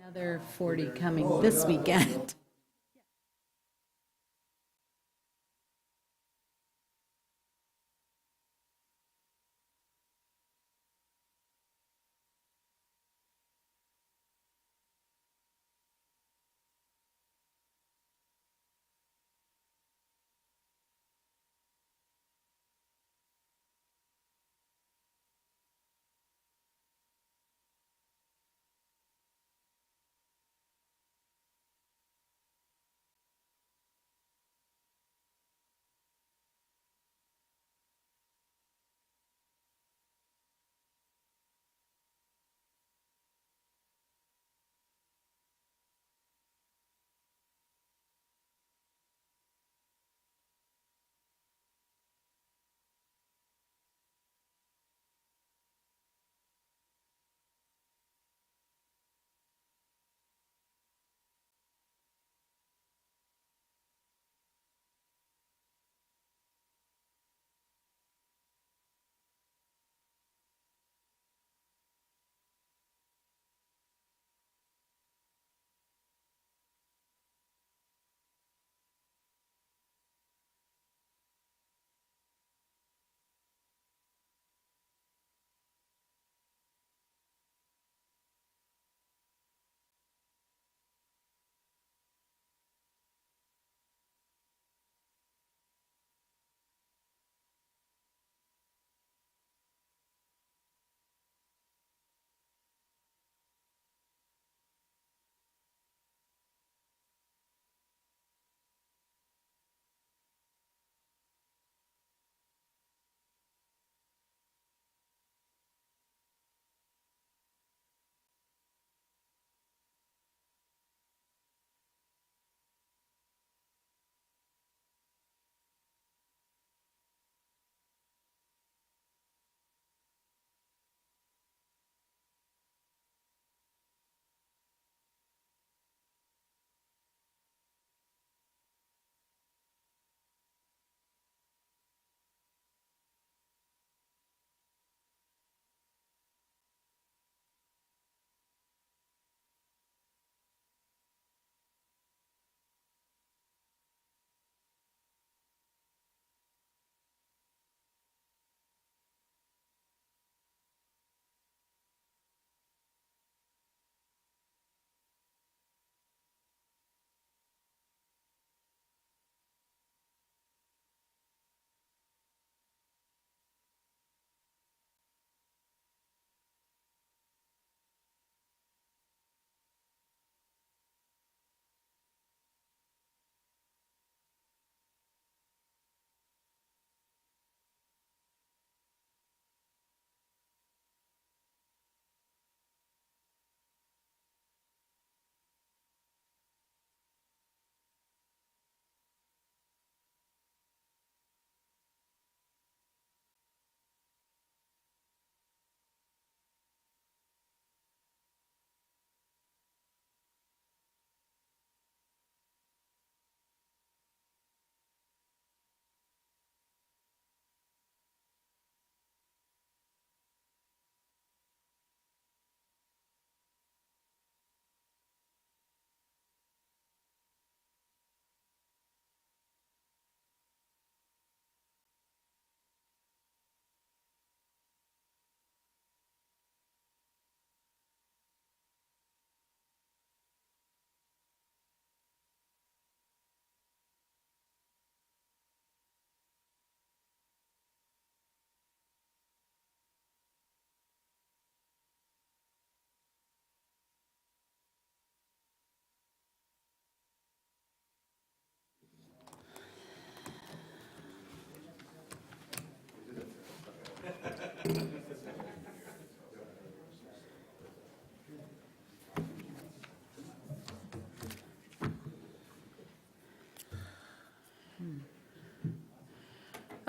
Another 40 coming this weekend.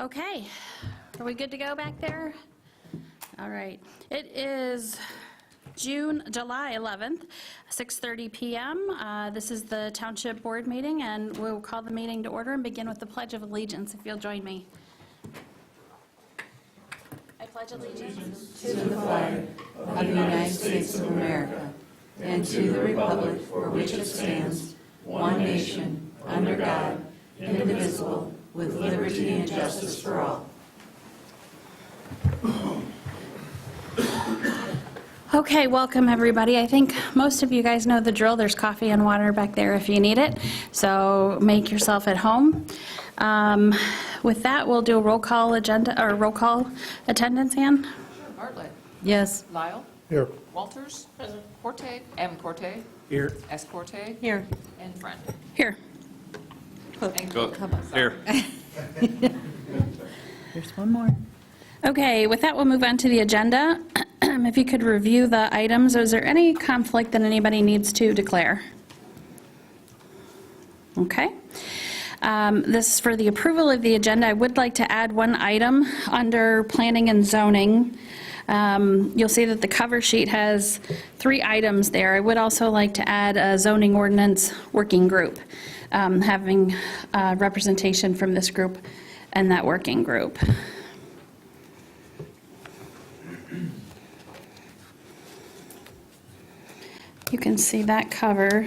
Okay, are we good to go back there? All right, it is July 11th, 6:30 PM. This is the Township Board meeting, and we'll call the meeting to order and begin with the Pledge of Allegiance, if you'll join me. I pledge allegiance To the flag of the United States of America and to the republic for which it stands, one nation, under God, indivisible, with liberty and justice for all. Okay, welcome everybody. I think most of you guys know the drill. There's coffee and water back there if you need it, so make yourself at home. With that, we'll do a roll call attendance, Ann? Sure. Bartlett. Yes. Lyle. Here. Walters. Present. Corte. M. Corte. Here. S. Corte. Here. And Friend. Here. Thank Go. you. Here. There's one more. Okay, with that, we'll move on to the agenda. If you could review the items, is there any conflict that anybody needs to declare? Okay. This is for the approval of the agenda. I would like to add one item under planning and zoning. You'll see that the cover sheet has 3 items there. I would also like to add a zoning ordinance working group, having representation from this group and that working group. You can see that cover.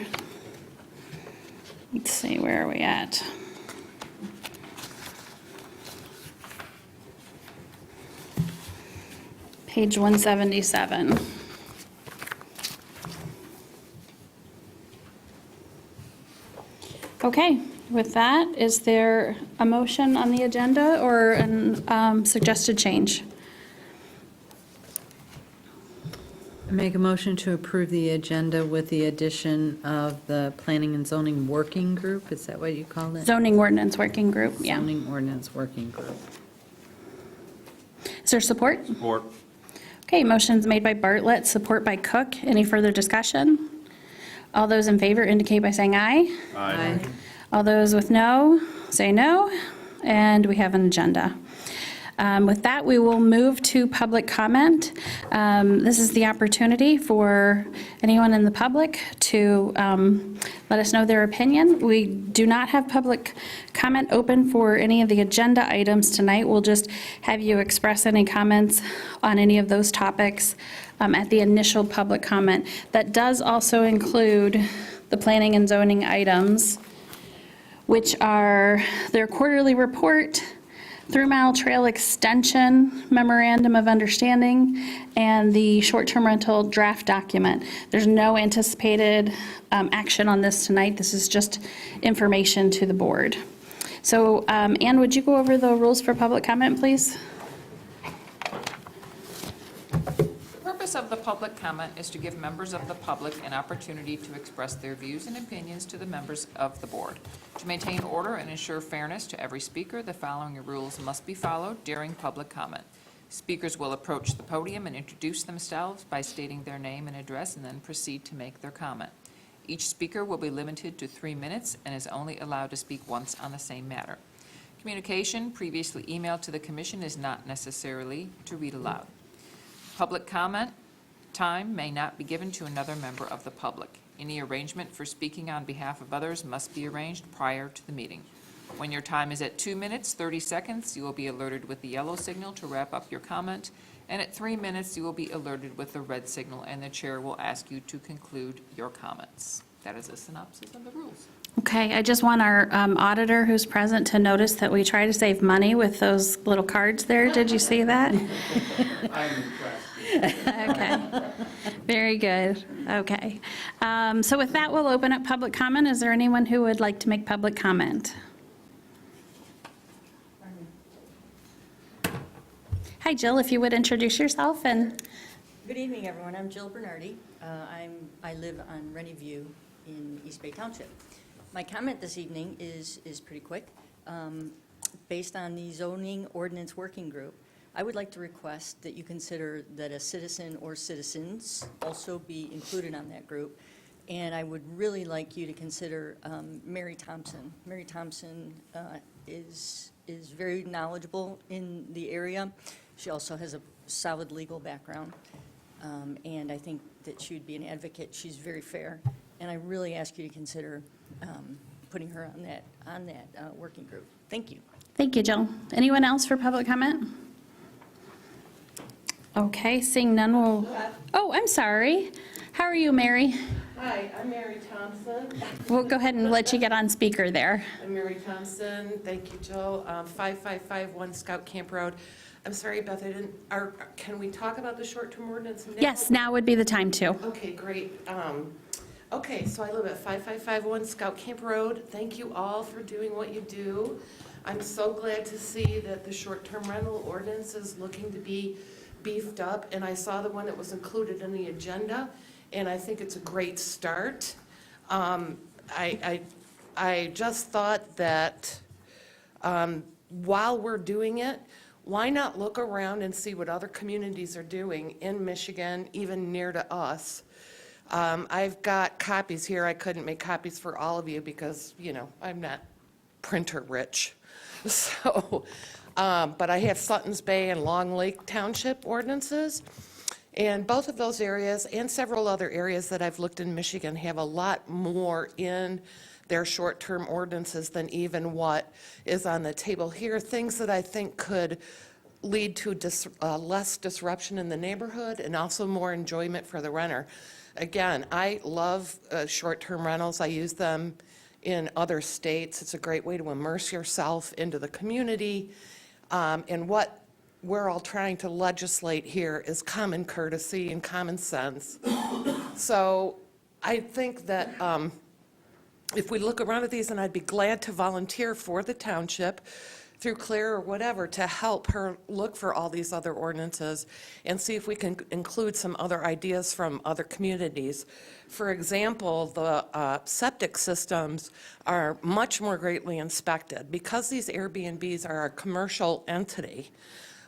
Let's see, where are we at? Page 177. Okay, with that, is there a motion on the agenda or a suggested change? Make a motion to approve the agenda with the addition of the Planning and Zoning Working Group. Is that what you call it? Zoning ordinance working group, yeah. Zoning Ordinance Working Group. Is there support? Support. Okay, motion's made by Bartlett, support by Cook. Any further discussion? All those in favor indicate by saying aye. Aye. All those with no, say no. And we have an agenda. With that, we will move to public comment. This is the opportunity for anyone in the public to let us know their opinion. We do not have public comment open for any of the agenda items tonight. We'll just have you express any comments on any of those topics at the initial public comment. That does also include the planning and zoning items, which are their quarterly report, 3-mile trail extension memorandum of understanding, and the short-term rental draft document. There's no anticipated action on this tonight. This is just information to the board. So Ann, would you go over the rules for public comment, please? The purpose of the public comment is to give members of the public an opportunity to express their views and opinions to the members of the board. To maintain order and ensure fairness to every speaker, the following rules must be followed during public comment. Speakers will approach the podium and introduce themselves by stating their name and address and then proceed to make their comment. Each speaker will be limited to 3 minutes and is only allowed to speak once on the same matter. Communication previously emailed to the commission is not necessarily to read aloud. Public comment time may not be given to another member of the public. Any arrangement for speaking on behalf of others must be arranged prior to the meeting. When your time is at 2 minutes, 30 seconds, you will be alerted with the yellow signal to wrap up your comment, and at 3 minutes, you will be alerted with the red signal, and the chair will ask you to conclude your comments. That is a synopsis of the rules. Okay, I just want our auditor who's present to notice that we try to save money with those little cards there. Did you see that? Okay, very good. Okay. So with that, we'll open up public comment. Is there anyone who would like to make public comment? Hi, Jill, if you would introduce yourself and... Good evening, everyone. I'm Jill Bernardi. I live on Rennie View in East Bay Township. My comment this evening is pretty quick. Based on the zoning ordinance working group, I would like to request that you consider that a citizen or citizens also be included on that group. And I would really like you to consider Mary Thompson. Mary Thompson is very knowledgeable in the area. She also has a solid legal background. And I think that she would be an advocate. She's very fair. And I really ask you to consider putting her on that working group. Thank you. Thank you, Jill. Anyone else for public comment? Okay, seeing none, we'll... Oh, I'm sorry. How are you, Mary? Hi, I'm Mary Thompson. We'll go ahead and let you get on speaker there. I'm Mary Thompson. Thank you, Jill. 5551 Scout Camp Road. I'm sorry, Beth, can we talk about the short-term ordinance now? Yes, now would be the time to. Okay, great. Okay, so I live at 5551 Scout Camp Road. Thank you all for doing what you do. I'm so glad to see that the short-term rental ordinance is looking to be beefed up, and I saw the one that was included in the agenda, and I think it's a great start. I just thought that while we're doing it, why not look around and see what other communities are doing in Michigan, even near to us? I've got copies here. I couldn't make copies for all of you because, you know, I'm not printer rich. So, but I have Sutton's Bay and Long Lake Township ordinances. And both of those areas and several other areas that I've looked in Michigan have a lot more in their short-term ordinances than even what is on the table here. Things that I think could lead to less disruption in the neighborhood and also more enjoyment for the renter. Again, I love short-term rentals. I use them in other states. It's a great way to immerse yourself into the community. And what we're all trying to legislate here is common courtesy and common sense. So I think that if we look around at these, and I'd be glad to volunteer for the township through Claire or whatever to help her look for all these other ordinances and see if we can include some other ideas from other communities. For example, the septic systems are much more greatly inspected. Because these Airbnbs are a commercial entity,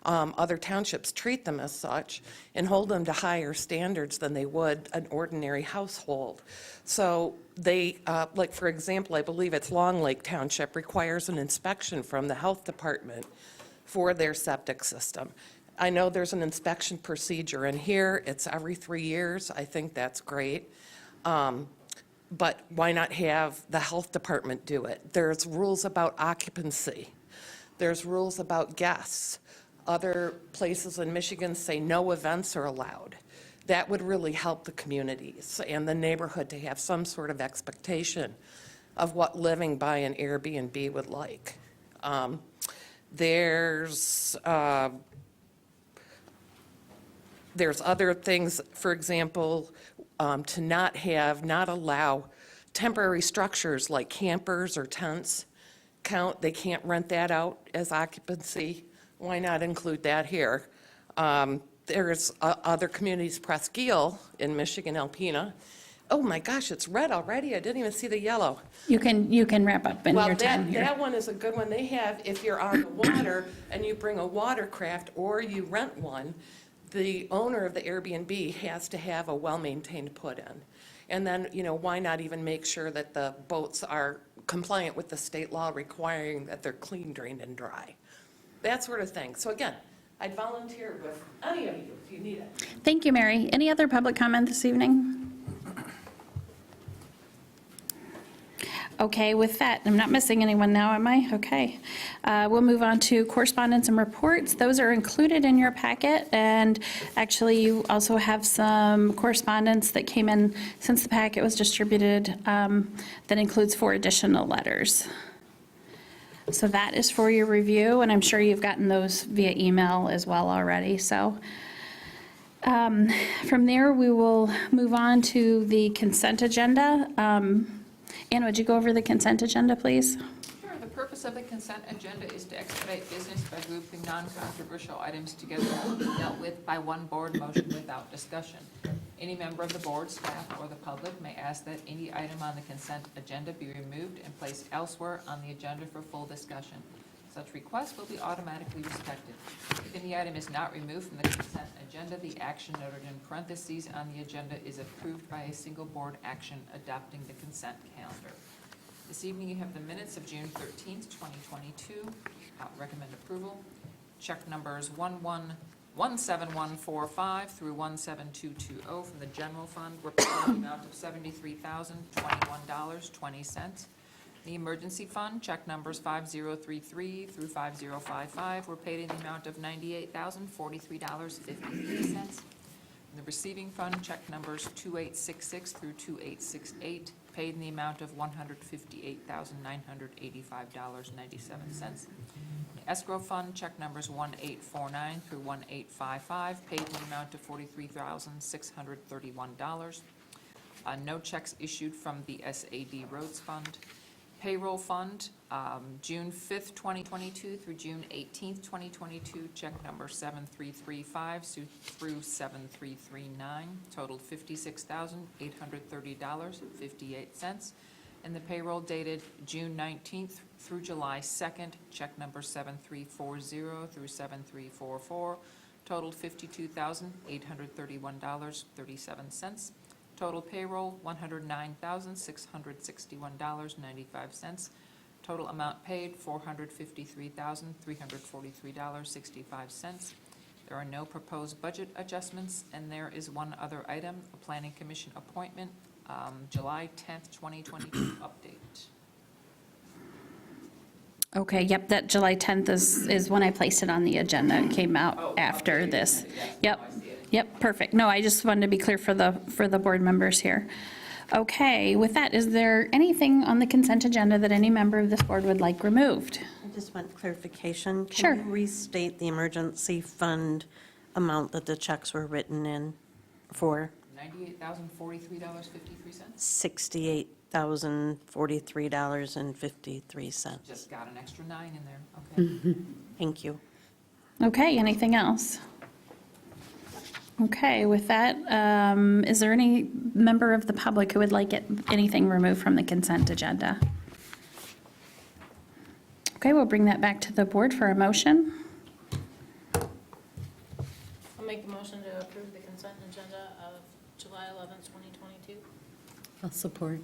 other townships treat them as such and hold them to higher standards than they would an ordinary household. So they, like for example, I believe it's Long Lake Township requires an inspection from the health department for their septic system. I know there's an inspection procedure in here. It's every 3 years. I think that's great. But why not have the health department do it? There's rules about occupancy. There's rules about guests. Other places in Michigan say no events are allowed. That would really help the communities and the neighborhood to have some sort of expectation of what living by an Airbnb would like. There's other things, for example, to not allow temporary structures like campers or tents count. They can't rent that out as occupancy. Why not include that here? There's other communities, Presqu'île in Michigan, Alpena. Oh my gosh, it's red already. I didn't even see the yellow. You can wrap up in your time here. That one is a good one. They have, if you're on the water and you bring a watercraft or you rent one, the owner of the Airbnb has to have a well-maintained put-in. And then, you know, why not even make sure that the boats are compliant with the state law requiring that they're clean, drained, and dry? That sort of thing. So again, I'd volunteer with any of you if you need it. Thank you, Mary. Any other public comment this evening? Okay, with that, I'm not missing anyone now, am I? Okay. We'll move on to correspondence and reports. Those are included in your packet, and actually you also have some correspondence that came in since the packet was distributed that includes 4 additional letters. So that is for your review, and I'm sure you've gotten those via email as well already. So from there, we will move on to the consent agenda. Anna, would you go over the consent agenda, please? Sure. The purpose of the consent agenda is to expedite business by grouping non-controversial items together to be dealt with by one board motion without discussion. Any member of the board, staff, or the public may ask that any item on the consent agenda be removed and placed elsewhere on the agenda for full discussion. Such requests will be automatically respected. If any item is not removed from the consent agenda, the action noted in parentheses on the agenda is approved by a single board action adopting the consent calendar. This evening you have the minutes of June 13th, 2022. Recommend approval. Check numbers 17145 through 17220 from the general fund were paid in the amount of $73,021.20. The emergency fund, check numbers 5033 through 5055 were paid in the amount of $98,043.53. The the receiving fund, check numbers 2866 through 2868, paid in the amount of $158,985.97. Escrow fund, check numbers 1849 through 1855, paid in the amount of $43,631. No checks issued from the SAD Roads Fund. Payroll fund, June 5th, 2022 through June 18th, 2022, check number 7335 through 7339, totaled $56,830.58. And the payroll dated June 19th through July 2nd, check number 7340 through 7344, totaled $52,831.37. Total payroll, $109,661.95. Total amount paid, $453,343.65. There are no proposed budget adjustments, and there is one other item, a Planning Commission appointment, July 10th, 2022 update. Okay, yep, that July 10th is when I placed it on the agenda. It came out after this. Yep, yep, perfect. No, I just wanted to be clear for the board members here. Okay, with that, is there anything on the consent agenda that any member of this board would like removed? I just want clarification. Sure. Can you restate the emergency fund amount that the checks were written in for? $98,043.53. $68,043.53. Just got an extra 9 in there, okay. Thank you. Okay, anything else? Okay, with that, is there any member of the public who would like anything removed from the consent agenda? Okay, we'll bring that back to the board for a motion. I'll make the motion to approve the consent agenda of July 11th, 2022. I'll support.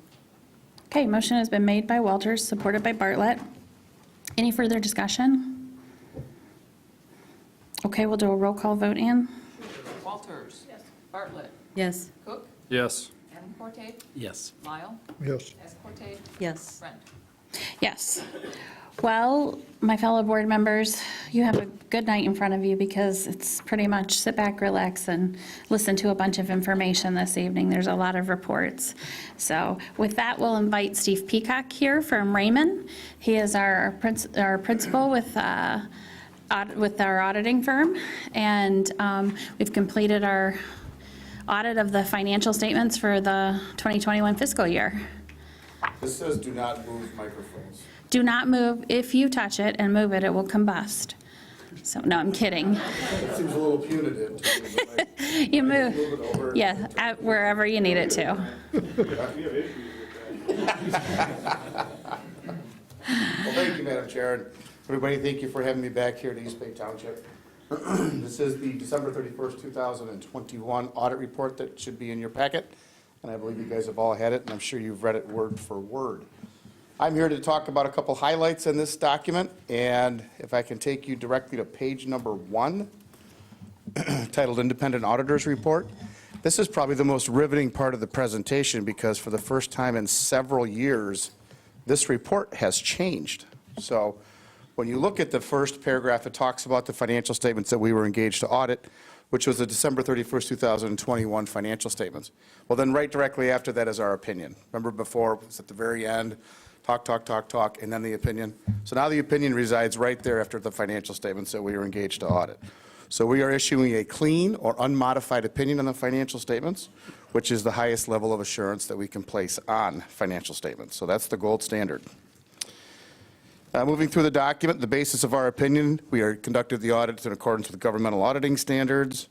Okay, motion has been made by Walters, supported by Bartlett. Any further discussion? Okay, we'll do a roll call vote, Ann. Walters. Yes. Bartlett. Yes. Cook. Yes. Davenporte. Yes. Lyle. Yes. Escorte. Yes. Brent. Yes. Well, my fellow board members, you have a good night in front of you because it's pretty much sit back, relax, and listen to a bunch of information this evening. There's a lot of reports. So with that, we'll invite Steve Peacock here from Raymond. He is our principal with our auditing firm, and we've completed our audit of the financial statements for the 2021 fiscal year. This says do not move microphones. Do not move. If you touch it and move it, it will combust. So, no, I'm kidding. It seems a little punitive to me, but You I move, move it over. yeah, wherever you need it to. Well, thank you, Madam Chair, and everybody, thank you for having me back here at East Bay Township. This is the December 31st, 2021 audit report that should be in your packet, and I believe you guys have all had it, and I'm sure you've read it word for word. I'm here to talk about a couple highlights in this document, and if I can take you directly to page number 1, titled Independent Auditor's Report. This is probably the most riveting part of the presentation because for the first time in several years, this report has changed. So when you look at the first paragraph, it talks about the financial statements that we were engaged to audit, which was the December 31st, 2021 financial statements. Well, then right directly after that is our opinion. Remember before, it was at the very end, talk, and then the opinion. So now the opinion resides right there after the financial statements that we were engaged to audit. So we are issuing a clean or unmodified opinion on the financial statements, which is the highest level of assurance that we can place on financial statements. So that's the gold standard. Moving through the document, the basis of our opinion, we are conducted the audit in accordance with governmental auditing standards.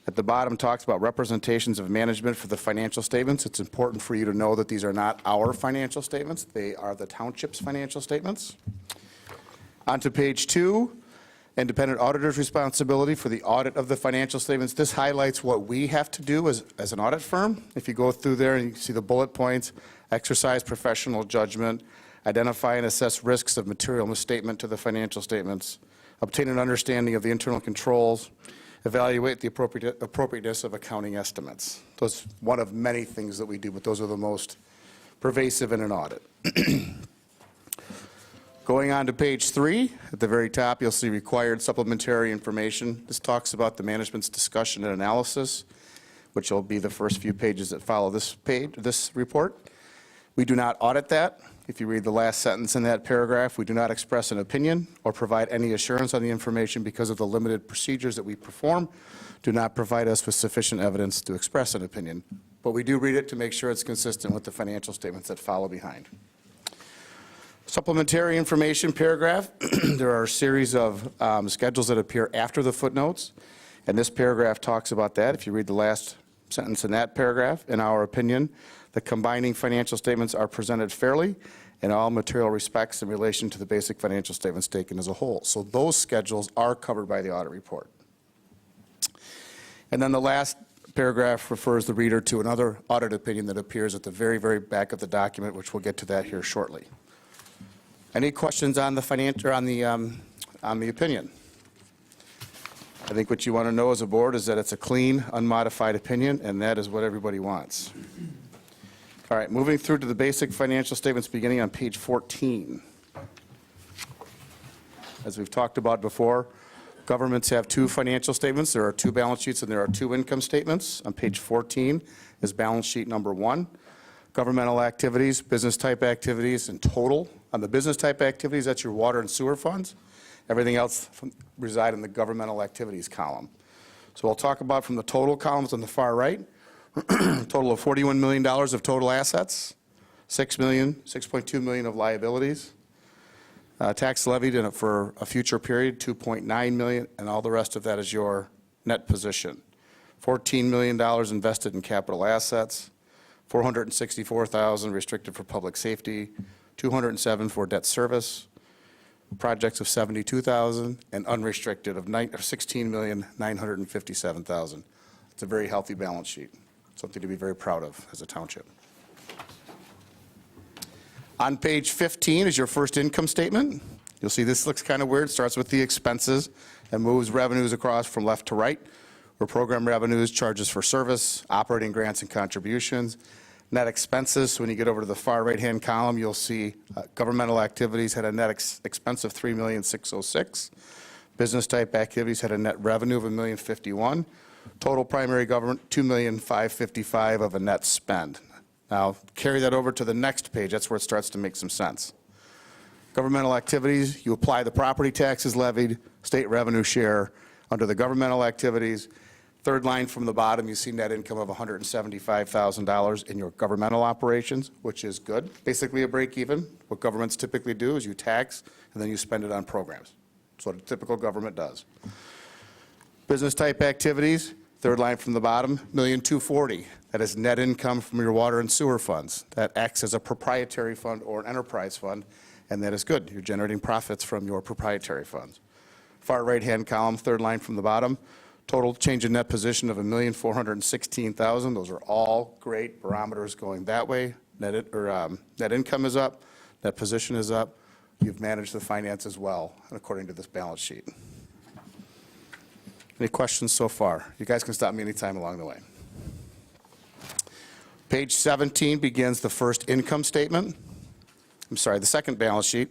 At the bottom talks about representations of management for the financial statements. It's important for you to know that these are not our financial statements. They are the township's financial statements. On to page 2, independent auditor's responsibility for the audit of the financial statements. This highlights what we have to do as an audit firm. If you go through there and you see the bullet points, exercise professional judgment, identify and assess risks of material misstatement to the financial statements, obtain an understanding of the internal controls, evaluate the appropriateness of accounting estimates. Those one of many things that we do, but those are the most pervasive in an audit. Going on to page 3, at the very top, you'll see required supplementary information. This talks about the management's discussion and analysis. which will be the first few pages that follow this report. We do not audit that. If you read the last sentence in that paragraph, we do not express an opinion or provide any assurance on the information because of the limited procedures that we perform do not provide us with sufficient evidence to express an opinion. But we do read it to make sure it's consistent with the financial statements that follow behind. Supplementary information paragraph, there are a series of schedules that appear after the footnotes, and this paragraph talks about that. If you read the last sentence in that paragraph, in our opinion, the combining financial statements are presented fairly in all material respects in relation to the basic financial statements taken as a whole. So those schedules are covered by the audit report. And then the last paragraph refers the reader to another audit opinion that appears at the very, very back of the document, which we'll get to that here shortly. Any questions on the financial, on the opinion? I think what you want to know as a board is that it's a clean, unmodified opinion, and that is what everybody wants. All right, moving through to the basic financial statements beginning on page 14. As we've talked about before, governments have two financial statements. There are two balance sheets and there are two income statements. On page 14 is balance sheet number 1. Governmental activities, business type activities, and total. On the business type activities, that's your water and sewer funds. Everything else reside in the governmental activities column. So we'll talk about from the total columns on the far right. Total of $41 million of total assets, $6.2 million of liabilities. Tax levied for a future period, $2.9 million, and all the rest of that is your net position. $14 million invested in capital assets, $464,000 restricted for public safety, $207,000 for debt service, projects of $72,000, and unrestricted of $16,957,000. It's a very healthy balance sheet, something to be very proud of as a township. On page 15 is your first income statement. You'll see this looks kind of weird. It starts with the expenses and moves revenues across from left to right, where program revenues, charges for service, operating grants and contributions, net expenses. So when you get over to the far right-hand column, you'll see governmental activities had a net expense of $3,606,000. Business type activities had a net revenue of $1,051,000. Total primary government, $2,555,000 of a net spend. Now, carry that over to the next page. That's where it starts to make some sense. Governmental activities, you apply the property taxes levied, state revenue share under the governmental activities. Third line from the bottom, you see net income of $175,000 in your governmental operations, which is good. Basically a break even. What governments typically do is you tax and then you spend it on programs. That's what a typical government does. Business type activities, third line from the bottom, $1,240,000. That is net income from your water and sewer funds. That acts as a proprietary fund or an enterprise fund, and that is good. You're generating profits from your proprietary funds. Far right-hand column, third line from the bottom, total change in net position of $1,416,000. Those are all great barometers going that way. Net income is up, net position is up. You've managed the finances well, according to this balance sheet. Any questions so far? You guys can stop me anytime along the way. Page 17 begins the first income statement. The second balance sheet.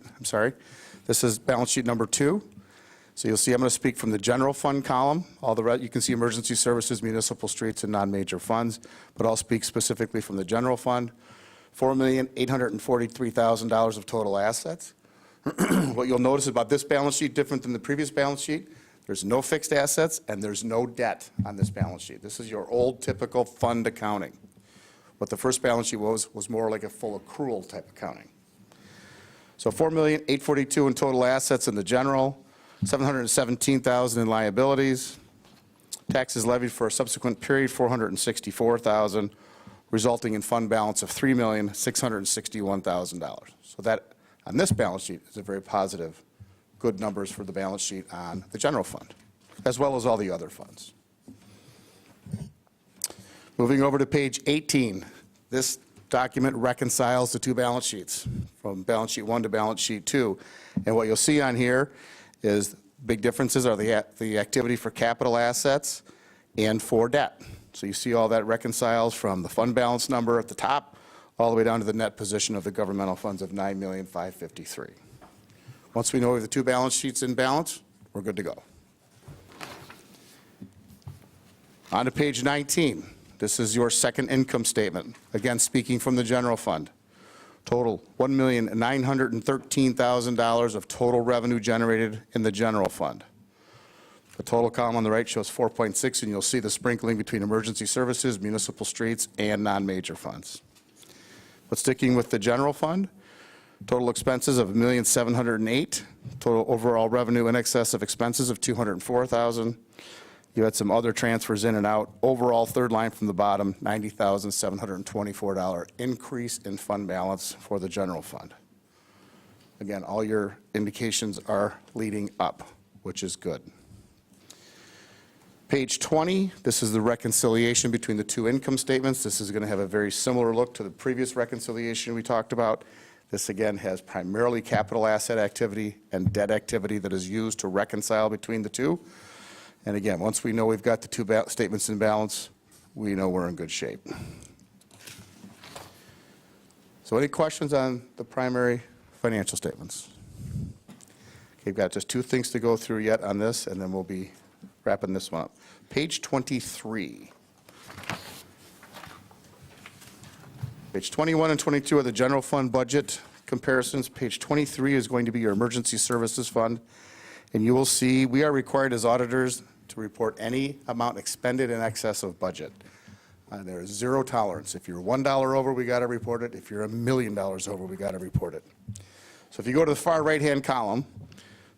This is balance sheet number 2. So you'll see I'm going to speak from the general fund column. All the rest, you can see emergency services, municipal streets, and non-major funds, but I'll speak specifically from the general fund. $4,843,000 of total assets. What you'll notice about this balance sheet, different than the previous balance sheet, there's no fixed assets and there's no debt on this balance sheet. This is your old typical fund accounting. What the first balance sheet was more like a full accrual type accounting. So $4,842,000 in total assets in the general, $717,000 in liabilities, taxes levied for a subsequent period, $464,000, resulting in fund balance of $3,661,000. So that, on this balance sheet, is a very positive, good numbers for the balance sheet on the general fund, as well as all the other funds. Moving over to page 18, this document reconciles the two balance sheets, from balance sheet 1 to balance sheet 2. And what you'll see on here is big differences are the activity for capital assets and for debt. So you see all that reconciles from the fund balance number at the top all the way down to the net position of the governmental funds of $9,553,000. Once we know the two balance sheets in balance, we're good to go. On to page 19. This is your second income statement. Again, speaking from the general fund. Total, $1,913,000 of total revenue generated in the general fund. The total column on the right shows 4.6, and you'll see the sprinkling between emergency services, municipal streets, and non-major funds. But sticking with the general fund, total expenses of $1,708,000, total overall revenue in excess of expenses of $204,000. You had some other transfers in and out. Overall, third line from the bottom, $90,724 increase in fund balance for the general fund. Again, all your indications are leading up, which is good. Page 20, this is the reconciliation between the two income statements. This is going to have a very similar look to the previous reconciliation we talked about. This again has primarily capital asset activity and debt activity that is used to reconcile between the two. And again, once we know we've got the two statements in balance, we know we're in good shape. So any questions on the primary financial statements? Okay, we've got just two things to go through yet on this, and then we'll be wrapping this one up. Page 23. Page 21 and 22 are the general fund budget comparisons. Page 23 is going to be your emergency services fund. And you will see we are required as auditors to report any amount expended in excess of budget. There is zero tolerance. If you're $1 over, we got to report it. If you're $1 million over, we got to report it. So if you go to the far right-hand column,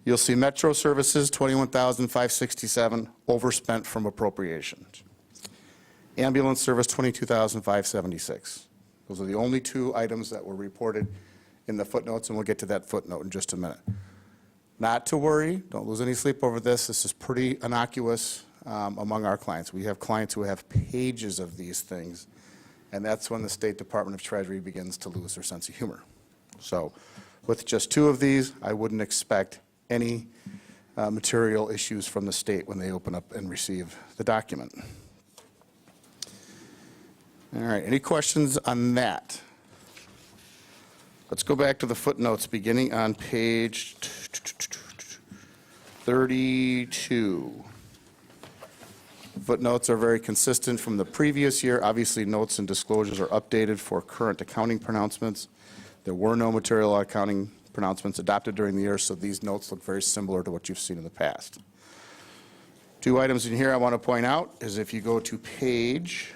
you'll see Metro Services, $21,567, overspent from appropriations. Ambulance Service, $22,576. Those are the only two items that were reported in the footnotes, and we'll get to that footnote in just a minute. Not to worry, don't lose any sleep over this. This is pretty innocuous among our clients. We have clients who have pages of these things, and that's when the State Department of Treasury begins to lose their sense of humor. So with just two of these, I wouldn't expect any material issues from the state when they open up and receive the document. All right, any questions on that? Let's go back to the footnotes beginning on page 32. Footnotes are very consistent from the previous year. Obviously, notes and disclosures are updated for current accounting pronouncements. There were no material accounting pronouncements adopted during the year, so these notes look very similar to what you've seen in the past. Two items in here I want to point out is if you go to pages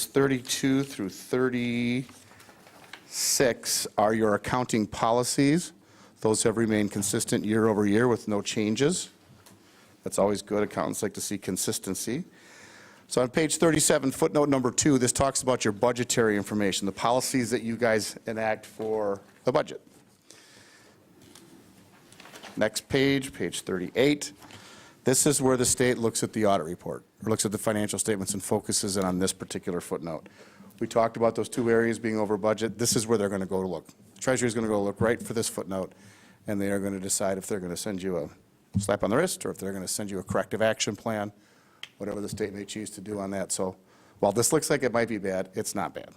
32 through 36 are your accounting policies. Those have remained consistent year over year with no changes. That's always good. Accountants like to see consistency. So on page 37, footnote number 2, this talks about your budgetary information, the policies that you guys enact for the budget. Next page, page 38. This is where the state looks at the audit report, or looks at the financial statements and focuses in on this particular footnote. We talked about those two areas being over budget. This is where they're going to go to look. Treasury is going to go look right for this footnote, and they are going to decide if they're going to send you a slap on the wrist or if they're going to send you a corrective action plan, whatever the state may choose to do on that. So while this looks like it might be bad, it's not bad.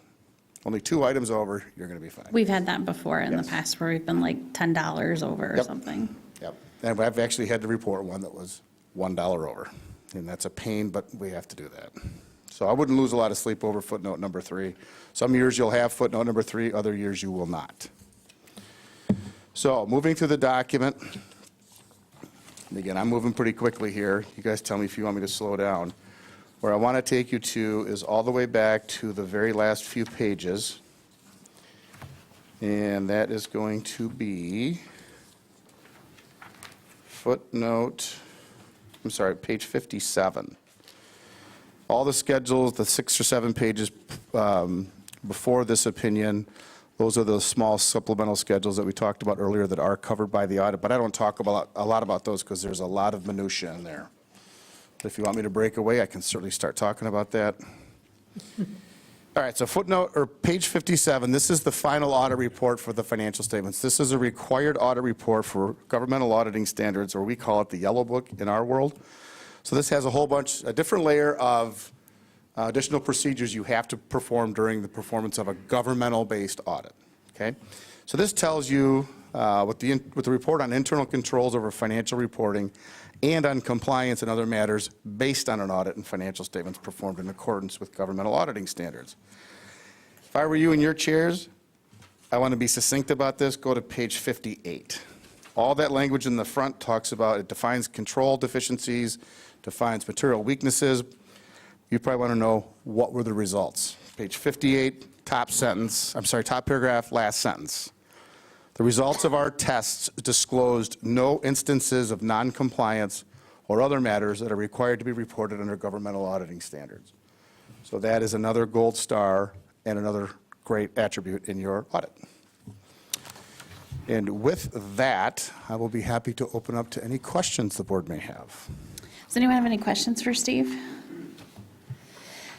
Only two items over, you're going to be fine. We've had that before in the Yes. past where we've been like $10 over or Yep. something. Yep. And I've actually had to report one that was $1 over. And that's a pain, but we have to do that. So I wouldn't lose a lot of sleep over footnote number 3. Some years you'll have footnote number 3, other years you will not. So moving through the document. And again, I'm moving pretty quickly here. You guys tell me if you want me to slow down. Where I want to take you to is all the way back to the very last few pages. And that is going to be footnote, page 57. All the schedules, the 6 or 7 pages before this opinion, those are the small supplemental schedules that we talked about earlier that are covered by the audit, but I don't talk about a lot about those because there's a lot of minutia in there. But if you want me to break away, I can certainly start talking about that. All right, so footnote, or page 57, this is the final audit report for the financial statements. This is a required audit report for governmental auditing standards, or we call it the Yellow Book in our world. So this has a different layer of additional procedures you have to perform during the performance of a governmental-based audit, okay? So this tells you, with the report on internal controls over financial reporting and on compliance and other matters based on an audit and financial statements performed in accordance with governmental auditing standards. If I were you in your chairs, I want to be succinct about this. Go to page 58. All that language in the front talks about, it defines control deficiencies, defines material weaknesses. You probably want to know what were the results. Page 58, top paragraph, last sentence. The results of our tests disclosed no instances of non-compliance or other matters that are required to be reported under governmental auditing standards. So that is another gold star and another great attribute in your audit. And with that, I will be happy to open up to any questions the board may have. Does anyone have any questions for Steve?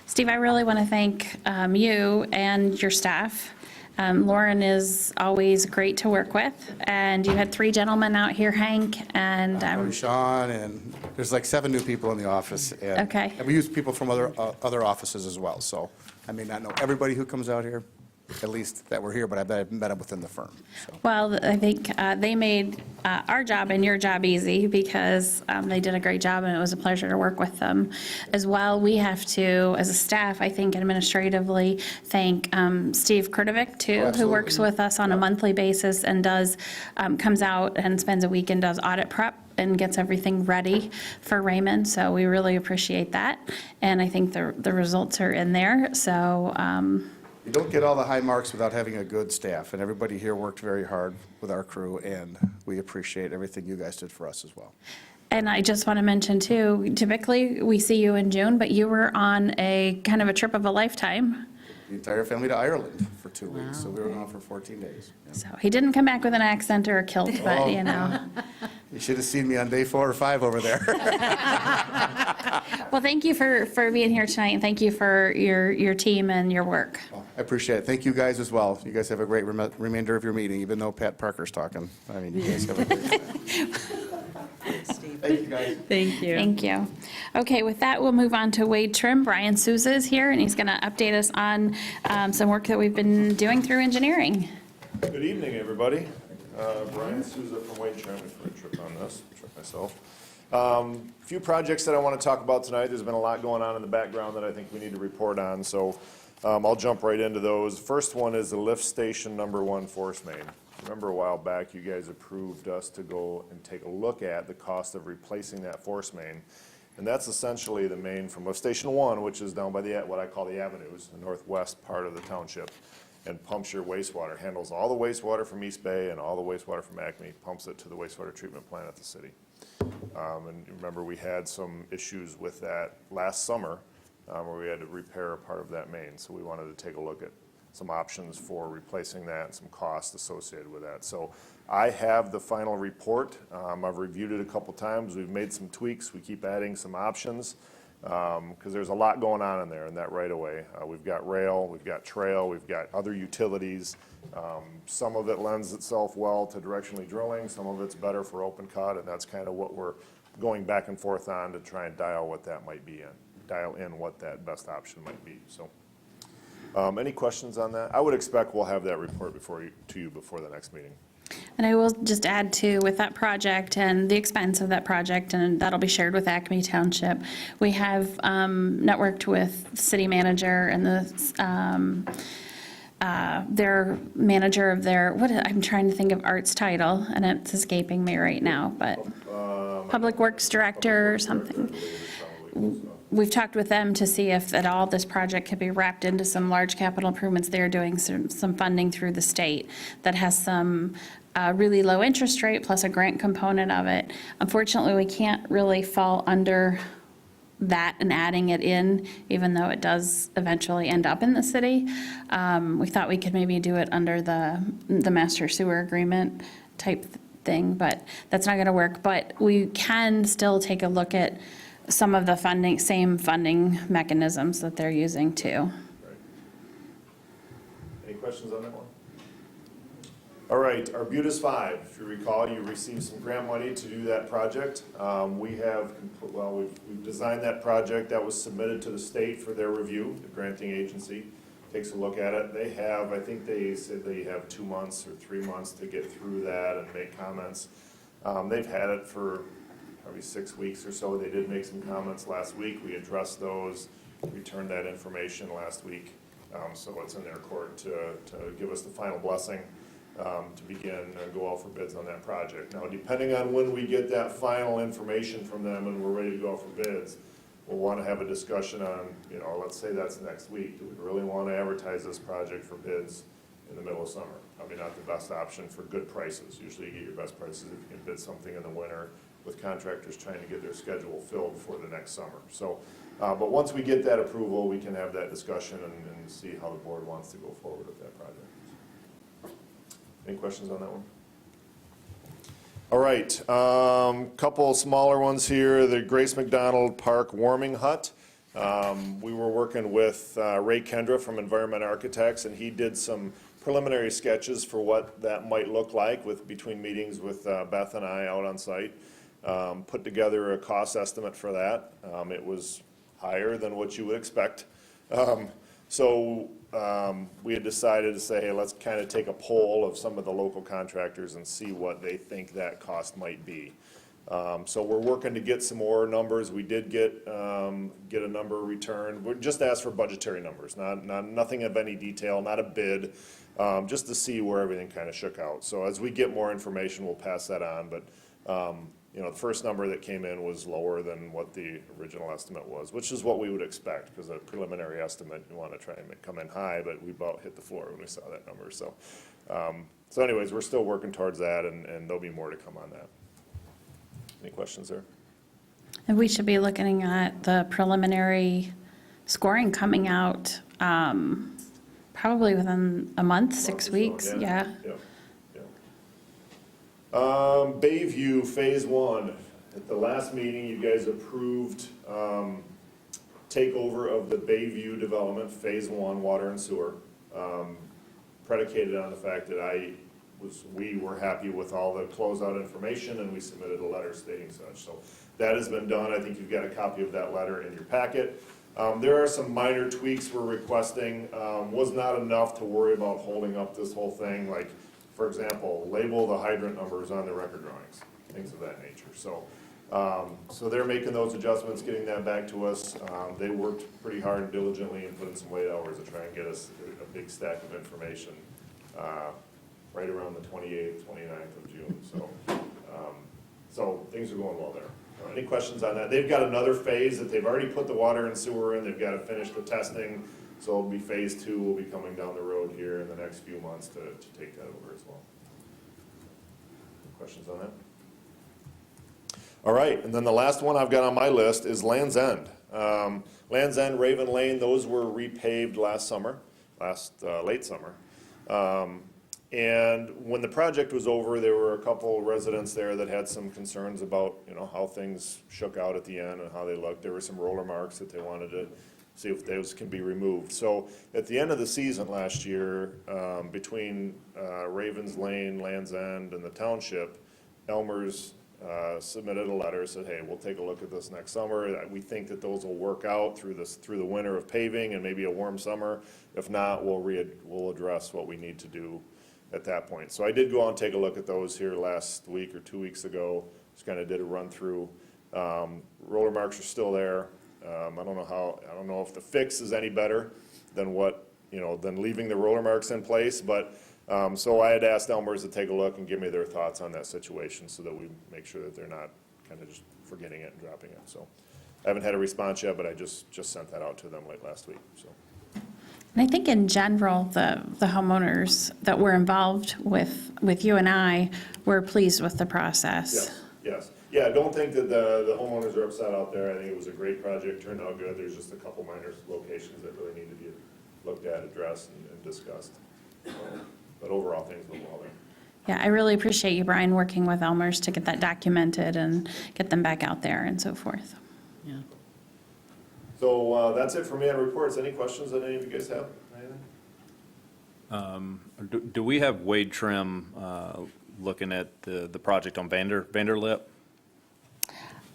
Steve, I really want to thank you and your staff. Lauren is always great to work with, and you had 3 gentlemen out here, Hank, and Sean, and there's like 7 new people in the office. And, Okay. And we use people from other offices as well, so I may not know everybody who comes out here, at least that were here, but I've met them within the firm. So. well, I think they made our job and your job easy because they did a great job, and it was a pleasure to work with them. As well, we have to, as a staff, I think administratively, thank Steve Kurtovic, too, who works with us on a monthly basis and comes out and spends a week and does audit prep and gets everything ready for Raymond, so we really appreciate that. And I think the results are in there, so. You don't get all the high marks without having a good staff, and everybody here worked very hard with our crew, and we appreciate everything you guys did for us as well. And I just want to mention too, typically we see you in June, but you were on a kind of a trip of a lifetime. The entire family to Ireland for 2 weeks, so we were gone for 14 days. Yeah. So he didn't come back with an accent or a kilt, but you know. You should have seen me on day 4 or 5 over there. Well, thank you for being here tonight, and thank you for your team and your work. I appreciate it. Thank you guys as well. You guys have a great remainder of your meeting, even though Pat Parker's talking. I mean, you guys have a great time. Thank you, guys. Thank you. Thank you. Okay, with that, we'll move on to Wade Trim. Brian Souza is here, and he's going to update us on some work that we've been doing through engineering. Good evening, everybody. Brian Souza from Wade Trim for a trip on this, trip myself. Few projects that I want to talk about tonight. There's been a lot going on in the background that I think we need to report on, so I'll jump right into those. First one is the lift station #1 force main. Remember a while back, you guys approved us to go and take a look at the cost of replacing that force main. And that's essentially the main from lift station 1, which is down by what I call the avenues, the northwest part of the township, and pumps your wastewater, handles all the wastewater from East Bay and all the wastewater from Acme, pumps it to the wastewater treatment plant at the city. And remember, we had some issues with that last summer where we had to repair a part of that main. So we wanted to take a look at some options for replacing that and some costs associated with that. So I have the final report. I've reviewed it a couple times. We've made some tweaks. We keep adding some options because there's a lot going on in there in that right of way. We've got rail, we've got trail, we've got other utilities. Some of it lends itself well to directionally drilling. Some of it's better for open cut, and that's kind of what we're going back and forth on to try and dial what that might be in, dial in what that best option might be. So. Any questions on that? I would expect we'll have that report to you before the next meeting. And I will just add too, with that project and the expense of that project, and that'll be shared with Acme Township, we have networked with the city manager and their manager of I'm trying to think of Art's title, and it's escaping me right now, but Public Works Director or something. We've talked with them to see if at all this project could be wrapped into some large capital improvements. They're doing some funding through the state that has some really low interest rate plus a grant component of it. Unfortunately, we can't really fall under that and adding it in, even though it does eventually end up in the city. We thought we could maybe do it under the master sewer agreement type thing, but that's not going to work. But we can still take a look at some of the same funding mechanisms that they're using too. Right. Any questions on that one? All right, Arbutus 5, if you recall, you received some grant money to do that project. We've designed that project. That was submitted to the state for their review. The granting agency takes a look at it. I think they said they have 2 months or 3 months to get through that and make comments. They've had it for probably 6 weeks or so. They did make some comments last week. We addressed those, returned that information last week. So it's in their court to give us the final blessing to begin and go out for bids on that project. Now, depending on when we get that final information from them and we're ready to go out for bids, we'll want to have a discussion on, let's say that's next week. Do we really want to advertise this project for bids in the middle of summer? Probably not the best option for good prices. Usually you get your best prices if you can bid something in the winter with contractors trying to get their schedule filled for the next summer. So, but once we get that approval, we can have that discussion and see how the board wants to go forward with that project. Any questions on that one? All right, couple smaller ones here. The Grace McDonald Park Warming Hut. We were working with Ray Kendra from Environment Architects, and he did some preliminary sketches for what that might look like between meetings with Beth and I out on site. Put together a cost estimate for that. It was higher than what you would expect. So we had decided to say, hey, let's kind of take a poll of some of the local contractors and see what they think that cost might be. So we're working to get some more numbers. We did get a number returned. We just asked for budgetary numbers, nothing of any detail, not a bid, just to see where everything kind of shook out. So as we get more information, we'll pass that on. But the first number that came in was lower than what the original estimate was, which is what we would expect, because a preliminary estimate, you want to try and come in high, but we about hit the floor when we saw that number. So, so anyways, we're still working towards that, and there'll be more to come on that. Any questions there? And we should be looking at the preliminary scoring coming out probably within a month, 6 weeks, yeah. Bayview Phase 1. At the last meeting, you guys approved takeover of the Bayview development, Phase 1, water and sewer, predicated on the fact that we were happy with all the closeout information, and we submitted a letter stating such. So that has been done. I think you've got a copy of that letter in your packet. There are some minor tweaks we're requesting. Was not enough to worry about holding up this whole thing. Like, for example, label the hydrant numbers on the record drawings, things of that nature. So, so they're making those adjustments, getting that back to us. They worked pretty hard and diligently and put in some late hours to try and get us a big stack of information right around the 28th, 29th of June. So, so things are going well there. Any questions on that? They've got another phase that they've already put the water and sewer in. They've got to finish the testing. So it'll be Phase 2 will be coming down the road here in the next few months to take that over as well. Any questions on that? All right, and then the last one I've got on my list is Land's End. Land's End, Raven Lane, those were repaved last summer, late summer. And when the project was over, there were a couple residents there that had some concerns about, how things shook out at the end and how they looked. There were some roller marks that they wanted to see if those can be removed. So at the end of the season last year, between Ravens Lane, Land's End, and the Township, Elmer's submitted a letter, said, hey, we'll take a look at this next summer. We think that those will work out through the winter of paving and maybe a warm summer. If not, we'll address what we need to do at that point. So I did go out and take a look at those here last week or 2 weeks ago. Just kind of did a run through. Roller marks are still there. I don't know if the fix is any better than than leaving the roller marks in place, but so I had asked Elmer's to take a look and give me their thoughts on that situation so that we make sure that they're not kind of just forgetting it and dropping it. So I haven't had a response yet, but I just sent that out to them late last week. So. And I think in general, the homeowners that were involved with you and I were pleased with the process. Yes. Yeah, I don't think that the homeowners are upset out there. I think it was a great project, turned out good. There's just a couple minor locations that really need to be looked at, addressed, and discussed. But overall, things went well there. Yeah, I really appreciate you, Brian, working with Elmer's to get that documented and get them back out there and so forth. Yeah. So that's it for me on reports. Any questions that any of you guys have? Anything? Do we have Wade Trim looking at the project on Vanderlip?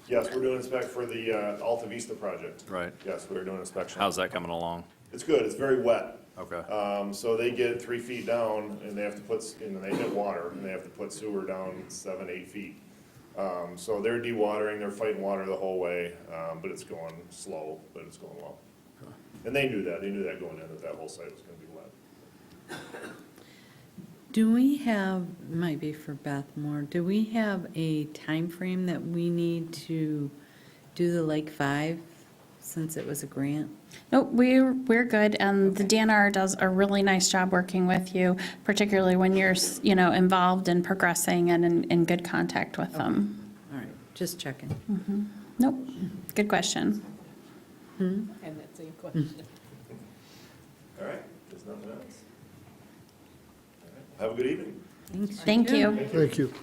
Yes, we're doing inspection for the Alta Vista project. Right. Yes, we're doing inspection. How's that coming along? It's good. It's very wet. Okay. So they get 3 feet down and they have to put, they hit water and they have to put sewer down 7-8 feet. So they're dewatering, they're fighting water the whole way, but it's going slow, but it's going well. And they knew that going in, that whole site was gonna be wet. Do we have, might be for Beth more, do we have a time frame that we need to do the Lake 5 since it was a grant? Nope, we're good, and the DNR does a really nice job working with you, particularly when you're, involved and progressing and in good contact with them. All right, just checking. Nope, good question. And that same question. All right, there's nothing else. All right, have a good evening. Thanks. Thank you. Thank you.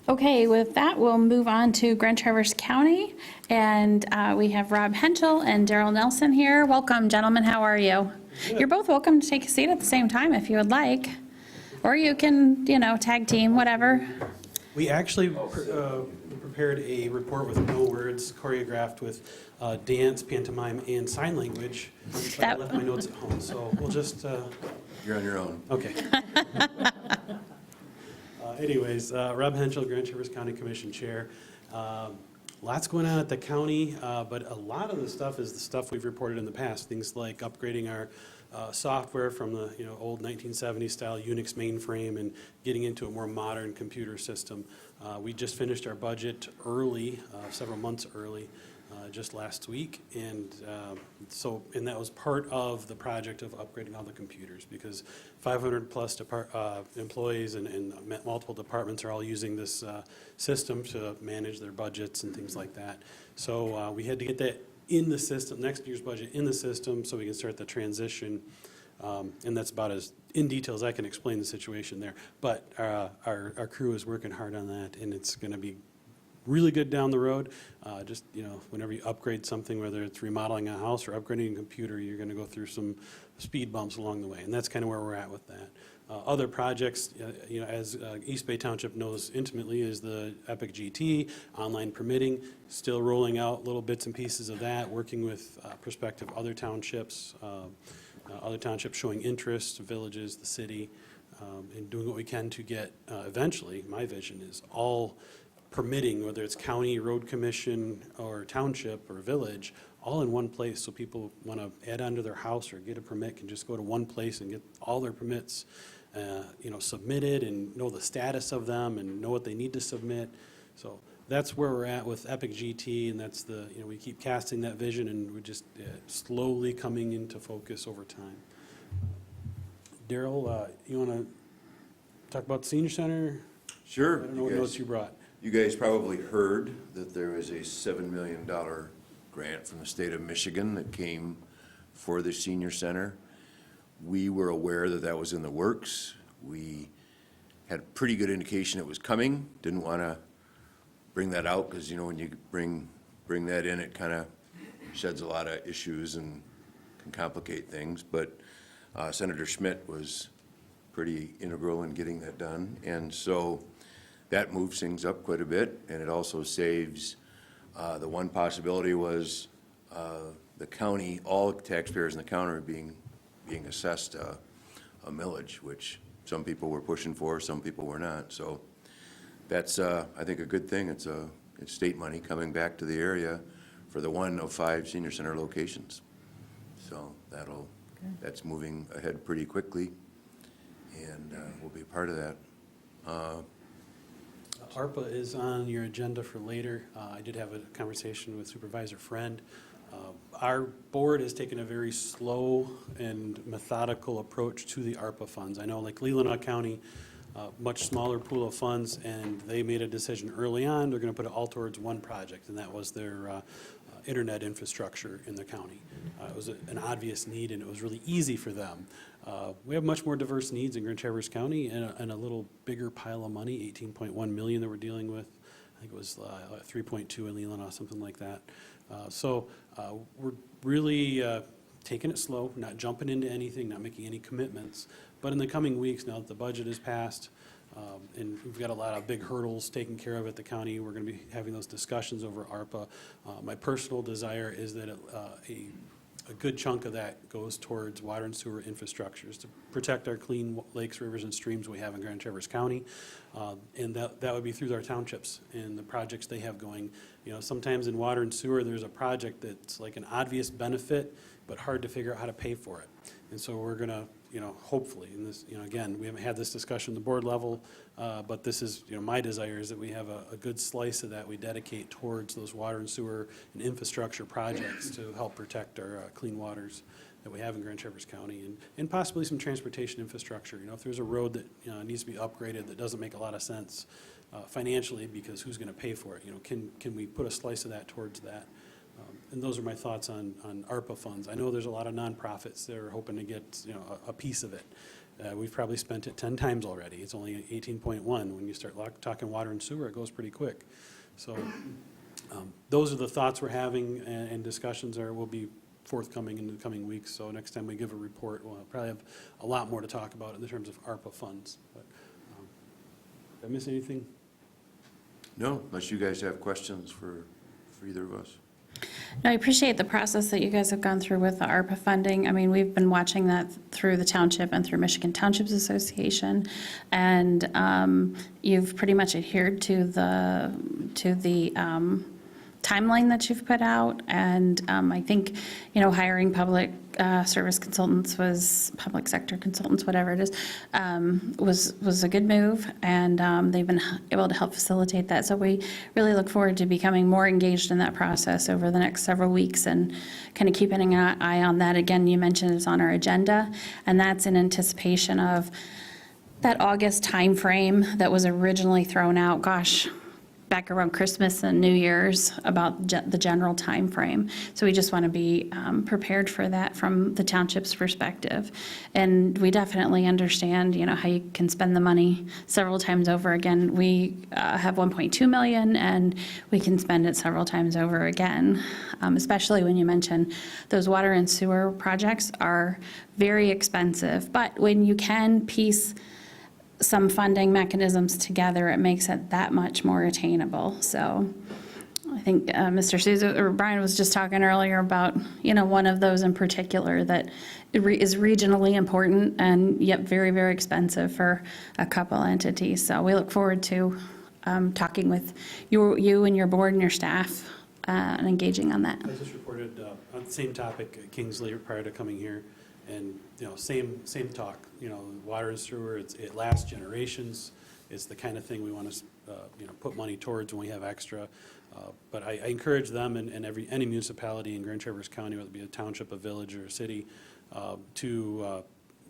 Okay, with that, we'll move on to Grand Traverse County, and we have Rob Henschel and Daryl Nelson here. Welcome, gentlemen, how are you? You're both welcome to take a seat at the same time if you would like, or you can, tag team, whatever. We actually prepared a report with no words, choreographed with dance, pantomime, and sign language. But I left my notes at home, so we'll just... You're on your own. Okay. Anyways, Rob Henschel, Grand Traverse County Commission Chair. Lots going on at the county, but a lot of the stuff is the stuff we've reported in the past. Things like upgrading our software from the old 1970s style Unix mainframe and getting into a more modern computer system. We just finished our budget early, several months early, just last week, and that was part of the project of upgrading all the computers, because 500 plus employees and multiple departments are all using this system to manage their budgets and things like that. So we had to get that in the system, next year's budget in the system, so we can start the transition. And that's about as in detail as I can explain the situation there. But our crew is working hard on that, and it's going to be really good down the road. Just, whenever you upgrade something, whether it's remodeling a house or upgrading a computer, you're going to go through some speed bumps along the way, and that's kind of where we're at with that. Other projects, as East Bay Township knows intimately, is the Epic GT, online permitting, still rolling out little bits and pieces of that, working with prospective other townships showing interest, villages, the city, and doing what we can to get, eventually, my vision is all permitting, whether it's county, road commission, or township, or village, all in one place, so people want to add on to their house or get a permit can just go to one place and get all their permits submitted and know the status of them and know what they need to submit. So that's where we're at with Epic GT, and that's we keep casting that vision, and we're just slowly coming into focus over time. Daryl, you want to talk about the senior center? Sure. I don't know what notes you brought. You guys probably heard that there was a $7 million grant from the state of Michigan that came for the senior center. We were aware that that was in the works. We had a pretty good indication it was coming. Didn't want to bring that out because, when you bring that in, it kind of sheds a lot of issues and can complicate things. But Senator Schmidt was pretty integral in getting that done. And so that moves things up quite a bit, and it also saves, the one possibility was the county, all taxpayers in the county are being assessed a millage, which some people were pushing for, some people were not. So that's, I think, a good thing. It's state money coming back to the area for the one of 5 senior center locations. So that's moving ahead pretty quickly, and we'll be a part of that. ARPA is on your agenda for later. I did have a conversation with Supervisor Friend. Our board has taken a very slow and methodical approach to the ARPA funds. I know, like Leelanau County, much smaller pool of funds, and they made a decision early on. They're going to put it all towards one project, and that was their internet infrastructure in the county. It was an obvious need, and it was really easy for them. We have much more diverse needs in Grand Traverse County, and a little bigger pile of money, $18.1 million that we're dealing with. I think it was 3.2 in Leelanau, something like that. So we're really taking it slow, not jumping into anything, not making any commitments. But in the coming weeks, now that the budget is passed, and we've got a lot of big hurdles taken care of at the county, we're going to be having those discussions over ARPA. My personal desire is that a good chunk of that goes towards water and sewer infrastructures to protect our clean lakes, rivers, and streams we have in Grand Traverse County. And that would be through our townships and the projects they have going. You know, sometimes in water and sewer, there's a project that's like an obvious benefit, but hard to figure out how to pay for it. And so we're going to, you know, hopefully, and this, you know, again, we haven't had this discussion at the board level, but this is, you know, my desire is that we have a good slice of that we dedicate towards those water and sewer and infrastructure projects to help protect our clean waters that we have in Grand Traverse County, and possibly some transportation infrastructure. You know, if there's a road that, you know, needs to be upgraded that doesn't make a lot of sense financially, because who's going to pay for it? You know, can we put a slice of that towards that? And those are my thoughts on ARPA funds. I know there's a lot of nonprofits that are hoping to get, you know, a piece of it. We've probably spent it 10 times already. It's only 18.1. When you start talking water and sewer, it goes pretty quick. So those are the thoughts we're having, and discussions will be forthcoming in the coming weeks. So next time we give a report, we'll probably have a lot more to talk about in terms of ARPA funds. But did I miss anything? No, unless you guys have questions for either of us. No, I appreciate the process that you guys have gone through with the ARPA funding. I mean, we've been watching that through the township and through Michigan Townships Association, and you've pretty much adhered to the timeline that you've put out. And I think, you know, hiring public service consultants public sector consultants, whatever it is, was a good move, and they've been able to help facilitate that. So we really look forward to becoming more engaged in that process over the next several weeks, and kind of keeping an eye on that. Again, you mentioned it's on our agenda, and that's in anticipation of that August timeframe that was originally thrown out, back around Christmas and New Year's, about the general time frame. So we just want to be prepared for that from the township's perspective. And we definitely understand, you know, how you can spend the money several times over again. We have 1.2 million, and we can spend it several times over again, especially when you mention those water and sewer projects are very expensive. But when you can piece some funding mechanisms together, it makes it that much more attainable. So I think Mr. Souza, or Brian was just talking earlier about, you know, one of those in particular that is regionally important and yet very, very expensive for a couple entities. So we look forward to talking with you and your board and your staff and engaging on that. I just reported on the same topic at Kingsley prior to coming here, and, you know, same talk. You know, water and sewer, it lasts generations. It's the kind of thing we want to, you know, put money towards when we have extra. But I encourage them and any municipality in Grand Traverse County, whether it be a township, a village, or a city, to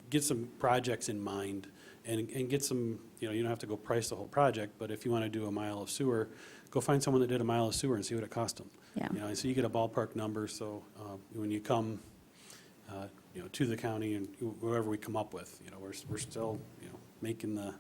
get some projects in mind and get some, you know, you don't have to go price the whole project, but if you want to do a mile of sewer, go find someone that did a mile of sewer and see what it cost them. Yeah. You know, so you get a ballpark number, so when you come, you know, to the county and whoever we come up with, you know, we're still, you know, making the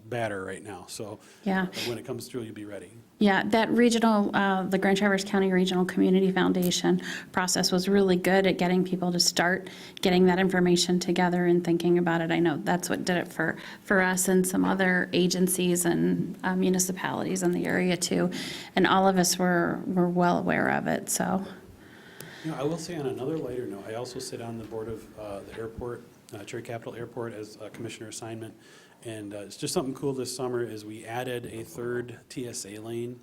batter right now. So Yeah. when it comes through, you'll be ready. Yeah, that regional, the Grand Traverse County Regional Community Foundation process was really good at getting people to start getting that information together and thinking about it. I know that's what did it for us and some other agencies and municipalities in the area too. And all of us were well aware of it, so. You know, I will say on another lighter note, I also sit on the board of the airport, Cherry Capital Airport, as a commissioner assignment. And it's just something cool this summer is we added a third TSA lane,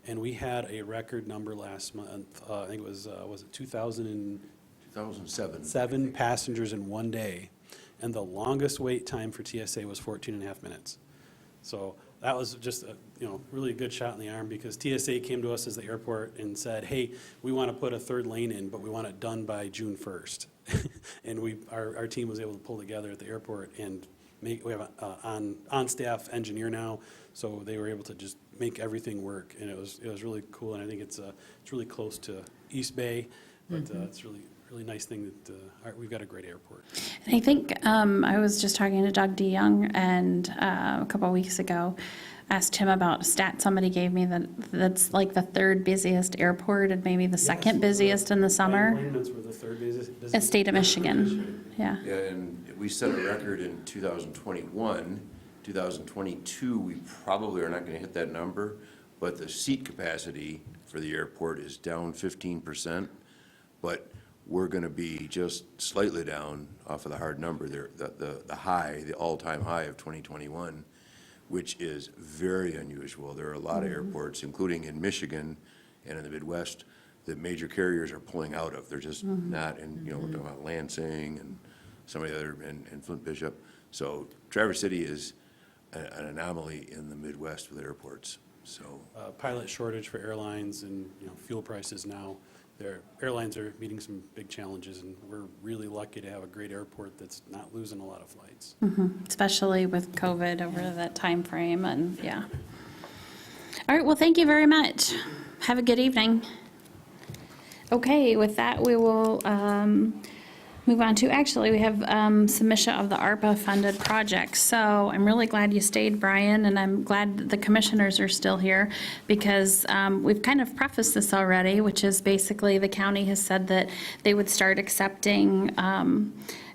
and we had a record number last month. I think it was it 2007. 7 passengers in one day. And the longest wait time for TSA was 14 and a half minutes. So that was just a, you know, really a good shot in the arm, because TSA came to us as the airport and said, hey, we want to put a third lane in, but we want it done by June 1st. And our team was able to pull together at the airport and we have an on-staff engineer now, so they were able to just make everything work, and it was really cool. And I think it's really close to East Bay, but it's really nice thing that we've got a great airport. And I think I was just talking to Doug DeYoung and a couple of weeks ago, asked him about a stat somebody gave me that's like the third busiest airport and maybe the second busiest in the summer. That's where the third busiest. The state of Michigan, yeah. Yeah, and we set a record in 2021. 2022, we probably are not going to hit that number, but the seat capacity for the airport is down 15%, but we're going to be just slightly down off of the hard number there. The all-time high of 2021 which is very unusual. There are a lot of airports, including in Michigan and in the Midwest, that major carriers are pulling out of. They're just not, and, you know, we're talking about Lansing and some of the other, and Flint Bishop. So Traverse City is an anomaly in the Midwest with airports, so. Pilot shortage for airlines and, you know, fuel prices now. Their airlines are meeting some big challenges, and we're really lucky to have a great airport that's not losing a lot of flights. Especially with COVID over that time frame, and yeah. All right, well, thank you very much. Have a good evening. Okay, with that, we will move on to, actually, we have submission of the ARPA-funded projects. So I'm really glad you stayed, Brian, and I'm glad the commissioners are still here, because we've kind of prefaced this already, which is basically the county has said that they would start accepting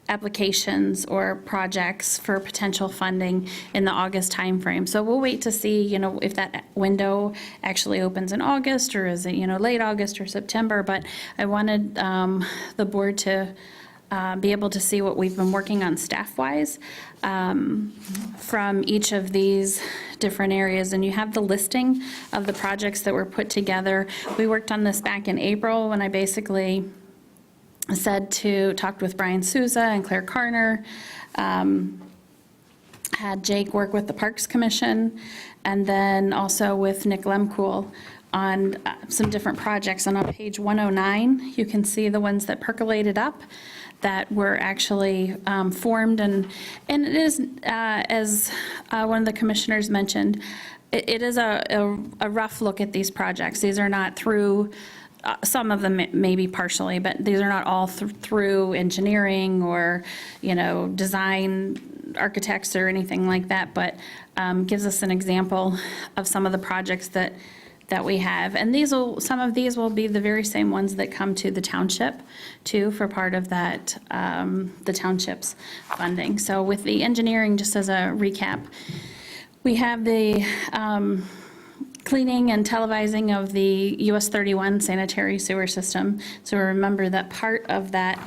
applications or projects for potential funding in the August timeframe. So we'll wait to see, you know, if that window actually opens in August, or is it, you know, late August or September. But I wanted the board to be able to see what we've been working on staff-wise from each of these different areas. And you have the listing of the projects that were put together. We worked on this back in April, when I basically talked with Brian Souza and Claire Carner, had Jake work with the Parks Commission, and then also with Nick Lemkool on some different projects. And on page 109, you can see the ones that percolated up, that were actually formed. And it is, as one of the commissioners mentioned, it is a rough look at these projects. These are not through, some of them maybe partially, but these are not all through engineering or, you know, design architects or anything like that, but gives us an example of some of the projects that we have. And some of these will be the very same ones that come to the township too, for part of that, the township's funding. So with the engineering, just as a recap, we have the cleaning and televising of the US 31 sanitary sewer system. So remember that part of that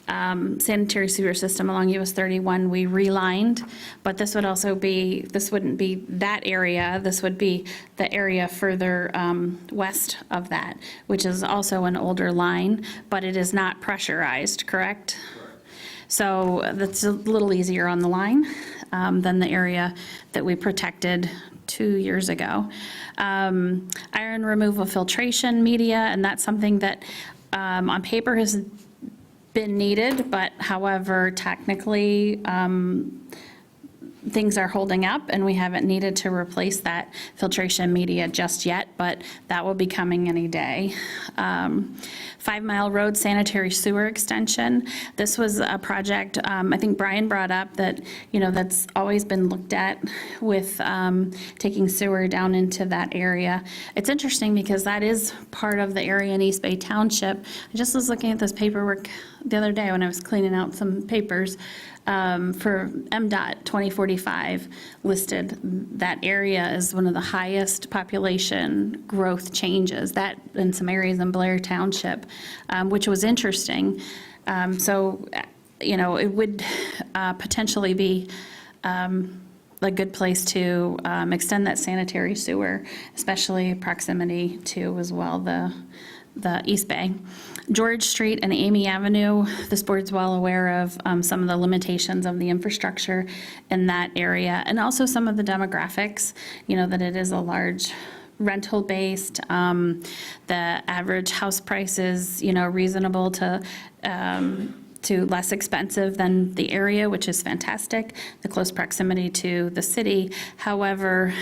sanitary sewer system along US 31 we relined, but this would also be, this wouldn't be that area, this would be the area further west of that, which is also an older line, but it is not pressurized, correct? So that's a little easier on the line than the area that we protected 2 years ago. Iron removal filtration media, and that's something that on paper has been needed, but however, technically, things are holding up, and we haven't needed to replace that filtration media just yet, but that will be coming any day. 5 Mile Road sanitary sewer extension. This was a project, I think Brian brought up that, you know, that's always been looked at with taking sewer down into that area. It's interesting because that is part of the area in East Bay Township. I just was looking at this paperwork the other day when I was cleaning out some papers. For MDOT 2045 listed that area as one of the highest population growth changes, that in some areas in Blair Township, which was interesting. So, you know, it would potentially be a good place to extend that sanitary sewer, especially proximity to as well the East Bay. George Street and Amy Avenue, this board's well aware of some of the limitations of the infrastructure in that area, and also some of the demographics, you know, that it is a large rental-based, the average house price is, you know, reasonable to less expensive than the area, which is fantastic, the close proximity to the city. However,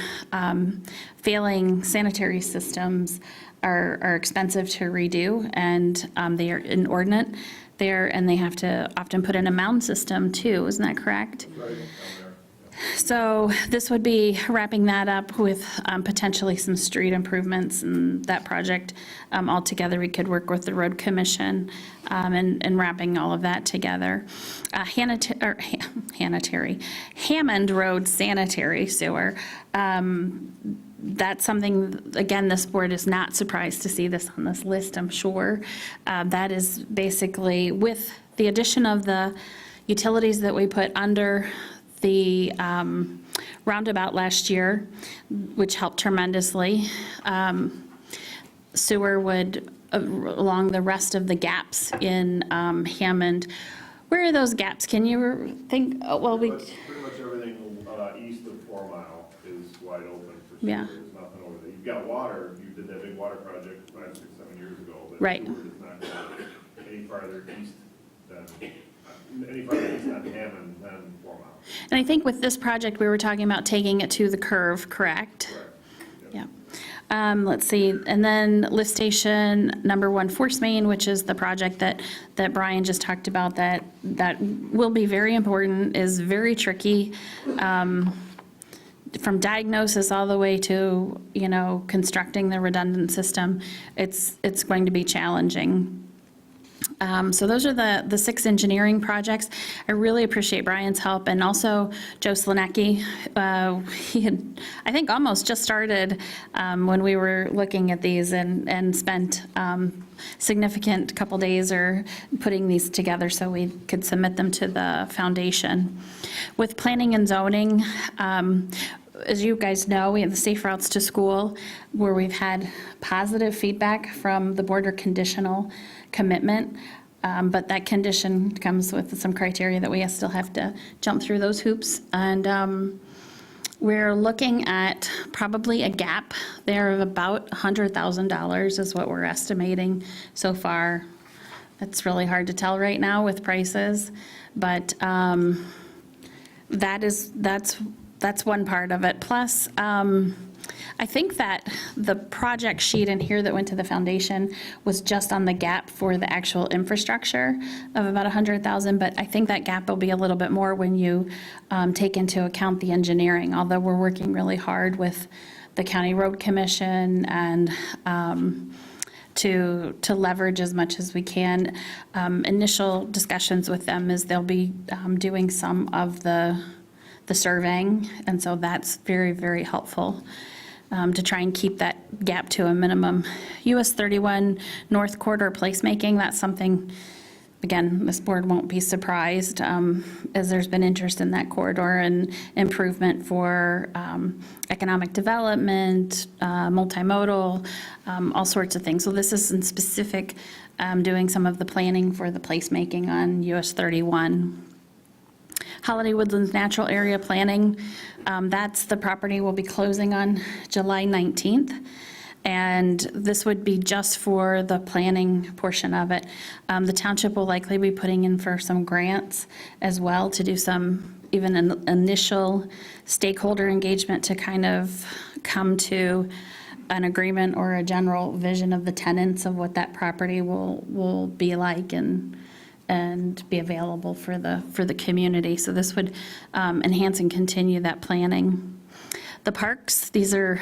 failing sanitary systems are expensive to redo, and they are inordinate there, and they have to often put in a mound system too, isn't that correct? Right. So this would be wrapping that up with potentially some street improvements, and that project altogether, we could work with the road commission and wrapping all of that together. Hammond Road sanitary sewer. That's something, again, this board is not surprised to see this on this list, I'm sure. That is basically with the addition of the utilities that we put under the roundabout last year, which helped tremendously. Sewer would, along the rest of the gaps in Hammond. Where are those gaps? Can you think, oh, well, we, Pretty much everything east of 4 Mile is wide open for sewer. Yeah. There's nothing over there. You've got water, you did that big water project 5, 6, 7 years ago. But Right. sewer does not go any farther east than Hammond than 4 Mile. and I think with this project, we were talking about taking it to the curve, correct? Correct. Yeah. Let's see, and then lift station number 1, force main, which is the project that Brian just talked about, that will be very important, is very tricky. From diagnosis all the way to, constructing the redundant system, it's going to be challenging. So those are the 6 engineering projects. I really appreciate Brian's help, and also Joe Slanecki. He had, I think, almost just started when we were looking at these, and spent significant couple days or putting these together so we could submit them to the foundation. With planning and zoning, as you guys know, we have the Safe Routes to School, where we've had positive feedback from the board or conditional commitment. But that condition comes with some criteria that we still have to jump through those hoops. And we're looking at probably a gap there of about $100,000 is what we're estimating so far. It's really hard to tell right now with prices, but that's one part of it. Plus, I think that the project sheet in here that went to the foundation was just on the gap for the actual infrastructure of about 100,000, but I think that gap will be a little bit more when you take into account the engineering, although we're working really hard with the County Road Commission and to leverage as much as we can. Initial discussions with them is they'll be doing some of the surveying, and so that's very, very helpful to try and keep that gap to a minimum. US 31 North Corridor placemaking, that's something, again, this board won't be surprised, as there's been interest in that corridor and improvement for economic development, multimodal, all sorts of things. So this is in specific doing some of the planning for the placemaking on US 31. Holiday Woodlands Natural Area Planning, that's the property we'll be closing on July 19th. And this would be just for the planning portion of it. The township will likely be putting in for some grants as well to do some, even an initial stakeholder engagement to kind of come to an agreement or a general vision of the tenants of what that property will be like and be available for the community. So this would enhance and continue that planning. The parks, these are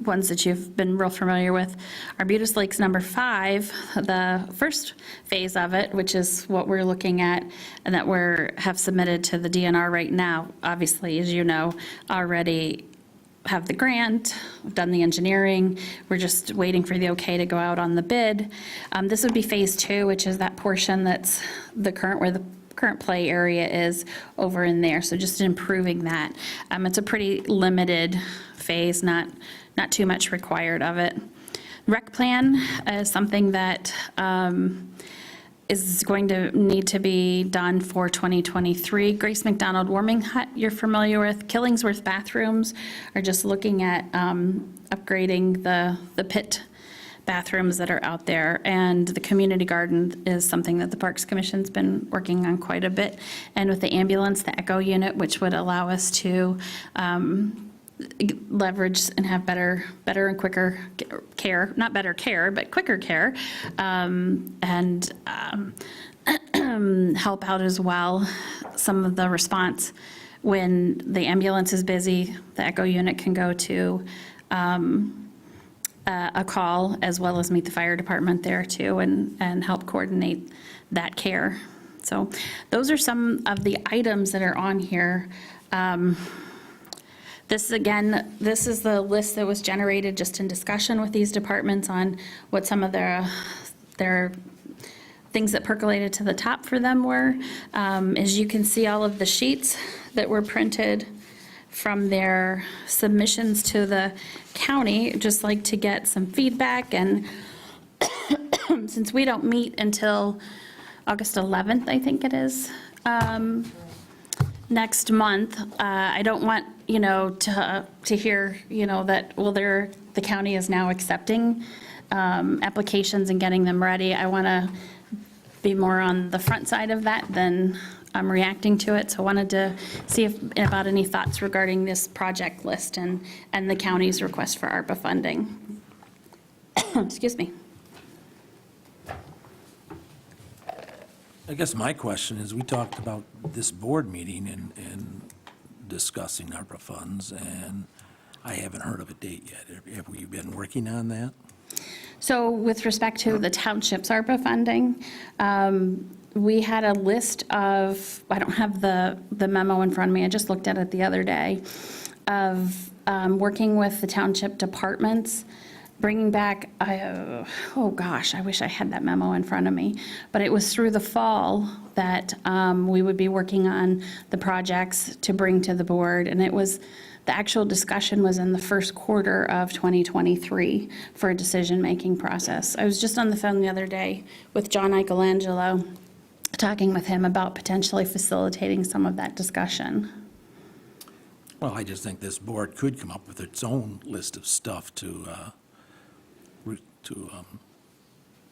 ones that you've been real familiar with. Arbutus Lakes number 5, the first phase of it, which is what we're looking at and that have submitted to the DNR right now. Obviously, as you know, already have the grant, we've done the engineering, we're just waiting for the okay to go out on the bid. This would be phase 2, which is that portion that's where the current play area is over in there, so just improving that. It's a pretty limited phase, not too much required of it. Rec plan is something that is going to need to be done for 2023. Grace McDonald Warming Hut, you're familiar with. Killingsworth bathrooms are just looking at upgrading the pit bathrooms that are out there. And the community garden is something that the Parks Commission's been working on quite a bit. And with the ambulance, the Echo unit, which would allow us to leverage and have better and quicker care, not better care, but quicker care, and help out as well. Some of the response when the ambulance is busy, the Echo unit can go to a call as well as meet the fire department there too and help coordinate that care. So those are some of the items that are on here. This is the list that was generated just in discussion with these departments on what some of their things that percolated to the top for them were, as you can see, all of the sheets that were printed from their submissions to the county, just like to get some feedback. And since we don't meet until August 11th, I think it is, next month, I don't want, to hear, that, well, the county is now accepting applications and getting them ready. I want to be more on the front side of that than I'm reacting to it. So I wanted to see about any thoughts regarding this project list and the county's request for ARPA funding. Excuse me. I guess my question is, we talked about this board meeting and discussing ARPA funds, and I haven't heard of a date yet. Have we been working on that? So with respect to the township's ARPA funding, we had a list of, I don't have the memo in front of me, I just looked at it the other day, of working with the township departments, bringing back, oh gosh, I wish I had that memo in front of me, but it was through the fall that we would be working on the projects to bring to the board, and it was, the actual discussion was in the first quarter of 2023 for a decision-making process. I was just on the phone the other day with John Michelangelo, talking with him about potentially facilitating some of that discussion. Well, I just think this board could come up with its own list of stuff to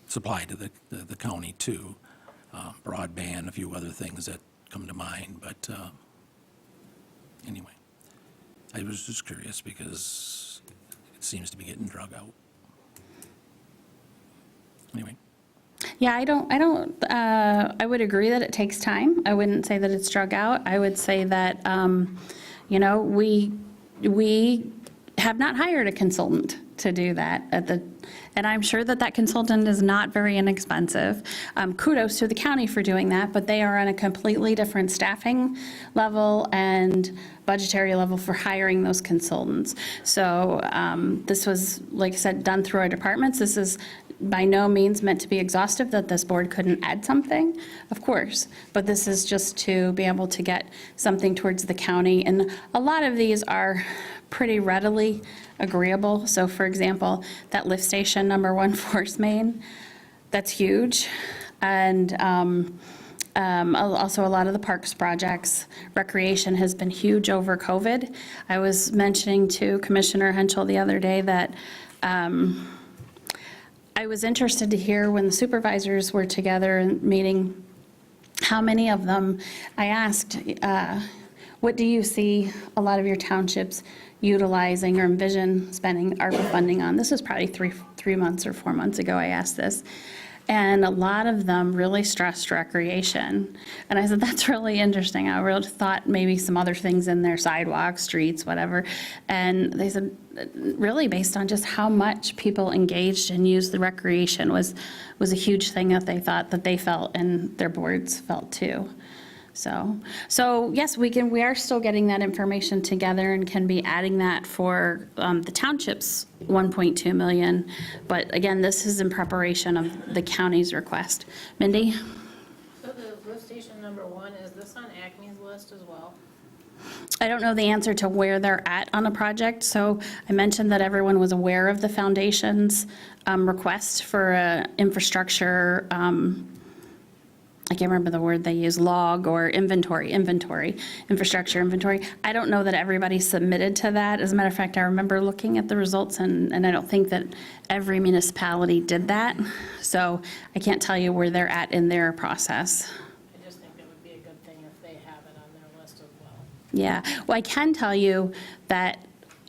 supply to the county too. Broadband, a few other things that come to mind, but anyway. I was just curious because it seems to be getting drug out. Anyway. Yeah, I would agree that it takes time. I wouldn't say that it's drug out. I would say that, we have not hired a consultant to do that and I'm sure that consultant is not very inexpensive. Kudos to the county for doing that, but they are on a completely different staffing level and budgetary level for hiring those consultants. So this was, like I said, done through our departments. This is by no means meant to be exhaustive, that this board couldn't add something, of course, but this is just to be able to get something towards the county. And a lot of these are pretty readily agreeable. So for example, that lift station #1 Force Main, that's huge. And also a lot of the parks projects. Recreation has been huge over COVID. I was mentioning to Commissioner Henschel the other day that I was interested to hear when the supervisors were together and meeting, how many of them, I asked, what do you see a lot of your townships utilizing or envision spending ARPA funding on? This was probably 3 months or 4 months ago I asked this. And a lot of them really stressed recreation. And I said, that's really interesting. I really thought maybe some other things in there, sidewalks, streets, whatever. And they said, really based on just how much people engaged and used the recreation was a huge thing that they thought, that they felt, and their boards felt too. So yes, we are still getting that information together and can be adding that for the township's 1.2 million. But again, this is in preparation of the county's request. Mindy? So the lift station #1, is this on Acme's list as well? I don't know the answer to where they're at on a project, so I mentioned that everyone was aware of the foundation's request for infrastructure, I can't remember the word they use, log or infrastructure inventory. I don't know that everybody submitted to that. As a matter of fact, I remember looking at the results, and I don't think that every municipality did that. So I can't tell you where they're at in their process. I just think it would be a good thing if they have it on their list as well. Yeah, well, I can tell you that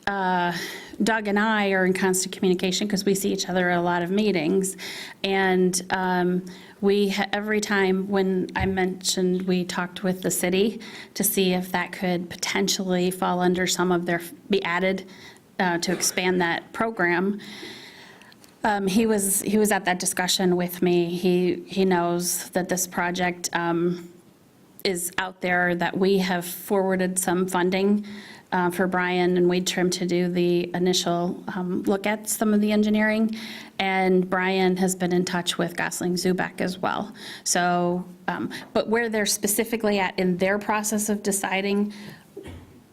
Doug and I are in constant communication because we see each other at a lot of meetings. And every time when I mentioned, we talked with the city to see if that could potentially fall under some of be added to expand that program. He was at that discussion with me. He knows that this project is out there, that we have forwarded some funding for Brian and Wade Trim to do the initial look at some of the engineering. And Brian has been in touch with Gosling Zubek as well. So, but where they're specifically at in their process of deciding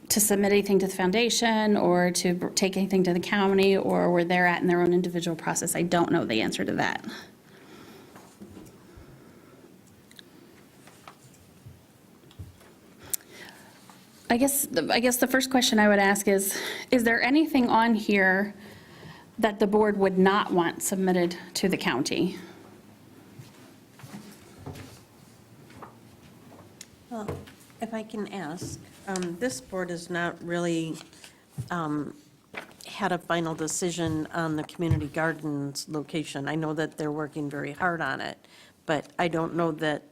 to submit anything to the foundation or to take anything to the county, or where they're at in their own individual process, I don't know the answer to that. I guess the first question I would ask is there anything on here that the board would not want submitted to the county? Well, if I can ask, this board has not really had a final decision on the community gardens location. I know that they're working very hard on it, but I don't know that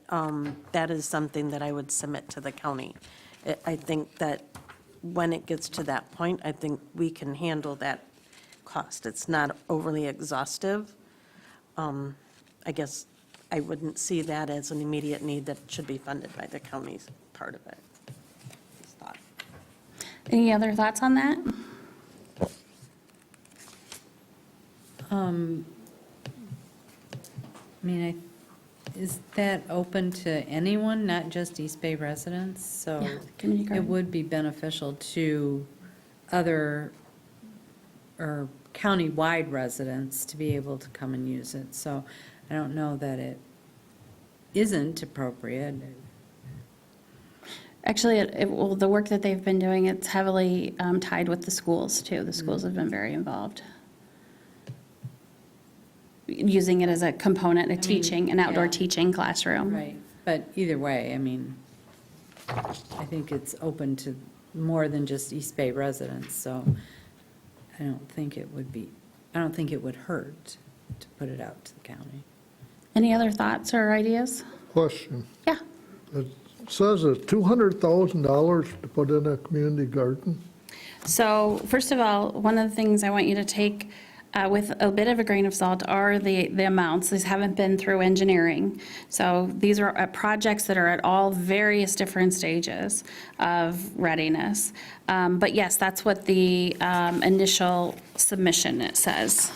that is something that I would submit to the county. I think that when it gets to that point, I think we can handle that cost. It's not overly exhaustive. I guess I wouldn't see that as an immediate need that should be funded by the county's part of it. Just thought. Any other thoughts on that? I mean, is that open to anyone, not just East Bay residents? So Yeah, community it garden. would be beneficial to other or county-wide residents to be able to come and use it. So I don't know that it isn't appropriate. Actually, well, the work that they've been doing, it's heavily tied with the schools, too. The schools have been very involved. Using it as a component of teaching, an outdoor yeah. teaching classroom. Right, but either way, I mean, I think it's open to more than just East Bay residents, so I don't think it would hurt to put it out to the county. Any other thoughts or ideas? Question. Yeah. It says it's $200,000 to put in a community garden. So first of all, one of the things I want you to take with a bit of a grain of salt are the amounts. These haven't been through engineering. So these are projects that are at all various different stages of readiness. But yes, that's what the initial submission, it says.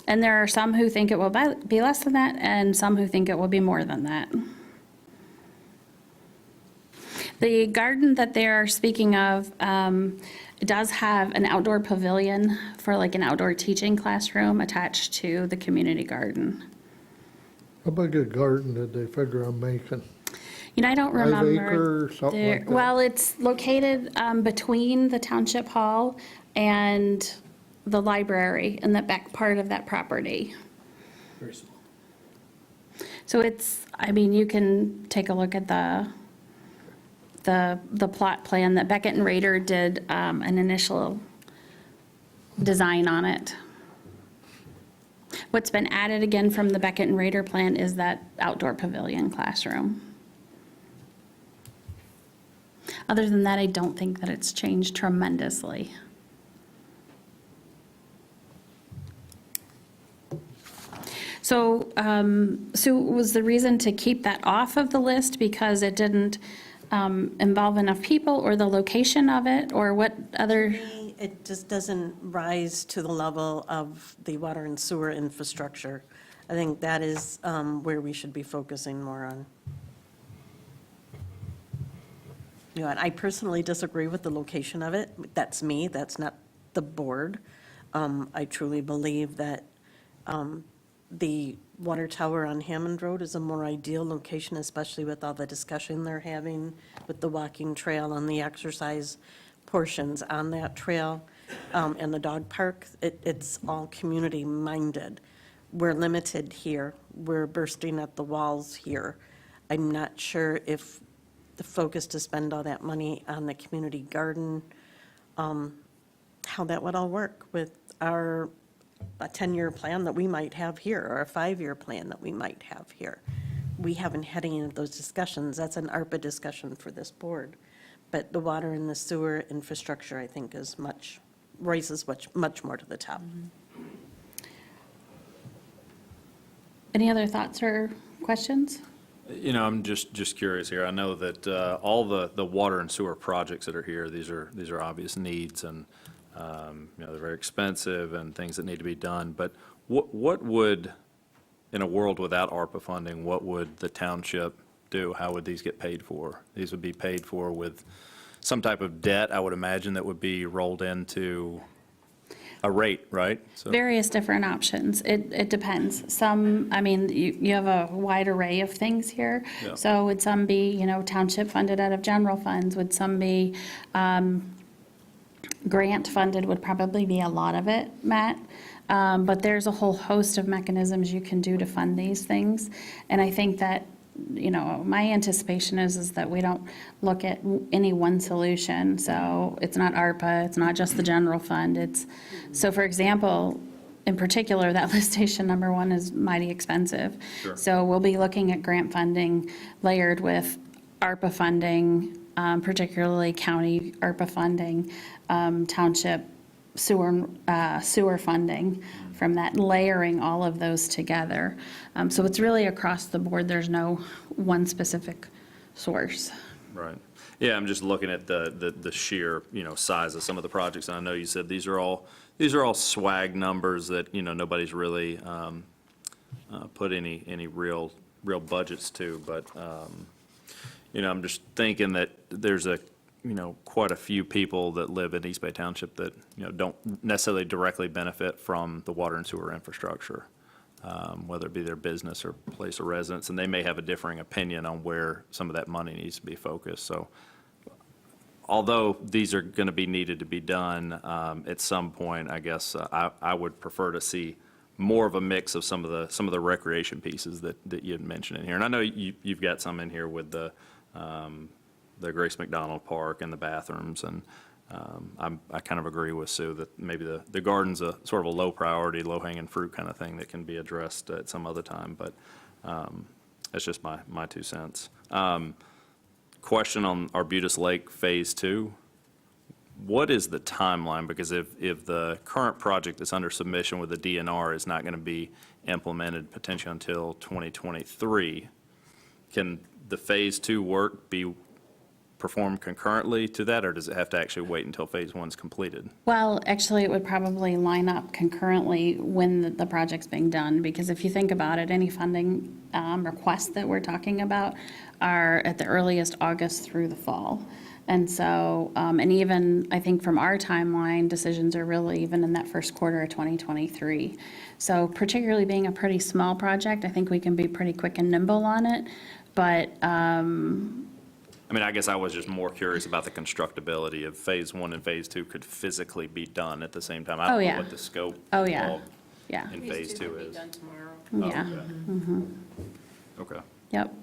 And there are some who think it will be less than that, and some who think it will be more than that. The garden that they're speaking of does have an outdoor pavilion for like an outdoor teaching classroom attached to the community garden. How big a garden did they figure on making? You know, I don't 5 remember. acre, something like that? Well, it's located between the Township Hall and the library in the back part of that property. Very small. So it's, I mean, you can take a look at the plot plan that Beckett and Rader did an initial design on it. What's been added again from the Beckett and Rader plan is that outdoor pavilion classroom. Other than that, I don't think that it's changed tremendously. So, Sue, was the reason to keep that off of the list because it didn't involve enough people, or the location of it, or what other? It just doesn't rise to the level of the water and sewer infrastructure. I think that is where we should be focusing more on. You know, and I personally disagree with the location of it. That's me, that's not the board. I truly believe that the water tower on Hammond Road is a more ideal location, especially with all the discussion they're having with the walking trail and the exercise portions on that trail, and the dog park. It's all community-minded. We're limited here. We're bursting at the walls here. I'm not sure if the focus to spend all that money on the community garden, how that would all work with a 10-year plan that we might have here, or a 5-year plan that we might have here. We haven't had any of those discussions. That's an ARPA discussion for this board. But the water and the sewer infrastructure, I think, raises much more to the top. Any other thoughts or questions? You know, I'm just curious here. I know that all the water and sewer projects that are here, these are obvious needs, and you know, they're very expensive and things that need to be done. But what would, in a world without ARPA funding, what would the township do? How would these get paid for? These would be paid for with some type of debt, I would imagine, that would be rolled into a rate, right? So, Various different options. It depends. Some, I mean, you have a wide array of things here. Yeah. So would some be, you know, township funded out of general funds? Would some be grant funded would probably be a lot of it, Matt. But there's a whole host of mechanisms you can do to fund these things. And I think that, you know, my anticipation is that we don't look at any one solution. So it's not ARPA, it's not just the general fund. It's, so for example, in particular, that lift station number 1 is mighty expensive. Sure. So we'll be looking at grant funding layered with ARPA funding, particularly county ARPA funding, township sewer funding from that, layering all of those together. So it's really across the board. There's no one specific source. right. Yeah, I'm just looking at the sheer, you know, size of some of the projects. And I know you said these are all swag numbers that, you know, nobody's really put any real budgets to. But, you know, I'm just thinking that there's you know, quite a few people that live in East Bay Township that, you know, don't necessarily directly benefit from the water and sewer infrastructure, whether it be their business or place of residence, and they may have a differing opinion on where some of that money needs to be focused. So although these are going to be needed to be done, at some point, I guess I would prefer to see more of a mix of some of the recreation pieces that you had mentioned in here. And I know you've got some in here with the Grace McDonald Park and the bathrooms, and I kind of agree with Sue that maybe the garden's a sort of a low priority, low-hanging fruit kind of thing that can be addressed at some other time, but that's just my 2 cents. Question on Arbutus Lake Phase 2. What is the timeline? Because if the current project that's under submission with the DNR is not going to be implemented potentially until 2023, can the Phase 2 work be performed concurrently to that, or does it have to actually wait until Phase 1 is completed? Well, actually, it would probably line up concurrently when the project's being done, because if you think about it, any funding requests that we're talking about are at the earliest August through the fall. And so, and even, I think from our timeline, decisions are really even in that first quarter of 2023. So particularly being a pretty small project, I think we can be pretty quick and nimble on it, but I mean, I guess I was just more curious about the constructability of Phase 1 and Phase 2 could physically be done at the same time. I Oh, don't know yeah. what the scope Oh, yeah. involved yeah, in Phase 2 could be is. done tomorrow. yeah. Okay. Yep.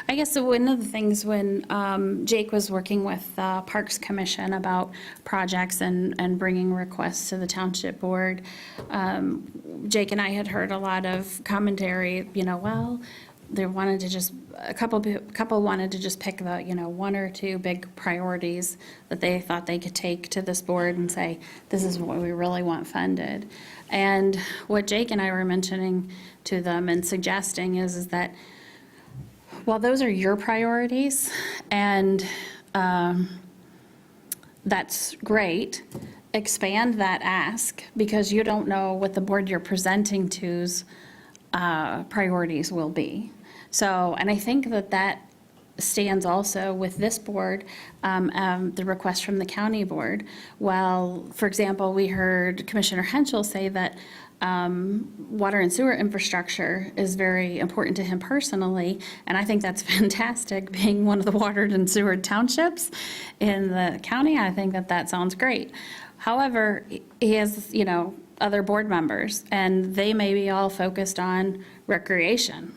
I guess one of the things when Jake was working with the Parks Commission about projects and bringing requests to the Township Board, Jake and I had heard a lot of commentary, you know, well, they wanted to just, a couple wanted to just pick the, you know, 1 or 2 big priorities that they thought they could take to this board and say, this is what we really want funded. And what Jake and I were mentioning to them and suggesting is that while those are your priorities, and that's great, expand that ask, because you don't know what the board you're presenting to's priorities will be. So, and I think that stands also with this board, the request from the county board. Well, for example, we heard Commissioner Henschel say that water and sewer infrastructure is very important to him personally, and I think that's fantastic, being one of the watered and sewered townships in the county. I think that sounds great. However, he has, you know, other board members, and they may be all focused on recreation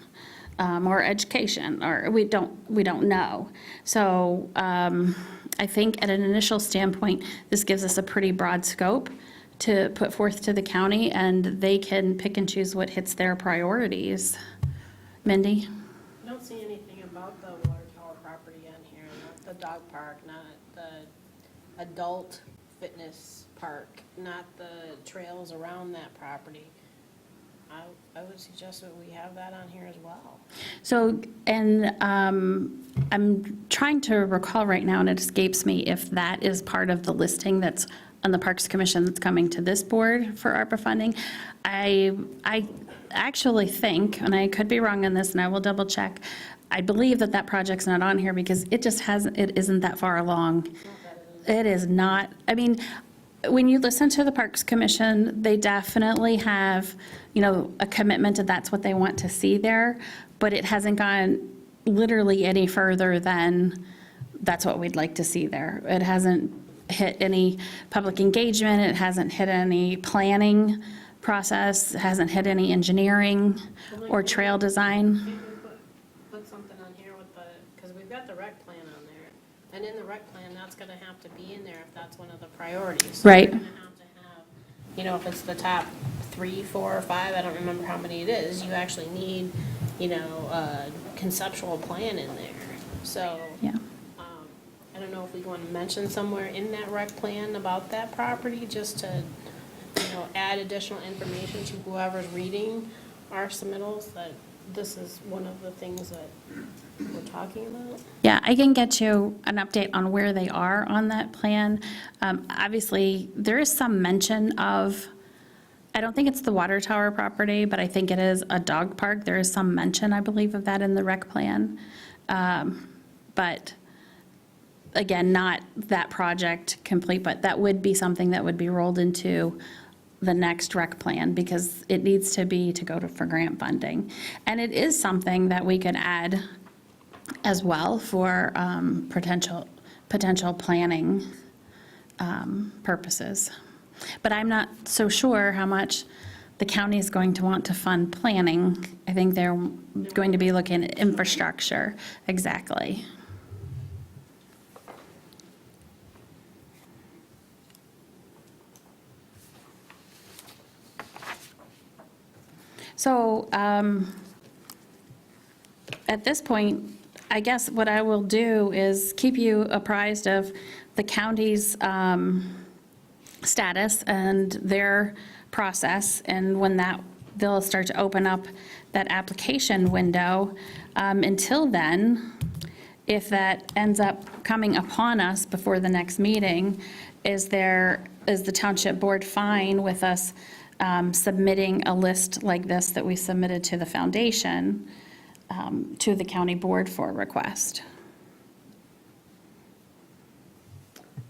or education, or we don't know. So I think at an initial standpoint, this gives us a pretty broad scope to put forth to the county, and they can pick and choose what hits their priorities. Mindy? I don't see anything about the water tower property on here, not the dog park, not the adult fitness park, not the trails around that property. I would suggest that we have that on here as well. So, and I'm trying to recall right now, and it escapes me, if that is part of the listing that's on the Parks Commission that's coming to this board for ARPA funding. I actually think, and I could be wrong on this, and I will double check, I believe that that project's not on here because it just hasn't, it isn't that far along. It is not, I mean, when you listen to the Parks Commission, they definitely have, you know, a commitment to that's what they want to see there, but it hasn't gone literally any further than that's what we'd like to see there. It hasn't hit any public engagement, it hasn't hit any planning process, it hasn't hit any engineering or trail design. Maybe put something on here with the, because we've got the rec plan on there. And in the rec plan, that's gonna have to be in there if that's one of the priorities. So Right. We're gonna have to have, you know, if it's the top 3, 4, or 5, I don't remember how many it is, you actually need, you know, a conceptual plan in there. So, Yeah. I don't know if we want to mention somewhere in that rec plan about that property, just to, you know, add additional information to whoever's reading our submittals, that this is one of the things that we're talking about. Yeah, I can get you an update on where they are on that plan. Obviously, there is some mention of, I don't think it's the water tower property, but I think it is a dog park. There is some mention, I believe, of that in the rec plan. But again, not that project complete, but that would be something that would be rolled into the next rec plan because it needs to be to go to for grant funding. And it is something that we could add as well for potential planning purposes. But I'm not so sure how much the county is going to want to fund planning. I think they're going to be looking at infrastructure, exactly. So at this point, I guess what I will do is keep you apprised of the county's status and their process, and when that, they'll start to open up that application window. Until then, if that ends up coming upon us before the next meeting, is the township board fine with us submitting a list like this that we submitted to the foundation to the county board for request?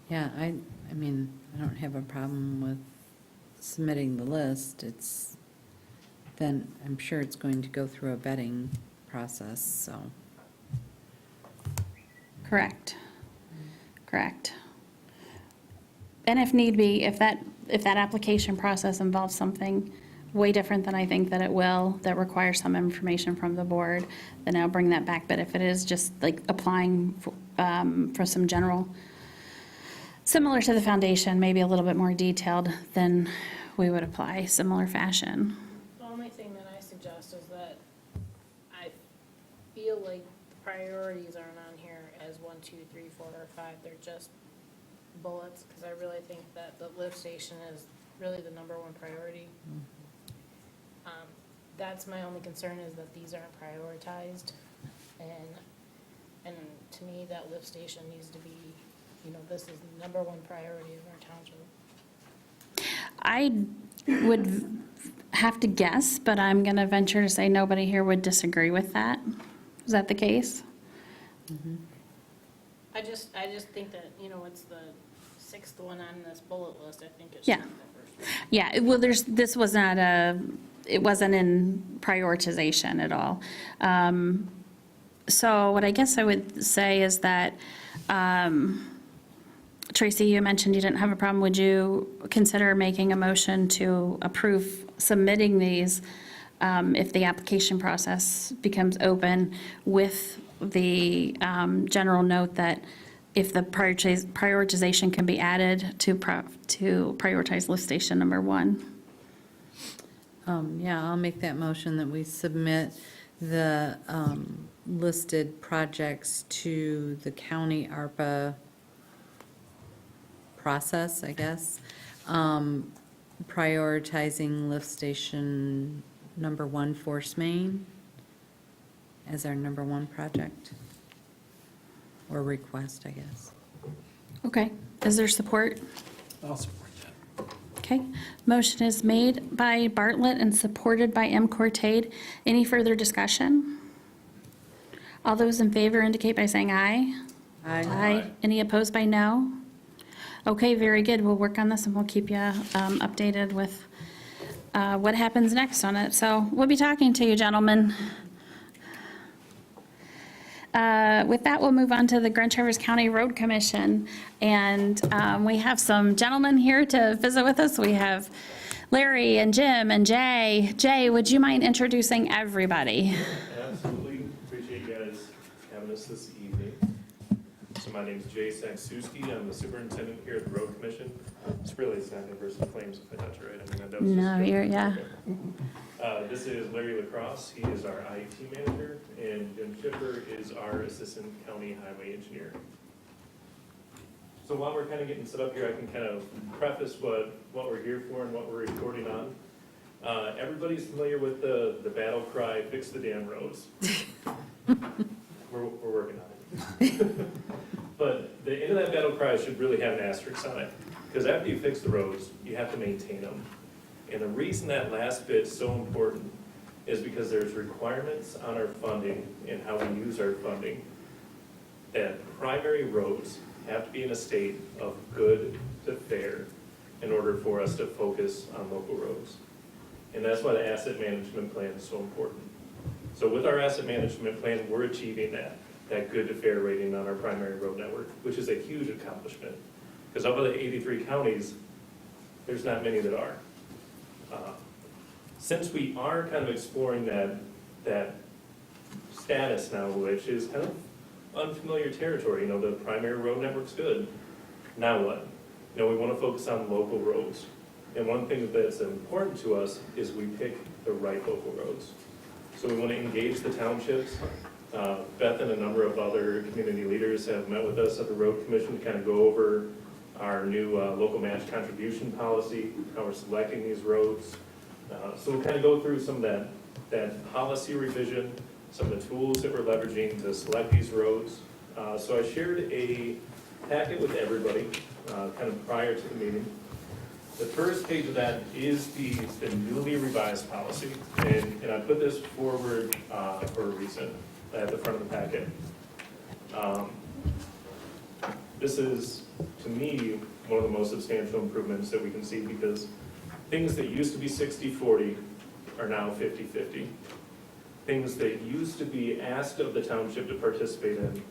Yeah, I mean, I don't have a problem with submitting the list. It's, then I'm sure it's going to go through a vetting process, so. Correct. Correct. And if need be, if that application process involves something way different than I think that it will, that requires some information from the board, then I'll bring that back. But if it is just like applying for some general, similar to the foundation, maybe a little bit more detailed, then we would apply similar fashion. The only thing that I suggest is that I feel like the priorities aren't on here as 1, 2, 3, 4, or 5. They're just bullets, because I really think that the lift station is really the #1 priority. That's my only concern, is that these aren't prioritized. And to me, that lift station needs to be, you know, this is the #1 priority of our township. I would have to guess, but I'm going to venture to say nobody here would disagree with that. Is that the case? I just think that, you know, it's the 6th one on this bullet list. I think it should Yeah. be the first one. Yeah, well, this was not it wasn't in prioritization at all. So what I guess I would say is that, Tracy, you mentioned you didn't have a problem. Would you consider making a motion to approve submitting these if the application process becomes open, with the general note that if the prioritization can be added to prioritize lift station #1? Yeah, I'll make that motion that we submit the listed projects to the county ARPA process, I guess. Prioritizing lift station number one force main as our number one project. Or request, I guess. Okay, is there support? I'll support that. Okay, motion is made by Bartlett and supported by M. Cortade. Any further discussion? All those in favor indicate by saying aye. Aye. Any opposed by no? Okay, very good. We'll work on this and we'll keep you updated with what happens next on it. So we'll be talking to you, gentlemen. With that, we'll move on to the Grand Traverse County Road Commission. And we have some gentlemen here to visit with us. We have Larry and Jim and Jay. Jay, would you mind introducing everybody? Absolutely. Appreciate you guys having us this evening. So my name's Jay Saksewski. I'm the superintendent here at the Road Commission. It's really not universal claims if I touch it right. I mean, that was No, just- you're, yeah. This is Larry Lacrosse. He is our IT manager, and Jim Schiffer is our assistant county highway engineer. So while we're kind of getting set up here, I can kind of preface what we're here for and what we're reporting on. Everybody's familiar with the battle cry, "Fix the damn roads." We're working on it. But the end of that battle cry should really have an asterisk on it, because after you fix the roads, you have to maintain them. And the reason that last bit is so important is because there's requirements on our funding and how we use our funding, that primary roads have to be in a state of good to fair in order for us to focus on local roads. And that's why the asset management plan is so important. So with our asset management plan, we're achieving that good to fair rating on our primary road network, which is a huge accomplishment. Because of the 83 counties, there's not many that are. Since we are kind of exploring that status now, which is kind of unfamiliar territory, the primary road network's good. Now what? We want to focus on local roads. And one thing that's important to us is we pick the right local roads. So we want to engage the townships. Beth and a number of other community leaders have met with us at the Road Commission to kind of go over our new local match contribution policy, how we're selecting these roads. So we'll kind of go through some of that policy revision, some of the tools that we're leveraging to select these roads. So I shared a packet with everybody kind of prior to the meeting. The first page of that is the newly revised policy, and I put this forward for a reason at the front of the packet. This is, to me, one of the most substantial improvements that we can see, because things that used to be 60-40 are now 50-50. Things that used to be asked of the township to participate in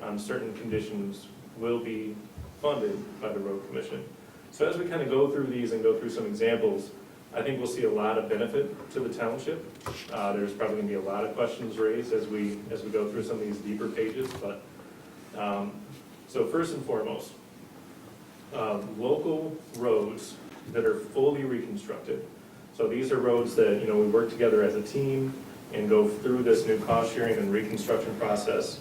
on certain conditions will be funded by the Road Commission. So as we kind of go through these and go through some examples, I think we'll see a lot of benefit to the township. There's probably going to be a lot of questions raised as we go through some of these deeper pages. But so first and foremost, local roads that are fully reconstructed. So these are roads that we work together as a team and go through this new cost sharing and reconstruction process.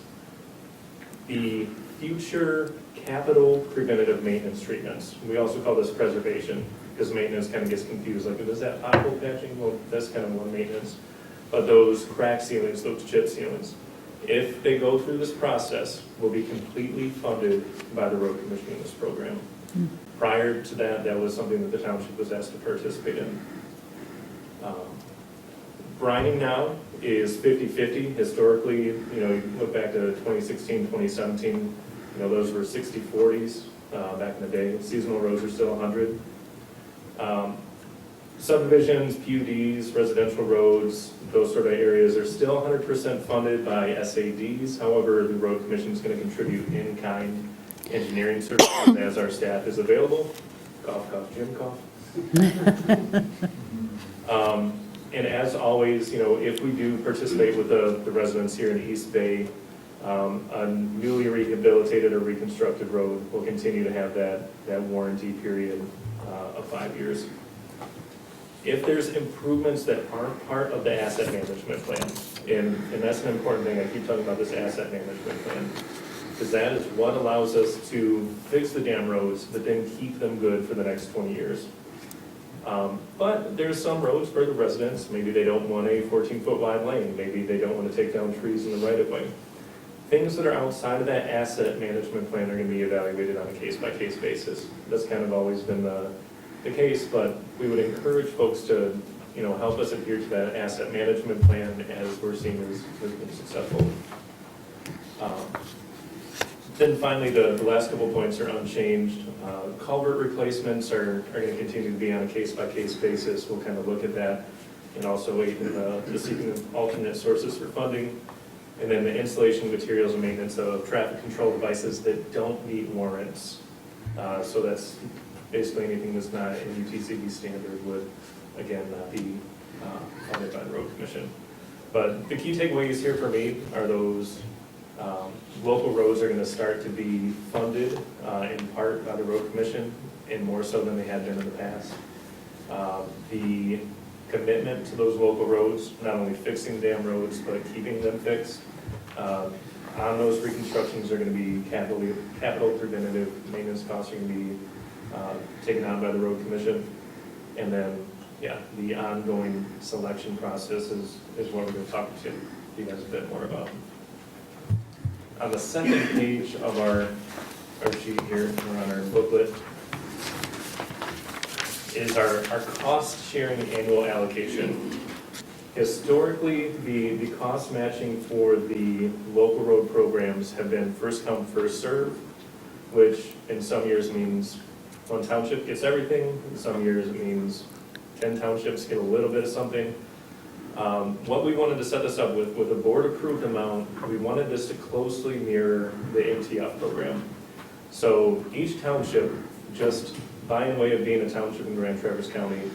The future capital preventative maintenance treatments, we also call this preservation, because maintenance kind of gets confused, like, is that pothole patching? Well, that's kind of one maintenance. But those crack sealings, those chip sealings, if they go through this process, will be completely funded by the Road Commission in this program. Prior to that, that was something that the township was asked to participate in. Brining now is 50-50. Historically, you look back to 2016, 2017, those were 60-40s back in the day. Seasonal roads are still 100. Subdivisions, PUDs, residential roads, those sort of areas are still 100% funded by SADs. However, the Road Commission is going to contribute in-kind engineering services as our staff is available. Cough, cough, Jim, cough. And as always, if we do participate with the residents here in the East Bay, a newly rehabilitated or reconstructed road will continue to have that warranty period of 5 years. If there's improvements that aren't part of the asset management plan, and that's an important thing, I keep talking about this asset management plan, because that is what allows us to fix the damn roads, but then keep them good for the next 20 years. But there's some roads for the residents, maybe they don't want a 14-foot wide lane, maybe they don't want to take down trees in the right-of-way. Things that are outside of that asset management plan are going to be evaluated on a case-by-case basis. That's kind of always been the case, but we would encourage folks to, help us adhere to that asset management plan as we're seeing has been successful. Then finally, the last couple points are unchanged. Culvert replacements are going to continue to be on a case-by-case basis. We'll kind of look at that and also aid in the seeking of alternate sources for funding. And then the installation, materials, and maintenance of traffic control devices that don't meet warrants. So that's basically anything that's not in UTCD standard would, again, not be funded by the road commission. But the key takeaways here for me are those local roads are going to start to be funded in part by the road commission, and more so than they had been in the past. The commitment to those local roads, not only fixing damn roads, but keeping them fixed. On those reconstructions are going to be capital preventative maintenance costs are going to be taken on by the road commission. And then, the ongoing selection process is what we're going to talk to you guys a bit more about. On the second page of our sheet here, or on our booklet, is our cost sharing annual allocation. Historically, the cost matching for the local road programs have been first come, first serve, which in some years means one township gets everything, in some years it means 10 townships get a little bit of something. What we wanted to set this up with a board-approved amount, we wanted this to closely mirror the MTF program. So each township, just by way of being a township in Grand Traverse County,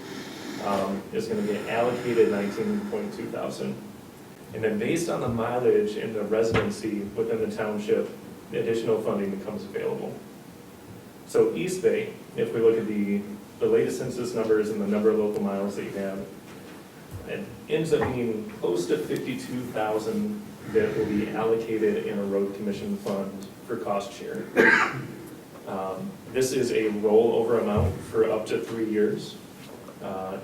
is going to get allocated $19.2 thousand. And then based on the mileage and the residency within the township, the additional funding becomes available. So East Bay, if we look at the latest census numbers and the number of local miles that you have, it ends up being close to 52,000 that will be allocated in a road commission fund for cost share. This is a rollover amount for up to 3 years.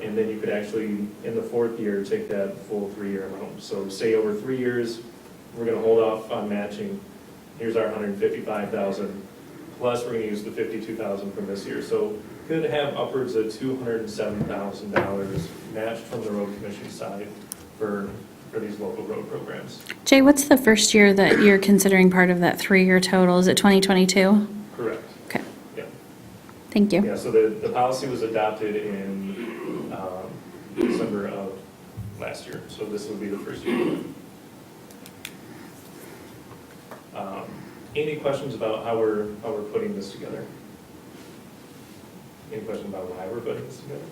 And then you could actually, in the fourth year, take that full 3-year amount. So say over 3 years, we're going to hold off on matching. Here's our 155,000, plus we're going to use the 52,000 from this year. So could have upwards of $207,000 matched from the road commission side for these local road programs. Jay, what's the first year that you're considering part of that 3-year total? Is it 2022? Correct. Okay. Yeah. Thank you. Yeah, so the policy was adopted in December of last year, so this would be the first year. Any questions about how we're putting this together? Any questions about why we're putting this together?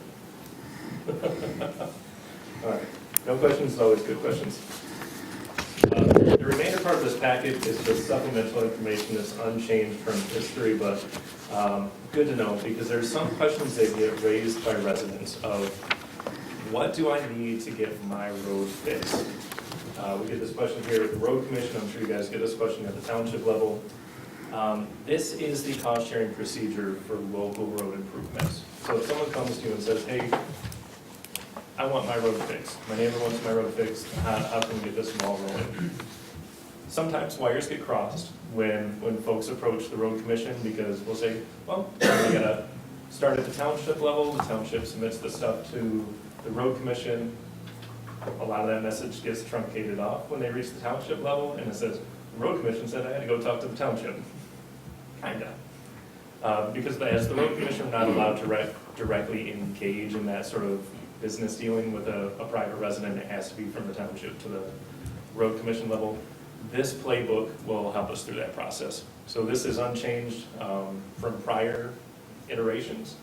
All right, no questions is always good questions. The remainder part of this packet is just supplemental information that's unchanged from history, but good to know, because there's some questions that get raised by residents of, what do I need to get my road fixed? We get this question here at the road commission. I'm sure you guys get this question at the township level. This is the cost sharing procedure for local road improvements. So if someone comes to you and says, hey, I want my road fixed, my neighbor wants my road fixed, how can we get this ball rolling? Sometimes wires get crossed when folks approach the road commission, because we'll say, well, we gotta start at the township level, the township submits the stuff to the road commission. A lot of that message gets truncated off when they reach the township level, and it says, the road commission said I had to go talk to the township. Kinda. Because as the road commission, we're not allowed to directly engage in that sort of business dealing with a private resident. It has to be from the township to the road commission level. This playbook will help us through that process. So this is unchanged from prior iterations,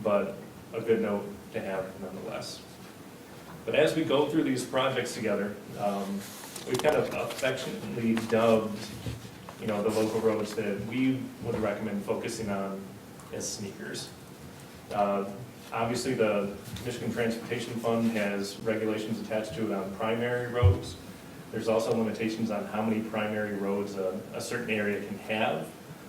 but a good note to have nonetheless. But as we go through these projects together, we've kind of affectionately dubbed, the local roads that we would recommend focusing on as sneakers. Obviously, the Michigan Transportation Fund has regulations attached to it on primary roads. There's also limitations on how many primary roads a certain area can have,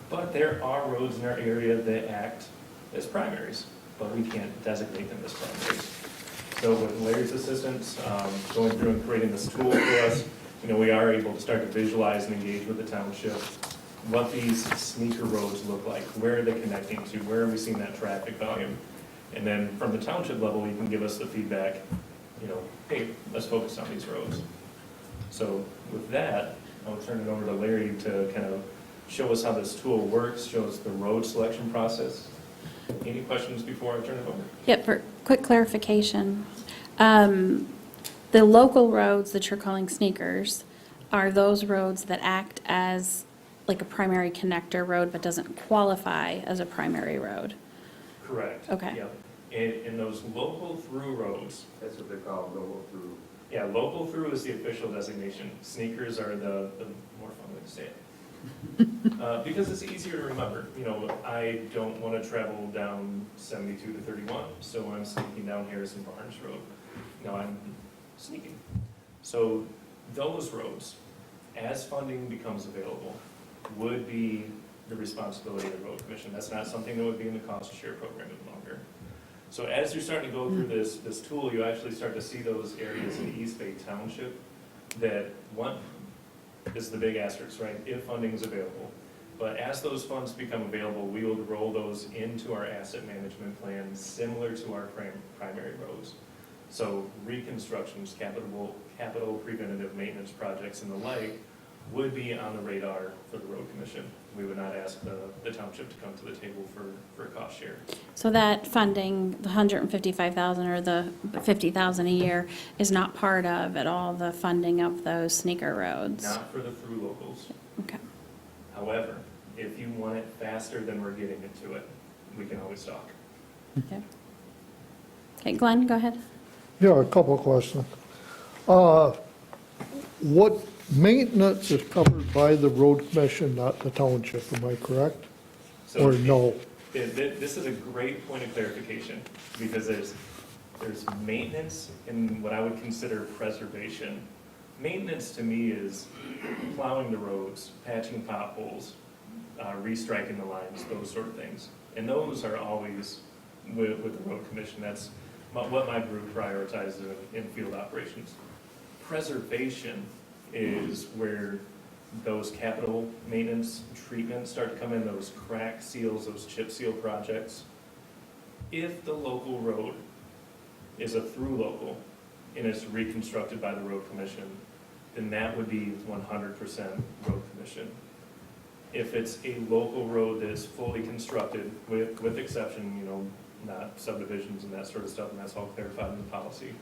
but there are roads in our area that act as primaries. but we can't designate them as primaries. So with Larry's assistance, going through and creating this tool for us, we are able to start to visualize and engage with the township, what these sneaker roads look like, where are they connecting to, where are we seeing that traffic volume? And then from the township level, you can give us the feedback, hey, let's focus on these roads. So with that, I'll turn it over to Larry to kind of show us how this tool works, show us the road selection process. Any questions before I turn it over? Yep, for quick clarification, the local roads that you're calling sneakers are those roads that act as like a primary connector road but doesn't qualify as a primary road? Correct. Okay. Yep. And those local through roads. That's what they're called, local through. Yeah, local through is the official designation. Sneakers are the more fun way to say it. Because it's easier to remember. I don't want to travel down 72 to 31, so I'm sneaking down Harrison Barnes Road. I'm sneaking. So those roads, as funding becomes available, would be the responsibility of the road commission. That's not something that would be in the cost share program any longer. So as you're starting to go through this tool, you actually start to see those areas in East Bay Township that one is the big asterisk, right? If funding is available. But as those funds become available, we will roll those into our asset management plan similar to our primary roads. So reconstructions, capital preventative maintenance projects and the like would be on the radar for the road commission. We would not ask the township to come to the table for a cost share. So that funding, the $155,000 or the $50,000 a year, is not part of at all the funding of those sneaker roads? Not for the through locals. Okay. However, if you want it faster than we're getting it to it, we can always talk. Okay. Okay, Glenn, go ahead. Yeah, a couple of questions. What maintenance is covered by the road commission, not the township, am I correct? So Or no? This is a great point of clarification, because there's maintenance and what I would consider preservation. Maintenance to me is plowing the roads, patching potholes, restriking the lines, those sort of things. And those are always with the road commission. That's what my group prioritizes in field operations. Preservation is where those capital maintenance treatments start to come in, those crack seals, those chip seal projects. If the local road is a through local and it's reconstructed by the road commission, then that would be 100% road commission. If it's a local road that is fully constructed, with exception, not subdivisions and that sort of stuff, and that's all clarified in the policy.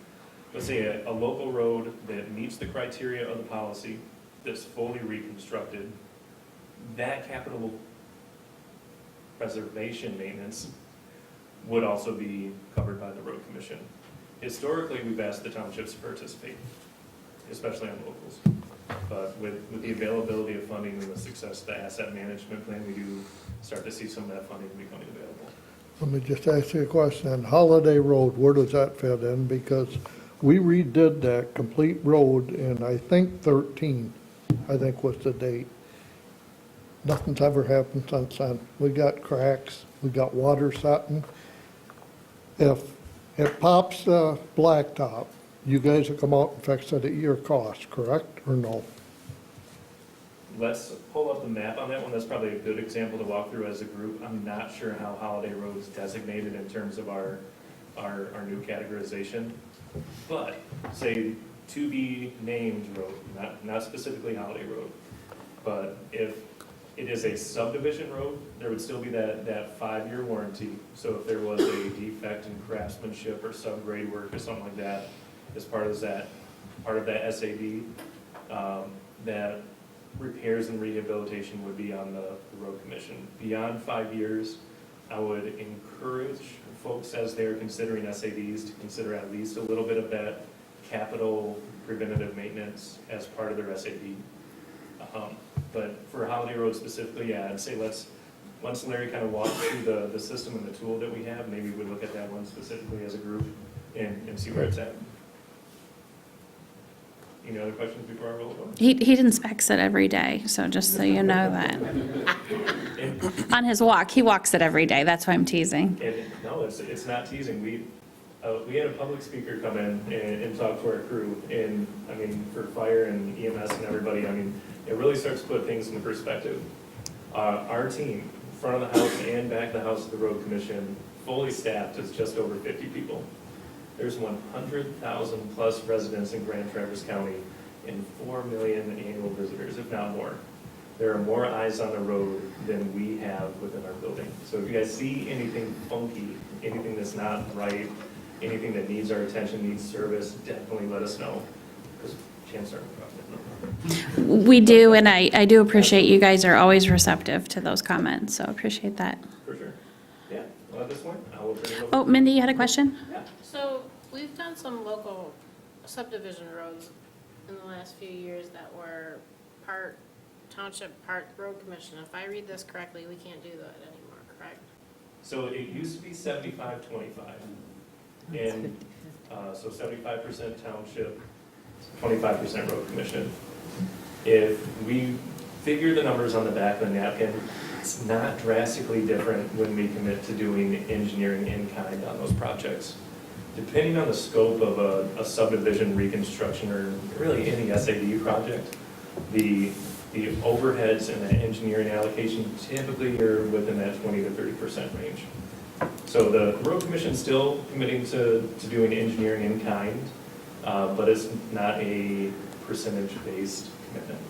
Let's say a local road that meets the criteria of the policy, that's fully reconstructed, that capital preservation maintenance would also be covered by the road commission. Historically, we've asked the townships to participate, especially on locals. But with the availability of funding and the success of the asset management plan, we do start to see some of that funding becoming available. Let me just ask you a question. Holiday Road, where does that fit in? Because we redid that complete road in, I think, 13, I think was the date. Nothing's ever happened since then. We got cracks, we got water setting. If it pops the blacktop, you guys will come out and fix it at your cost, correct, or no? Let's pull up the map on that one. That's probably a good example to walk through as a group. I'm not sure how Holiday Road's designated in terms of our new categorization. But say to be named road, not specifically Holiday Road, but if it is a subdivision road, there would still be that 5-year warranty. So if there was a defect in craftsmanship or subgrade work or something like that, as part of that SAD, that repairs and rehabilitation would be on the road commission. Beyond 5 years, I would encourage folks as they're considering SADs to consider at least a little bit of that capital preventative maintenance as part of their SAD. But for Holiday Road specifically, yeah, I'd say once Larry kind of walks through the system and the tool that we have, maybe we look at that one specifically as a group and see where it's at. Any other questions before I roll it on? He inspects it every day, so just so you know that. On his walk, he walks it every day, that's why I'm teasing. No, no, it's not teasing. We had a public speaker come in and talk to our crew, and, I mean, for fire and EMS and everybody, I mean, it really starts to put things into perspective. Our team, front of the house and back of the house of the road commission, fully staffed is just over 50 people. There's 100,000 plus residents in Grand Traverse County and 4 million annual visitors, if not more. There are more eyes on the road than we have within our building. So if you guys see anything funky, anything that's not right, anything that needs our attention, needs service, definitely let us know, because chances are we're We do, and I do appreciate you guys are always receptive to those comments, so appreciate that. for sure. Yeah, well, at this point, I will turn it over. Oh, Mindy, you had a question? Yeah. So we've done some local subdivision roads in the last few years that were part township, part road commission. If I read this correctly, we can't do that anymore, correct? So it used to be 75-25. And so 75% township, 25% road commission. If we figure the numbers on the back of the napkin, it's not drastically different when we commit to doing engineering in kind on those projects. Depending on the scope of a subdivision reconstruction or really any SAD project, the overheads and the engineering allocation typically are within that 20 to 30% range. So the road commission's still committing to doing engineering in kind, but it's not a percentage-based commitment.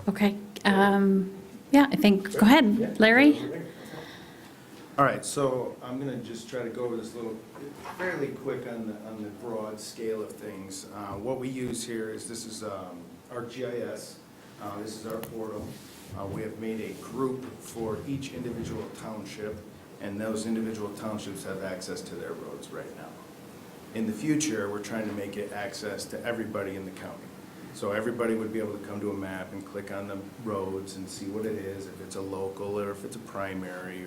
Okay, yeah, I think, go ahead, Larry? All right, so I'm gonna just try to go over this little, fairly quick on the broad scale of things. What we use here is, this is our GIS, this is our portal. We have made a group for each individual township, and those individual townships have access to their roads right now. In the future, we're trying to make it access to everybody in the county. So everybody would be able to come to a map and click on the roads and see what it is, if it's a local or if it's a primary,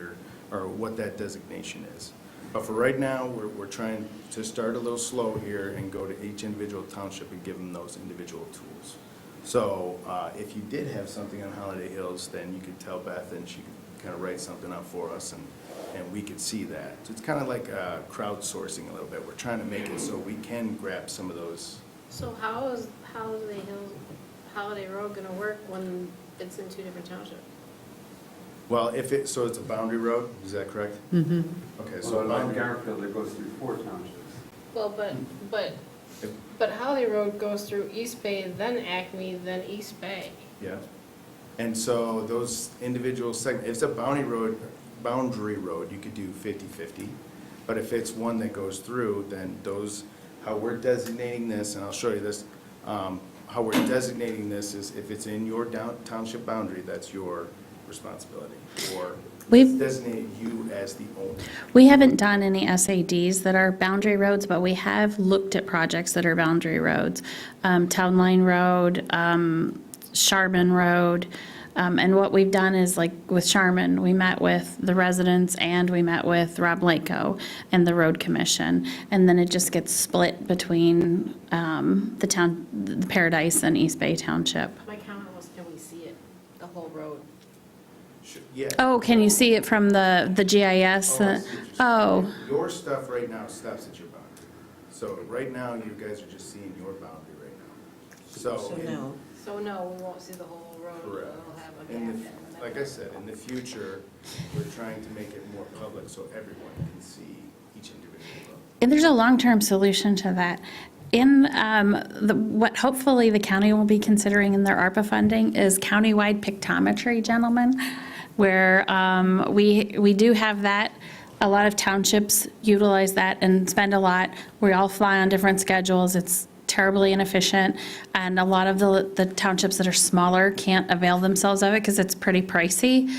or what that designation is. But for right now, we're trying to start a little slow here and go to each individual township and give them those individual tools. So if you did have something on Holiday Hills, then you could tell Beth and she could kind of write something up for us and we could see that. So it's kind of like crowdsourcing a little bit. We're trying to make it so we can grab some of those. So how is Holiday Road gonna work when it's in two different townships? Well, so it's a boundary road, is that correct? Mm-hmm. Okay, So so in boundary. Garfield, it goes through 4 townships. Well, but Holiday Road goes through East Bay, then Acme, then East Bay. Yeah. And so those individual segments, if it's a boundary road, you could do 50-50. But if it's one that goes through, then how we're designating this, and I'll show you this, how we're designating this is if it's in your township boundary, that's your responsibility. Or designate you as the owner. We haven't done any SADs that are boundary roads, but we have looked at projects that are boundary roads. Town Line Road, Sharman Road, and what we've done is, like with Sharman, we met with the residents and we met with Rob Lako and the road commission, and then it just gets split between the Paradise and East Bay Township. My comment was, can we see it, the whole road? Yeah. Oh, can you see it from the GIS? I see what you're saying. Oh. Your stuff right now stops at your boundary. So right now, you guys are just seeing your boundary right now. So no. So no, we won't see the whole road. Correct. We'll have a In gap the, in the middle. like I said, in the future, we're trying to make it more public so everyone can see each individual road. And there's a long-term solution to that. In what hopefully the county will be considering in their ARPA funding is countywide pictometry, gentlemen, where we do have that. A lot of townships utilize that and spend a lot. We all fly on different schedules. It's terribly inefficient, and a lot of the townships that are smaller can't avail themselves of it because it's pretty pricey.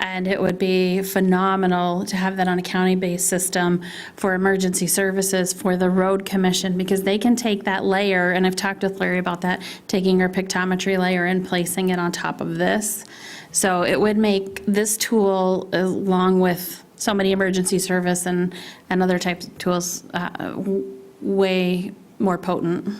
And it would be phenomenal to have that on a county-based system for emergency services, for the road commission, because they can take that layer, and I've talked with Larry about that, taking our pictometry layer and placing it on top of this. So it would make this tool, along with so many emergency service and other types of tools, way more potent. And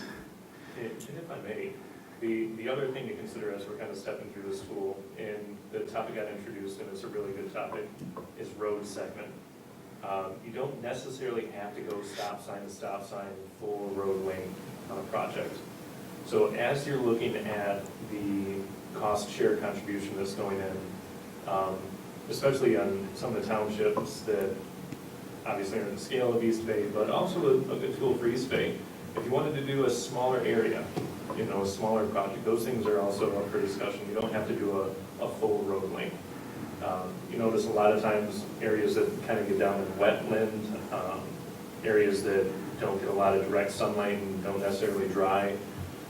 if I may, the other thing to consider as we're kind of stepping through this tool, and the topic got introduced, and it's a really good topic, is road segment. You don't necessarily have to go stop sign to stop sign, full road length on a project. So as you're looking at the cost share contribution that's going in, especially on some of the townships that obviously are in the scale of East Bay, but also a good tool for East Bay. If you wanted to do a smaller area, a smaller project, those things are also up for discussion. You don't have to do a full road length. You notice a lot of times areas that kind of get down in wetland, areas that don't get a lot of direct sunlight and don't necessarily dry,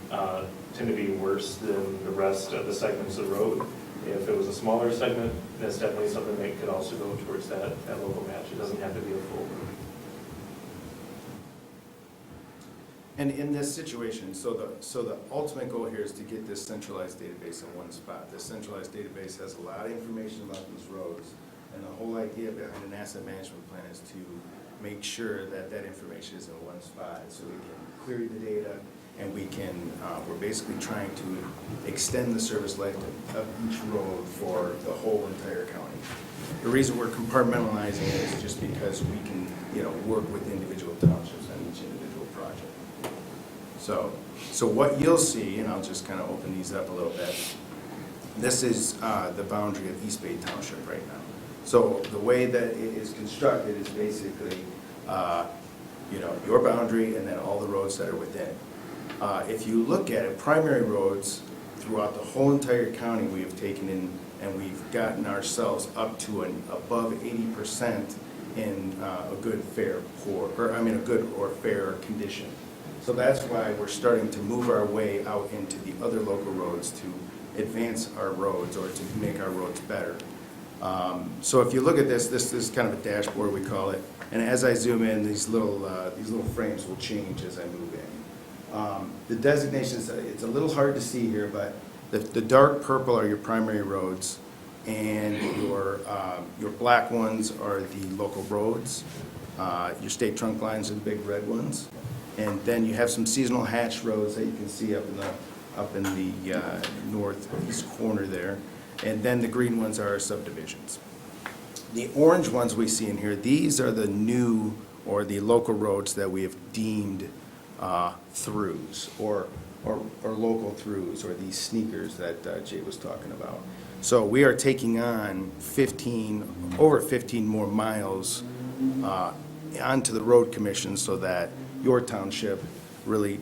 tend to be worse than the rest of the segments of the road. If it was a smaller segment, that's definitely something that could also go towards that local match. It doesn't have to be a full road. And in this situation, so the ultimate goal here is to get this centralized database in one spot. This centralized database has a lot of information about these roads, and the whole idea behind an asset management plan is to make sure that that information is in one spot, so we can query the data, and we can, we're basically trying to extend the service life of each road for the whole entire county. The reason we're compartmentalizing it is just because we can, work with individual townships on each individual project. So what you'll see, and I'll just kind of open these up a little bit, this is the boundary of East Bay Township right now. So the way that it is constructed is basically, your boundary and then all the roads that are within. If you look at it, primary roads throughout the whole entire county, we have taken in and we've gotten ourselves up to an above 80% in a good, fair, a good or fair condition. So that's why we're starting to move our way out into the other local roads to advance our roads or to make our roads better. So if you look at this is kind of a dashboard, we call it. And as I zoom in, these little frames will change as I move in. The designations, it's a little hard to see here, but the dark purple are your primary roads, and your black ones are the local roads. Your state trunk lines are the big red ones. And then you have some seasonal hatch roads that you can see up in the northeast corner there. And then the green ones are our subdivisions. The orange ones we see in here, these are the new or the local roads that we have deemed throughs or local throughs, or these sneakers that Jay was talking about. So we are taking on over 15 more miles onto the road commission so that your township really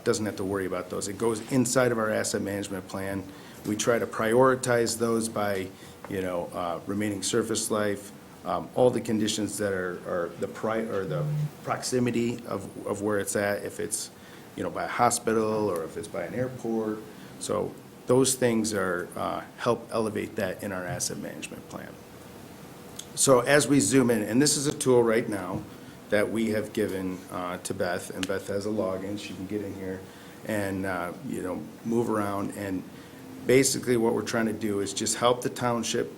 doesn't have to worry about those. It goes inside of our asset management plan. We try to prioritize those by, remaining surface life, all the conditions that are the proximity of where it's at, if it's, by a hospital or if it's by an airport. So those things help elevate that in our asset management plan. So as we zoom in, and this is a tool right now that we have given to Beth, and Beth has a login. She can get in here and, move around. And basically what we're trying to do is just help the township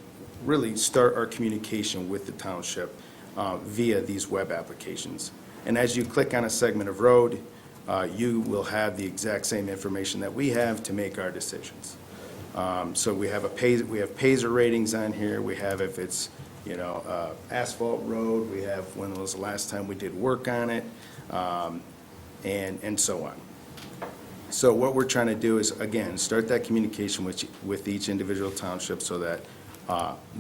really start our communication with the township via these web applications. And as you click on a segment of road, you will have the exact same information that we have to make our decisions. So we have Paiser ratings on here. We have if it's asphalt road, we have when was the last time we did work on it, and so on. So what we're trying to do is, again, start that communication with each individual township so that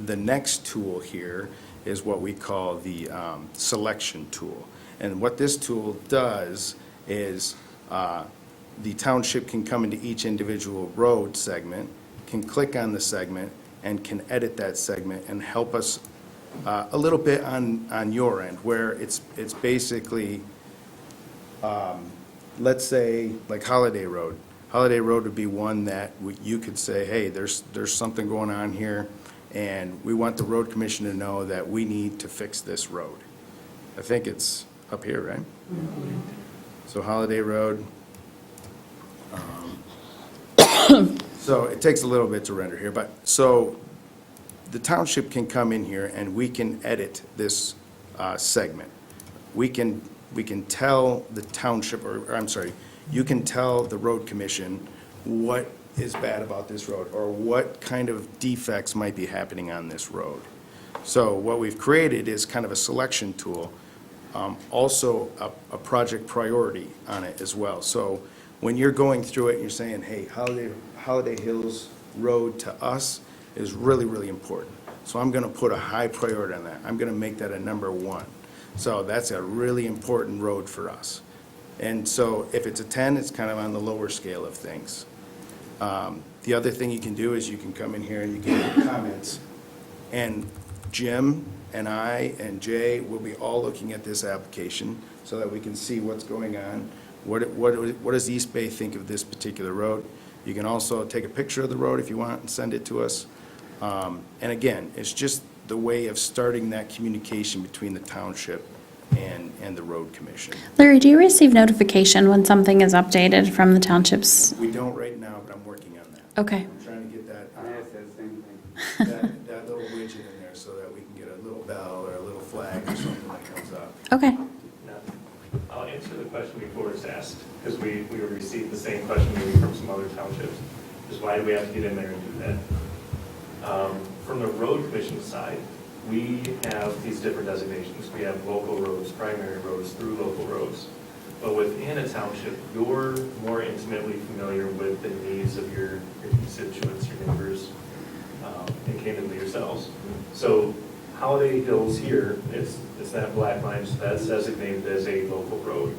the next tool here is what we call the selection tool. And what this tool does is the township can come into each individual road segment, can click on the segment, and can edit that segment and help us a little bit on your end, where it's basically, let's say, like Holiday Road. Holiday Road would be one that you could say, hey, there's something going on here, and we want the road commission to know that we need to fix this road. I think it's up here, right? Mm-hmm. So Holiday Road. So it takes a little bit to render here, but so the township can come in here and we can edit this segment. We can tell the township, or I'm sorry, you can tell the road commission what is bad about this road, or what kind of defects might be happening on this road. So what we've created is kind of a selection tool, also a project priority on it as well. So when you're going through it and you're saying, hey, Holiday Hills Road to us is really, really important. So I'm gonna put a high priority on that. I'm gonna make that a number 1. So that's a really important road for us. And so if it's a 10, it's kind of on the lower scale of things. The other thing you can do is you can come in here and you can make comments. And Jim and I and Jay will be all looking at this application so that we can see what's going on. What does East Bay think of this particular road? You can also take a picture of the road if you want and send it to us. And again, it's just the way of starting that communication between the township and the road commission. Larry, do you receive notification when something is updated from the townships? We don't right now, but I'm working on that. Okay. I'm trying to get that, I asked that same thing. that little widget in there so that we can get a little bell or a little flag or something that comes up. Okay. Now, I'll answer the question before it's asked, because we received the same question maybe from some other townships, is why do we have to get in there and do that? From the road commission side, we have these different designations. We have local roads, primary roads, through local roads. But within a township, you're more intimately familiar with the needs of your constituents, your neighbors, and candidly yourselves. So Holiday Hills here, it's that black line, so that's designated as a local road.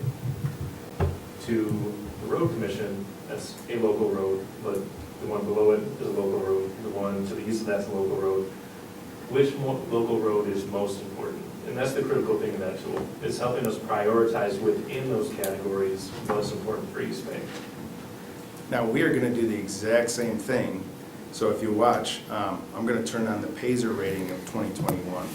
To the road commission, that's a local road, but the one below it is a local road. The one to the east of that's a local road. Which local road is most important? And that's the critical thing in that tool. It's helping us prioritize within those categories what's important for East Bay. Now, we are going to do the exact same thing. So if you watch, I'm going to turn on the Paiser rating of 2021.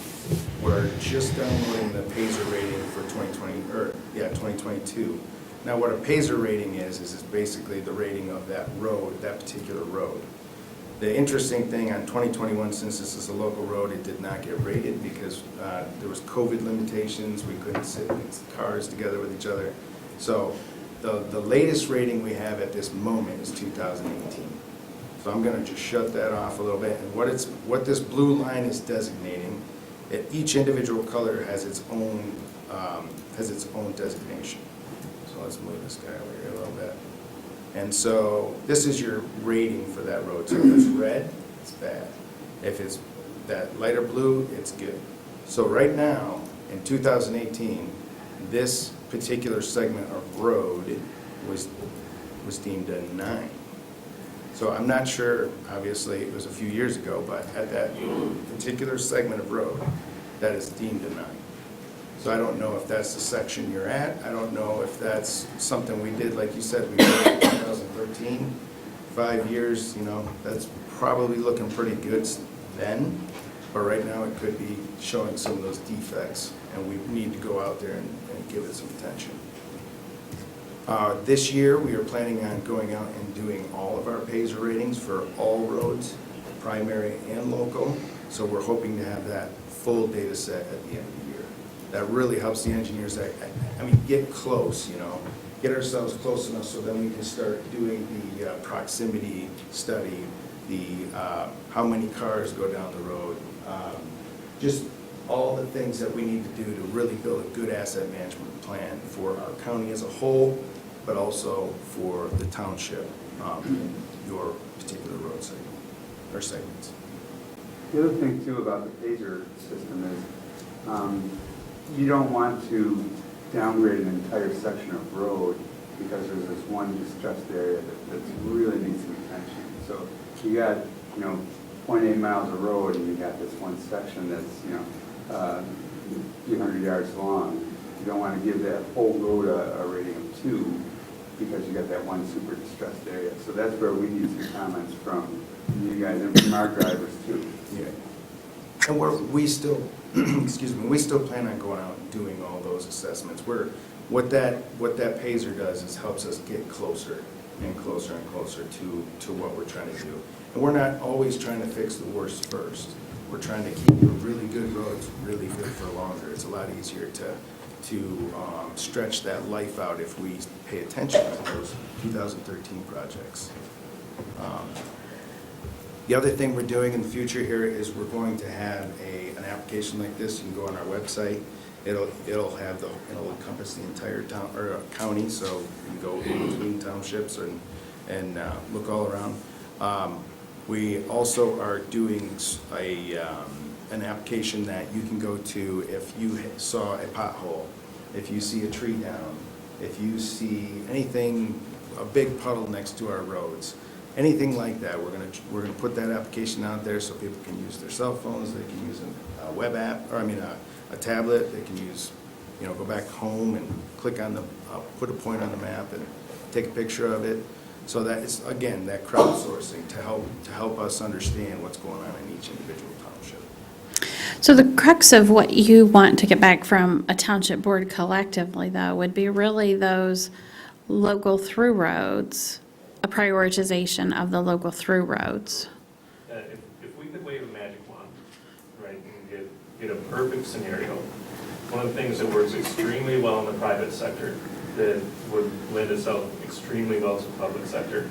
We're just downloading the Paiser rating for 2022. Now, what a Paiser rating is it's basically the rating of that road, that particular road. The interesting thing on 2021, since this is a local road, it did not get rated because there was COVID limitations. We couldn't sit in cars together with each other. So the latest rating we have at this moment is 2018. So I'm going to just shut that off a little bit. And what this blue line is designating, each individual color has its own designation. So let's move this guy over here a little bit. And so this is your rating for that road. So if it's red, it's bad. If it's that lighter blue, it's good. So right now, in 2018, this particular segment of road was deemed a 9. So I'm not sure, obviously, it was a few years ago, but at that particular segment of road, that is deemed a 9. So I don't know if that's the section you're at. I don't know if that's something we did, like you said, we did in 2013. 5 years, that's probably looking pretty good then. But right now, it could be showing some of those defects, and we need to go out there and give it some attention. This year, we are planning on going out and doing all of our Paiser ratings for all roads, primary and local. So we're hoping to have that full data set at the end of the year. That really helps the engineers, get close, get ourselves close enough so then we can start doing the proximity study, the how many cars go down the road, just all the things that we need to do to really build a good asset management plan for our county as a whole, but also for the township in your particular road segment, or segments. The other thing too about the Paiser system is you don't want to downgrade an entire section of road because there's this one distressed area that really needs some attention. So you got, 0.8 miles of road and you got this one section that's, a few hundred yards long. You don't want to give that whole road a rating of 2 because you got that one super distressed area. So that's where we need some comments from you guys and from our drivers too. Yeah. And we still, excuse me, we still plan on going out and doing all those assessments. What that Paiser does is helps us get closer and closer and closer to what we're trying to do. And we're not always trying to fix the worst first. We're trying to keep your really good roads really good for longer. It's a lot easier to stretch that life out if we pay attention to those 2013 projects. The other thing we're doing in the future here is we're going to have an application like this. You can go on our website. It'll encompass the entire town, or county, so you can go in between townships and look all around. We also are doing an application that you can go to if you saw a pothole, if you see a tree down, if you see anything, a big puddle next to our roads, anything like that. We're gonna put that application out there so people can use their cell phones, they can use a web app, or a tablet, they can use, go back home and click on put a point on the map and take a picture of it. So that is, again, that crowdsourcing to help us understand what's going on in each individual township. So the crux of what you want to get back from a township board collectively, though, would be really those local through roads, a prioritization of the local through roads. If we could wave a magic wand, right, and get a perfect scenario, one of the things that works extremely well in the private sector that would lend itself extremely well to the public sector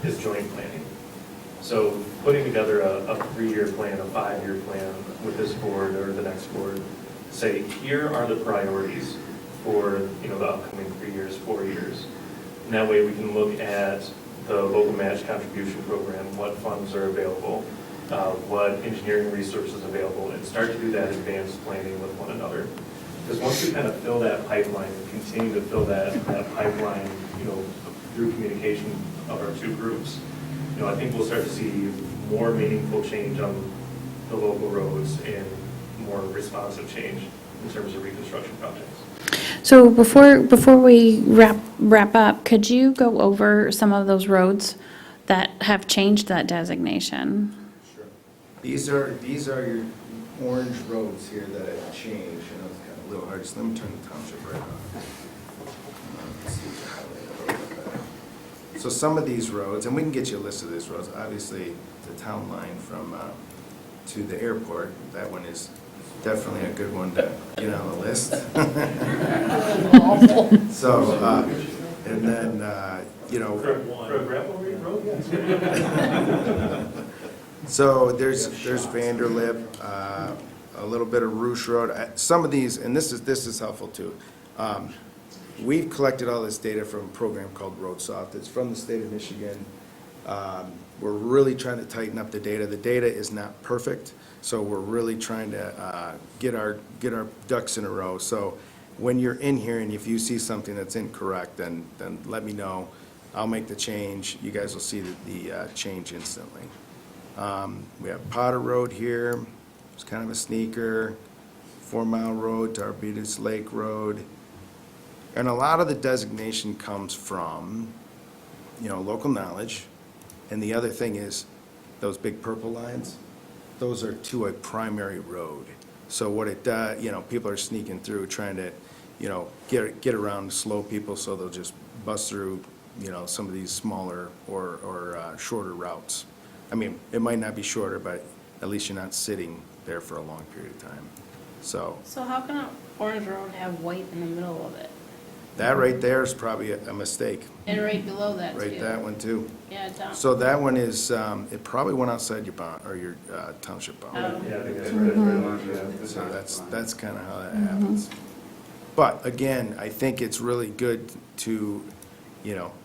is joint planning. So putting together a 3-year plan, a 5-year plan with this board or the next board, say, here are the priorities for, the upcoming 3 years, 4 years. And that way we can look at the local match contribution program, what funds are available, what engineering resources available, and start to do that advanced planning with one another. Because once we kind of fill that pipeline and continue to fill that pipeline, through communication of our two groups, I think we'll start to see more meaningful change on the local roads and more responsive change in terms of reconstruction projects. So before we wrap up, could you go over some of those roads that have changed that designation? Sure. These are your orange roads here that have changed. It's kind of a little hard, so let me turn the township right on. Let's see if I highlight it a little bit better. So some of these roads, and we can get you a list of these roads, obviously the town line from to the airport, that one is definitely a good one to get on the list. So, and then, For a gravel road? So there's Vanderlip, a little bit of Rouge Road. Some of these, and this is helpful too. We've collected all this data from a program called RoadSoft. It's from the state of Michigan. We're really trying to tighten up the data. The data is not perfect, so we're really trying to get our ducks in a row. So when you're in here and if you see something that's incorrect, then let me know. I'll make the change. You guys will see the change instantly. We have Potter Road here. It's kind of a sneaker. 4 Mile Road to Arbutus Lake Road. And a lot of the designation comes from, local knowledge. And the other thing is, those big purple lines, those are to a primary road. So what it does, people are sneaking through trying to, get around slow people, so they'll just bust through, some of these smaller or shorter routes. I mean, it might not be shorter, but at least you're not sitting there for a long period of time. So how can an orange road have white in the middle of it? that right there is probably a mistake. And right below that, too. Right, that one too. Yeah, down. So that one is, it probably went outside your bond, or your township boundary. Yeah, I think that's right. So that's kind of how that happens. But again, I think it's really good to,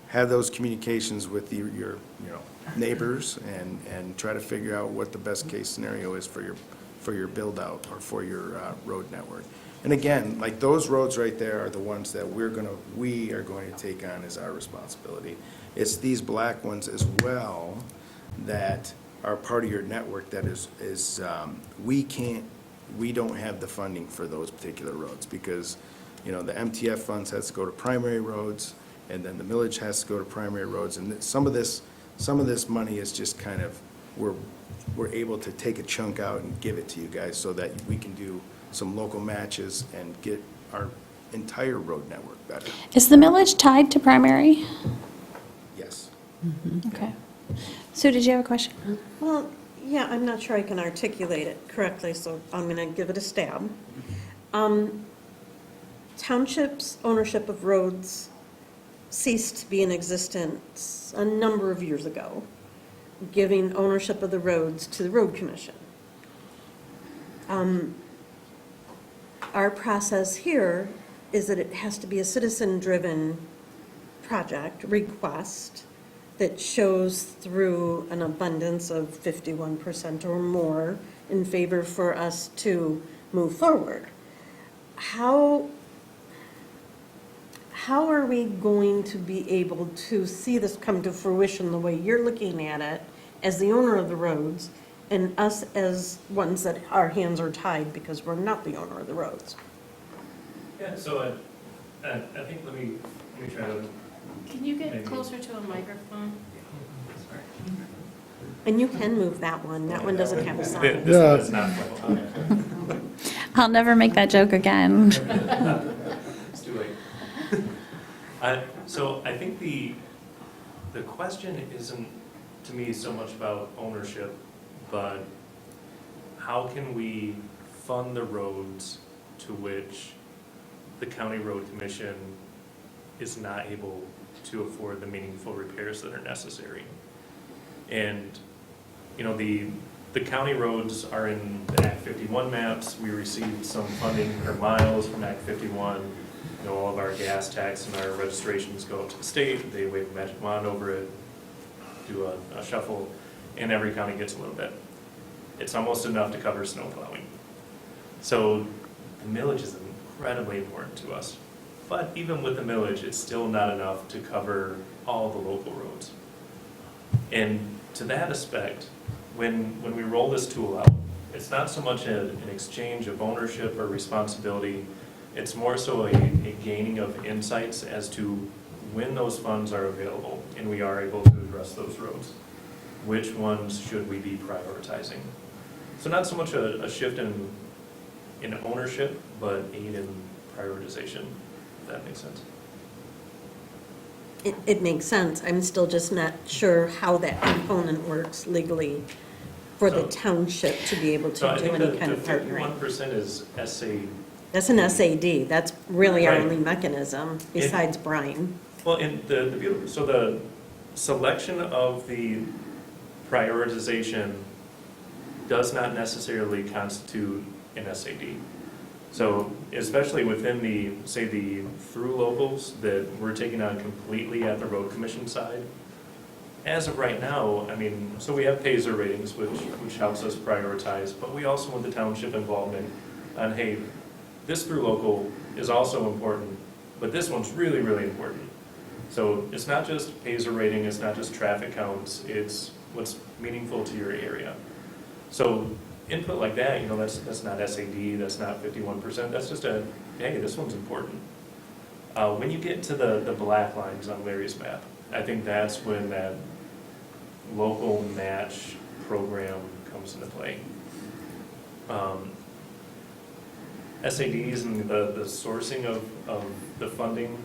have those communications with your neighbors and try to figure out what the best case scenario is for your build out or for your road network. And again, like those roads right there are the ones that we are going to take on as our responsibility. It's these black ones as well that are part of your network that we don't have the funding for those particular roads because, the MTF funds has to go to primary roads and then the millage has to go to primary roads. And some of this money is just kind of, we're able to take a chunk out and give it to you guys so that we can do some local matches and get our entire road network better. Is the millage tied to primary? Yes. Okay. Sue, did you have a question? Well, yeah, I'm not sure I can articulate it correctly, so I'm going to give it a stab. Township's ownership of roads ceased to be in existence a number of years ago, giving ownership of the roads to the road commission. Our process here is that it has to be a citizen-driven project request that shows through an abundance of 51% or more in favor for us to move forward. How are we going to be able to see this come to fruition the way you're looking at it as the owner of the roads and us as ones that our hands are tied because we're not the owner of the roads? Yeah, so I think, let me try to. Can you get Maybe. closer to a microphone? Sorry. And you can move that one. That one doesn't have a sign. This Yeah. one is not flexible. I'll never make that joke again. It's too late. So I think the question isn't, to me, so much about ownership, but how can we fund the roads to which the county road commission is not able to afford the meaningful repairs that are necessary? And, you know, the county roads are in the Act 51 maps. We received some funding per miles from Act 51. You know, all of our gas tax and our registrations go up to the state. They wave a magic wand over it, do a shuffle, and every county gets a little bit. It's almost enough to cover snow plowing. So the millage is incredibly important to us. But even with the millage, it's still not enough to cover all the local roads. And to that aspect, when we roll this tool out, it's not so much an exchange of ownership or responsibility. It's more so a gaining of insights as to when those funds are available and we are able to address those roads. Which ones should we be prioritizing? So not so much a shift in ownership, but aid in prioritization, if that makes sense. It makes sense. I'm still just not sure how that component works legally for the So- township to be able So I to do think any kind the of partnering. 51% is SA. That's an SAD. That's really our Right. only mechanism besides brine. Well, and so the selection of the prioritization does not necessarily constitute an SAD. So especially within the, say, the through locals that we're taking on completely at the road commission side, as of right now, I mean, so we have Pacer ratings, which helps us prioritize, but we also want the township involvement on, hey, this through local is also important, but this one's really, really important. So it's not just Pacer rating, it's not just traffic counts, it's what's meaningful to your area. So input like that, you know, that's not SAD, that's not 51%, that's just a, hey, this one's important. When you get to the black lines on Larry's map, I think that's when that local match program comes into play. SADs and the sourcing of the funding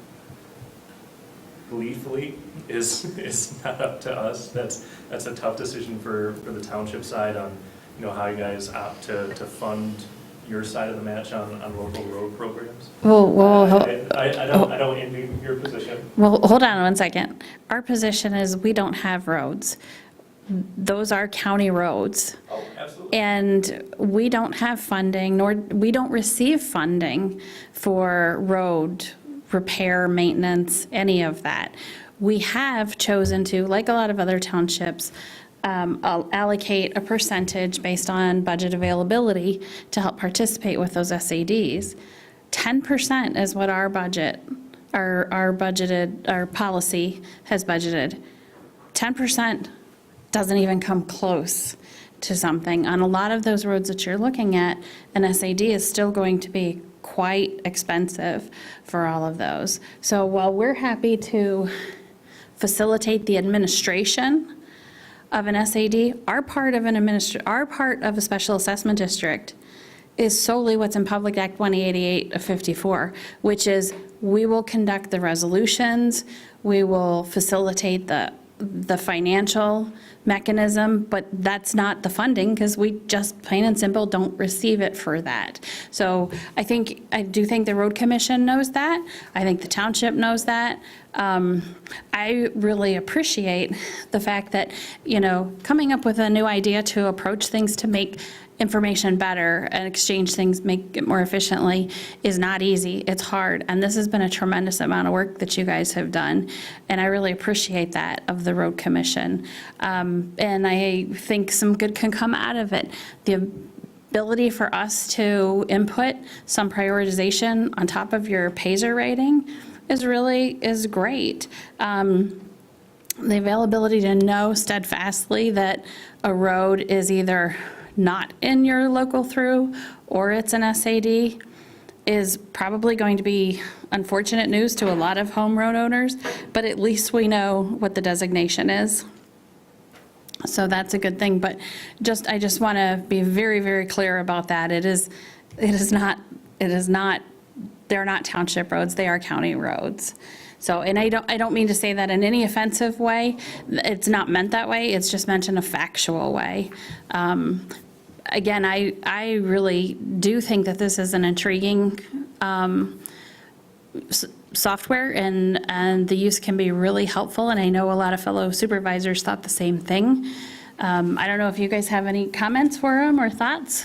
gleefully is not up to us. That's a tough decision for the township side on, you know, how you guys opt to fund your side of the match on local road programs. I don't envy your position. Well, hold on one second. Our position is we don't have roads. Those are county roads. Oh, absolutely. And we don't have funding, nor, we don't receive funding for road repair, maintenance, any of that. We have chosen to, like a lot of other townships, allocate a percentage based on budget availability to help participate with those SADs. 10% is what our budget, our policy has budgeted. 10% doesn't even come close to something. On a lot of those roads that you're looking at, an SAD is still going to be quite expensive for all of those. So while we're happy to facilitate the administration of an SAD, our part of a special assessment district is solely what's in Public Act 188 of 54, which is we will conduct the resolutions, we will facilitate the the financial mechanism, but that's not the funding, because we just plain and simple don't receive it for that. So I do think the road commission knows that. I think the township knows that. I really appreciate the fact that, coming up with a new idea to approach things to make information better and exchange things, make it more efficiently is not easy. It's hard. And this has been a tremendous amount of work that you guys have done. And I really appreciate that of the road commission. And I think some good can come out of it. The ability for us to input some prioritization on top of your PASER rating is great. The availability to know steadfastly that a road is either not in your local through or it's an SAD is probably going to be unfortunate news to a lot of home road owners, but at least we know what the designation is. So that's a good thing, but I just want to be very, very clear about that. It is not, they're not township roads, they are county roads. So, and I don't mean to say that in any offensive way. It's not meant that way. It's just meant in a factual way. Again, I really do think that this is an intriguing software, and the use can be really helpful. And I know a lot of fellow supervisors thought the same thing. I don't know if you guys have any comments for them or thoughts?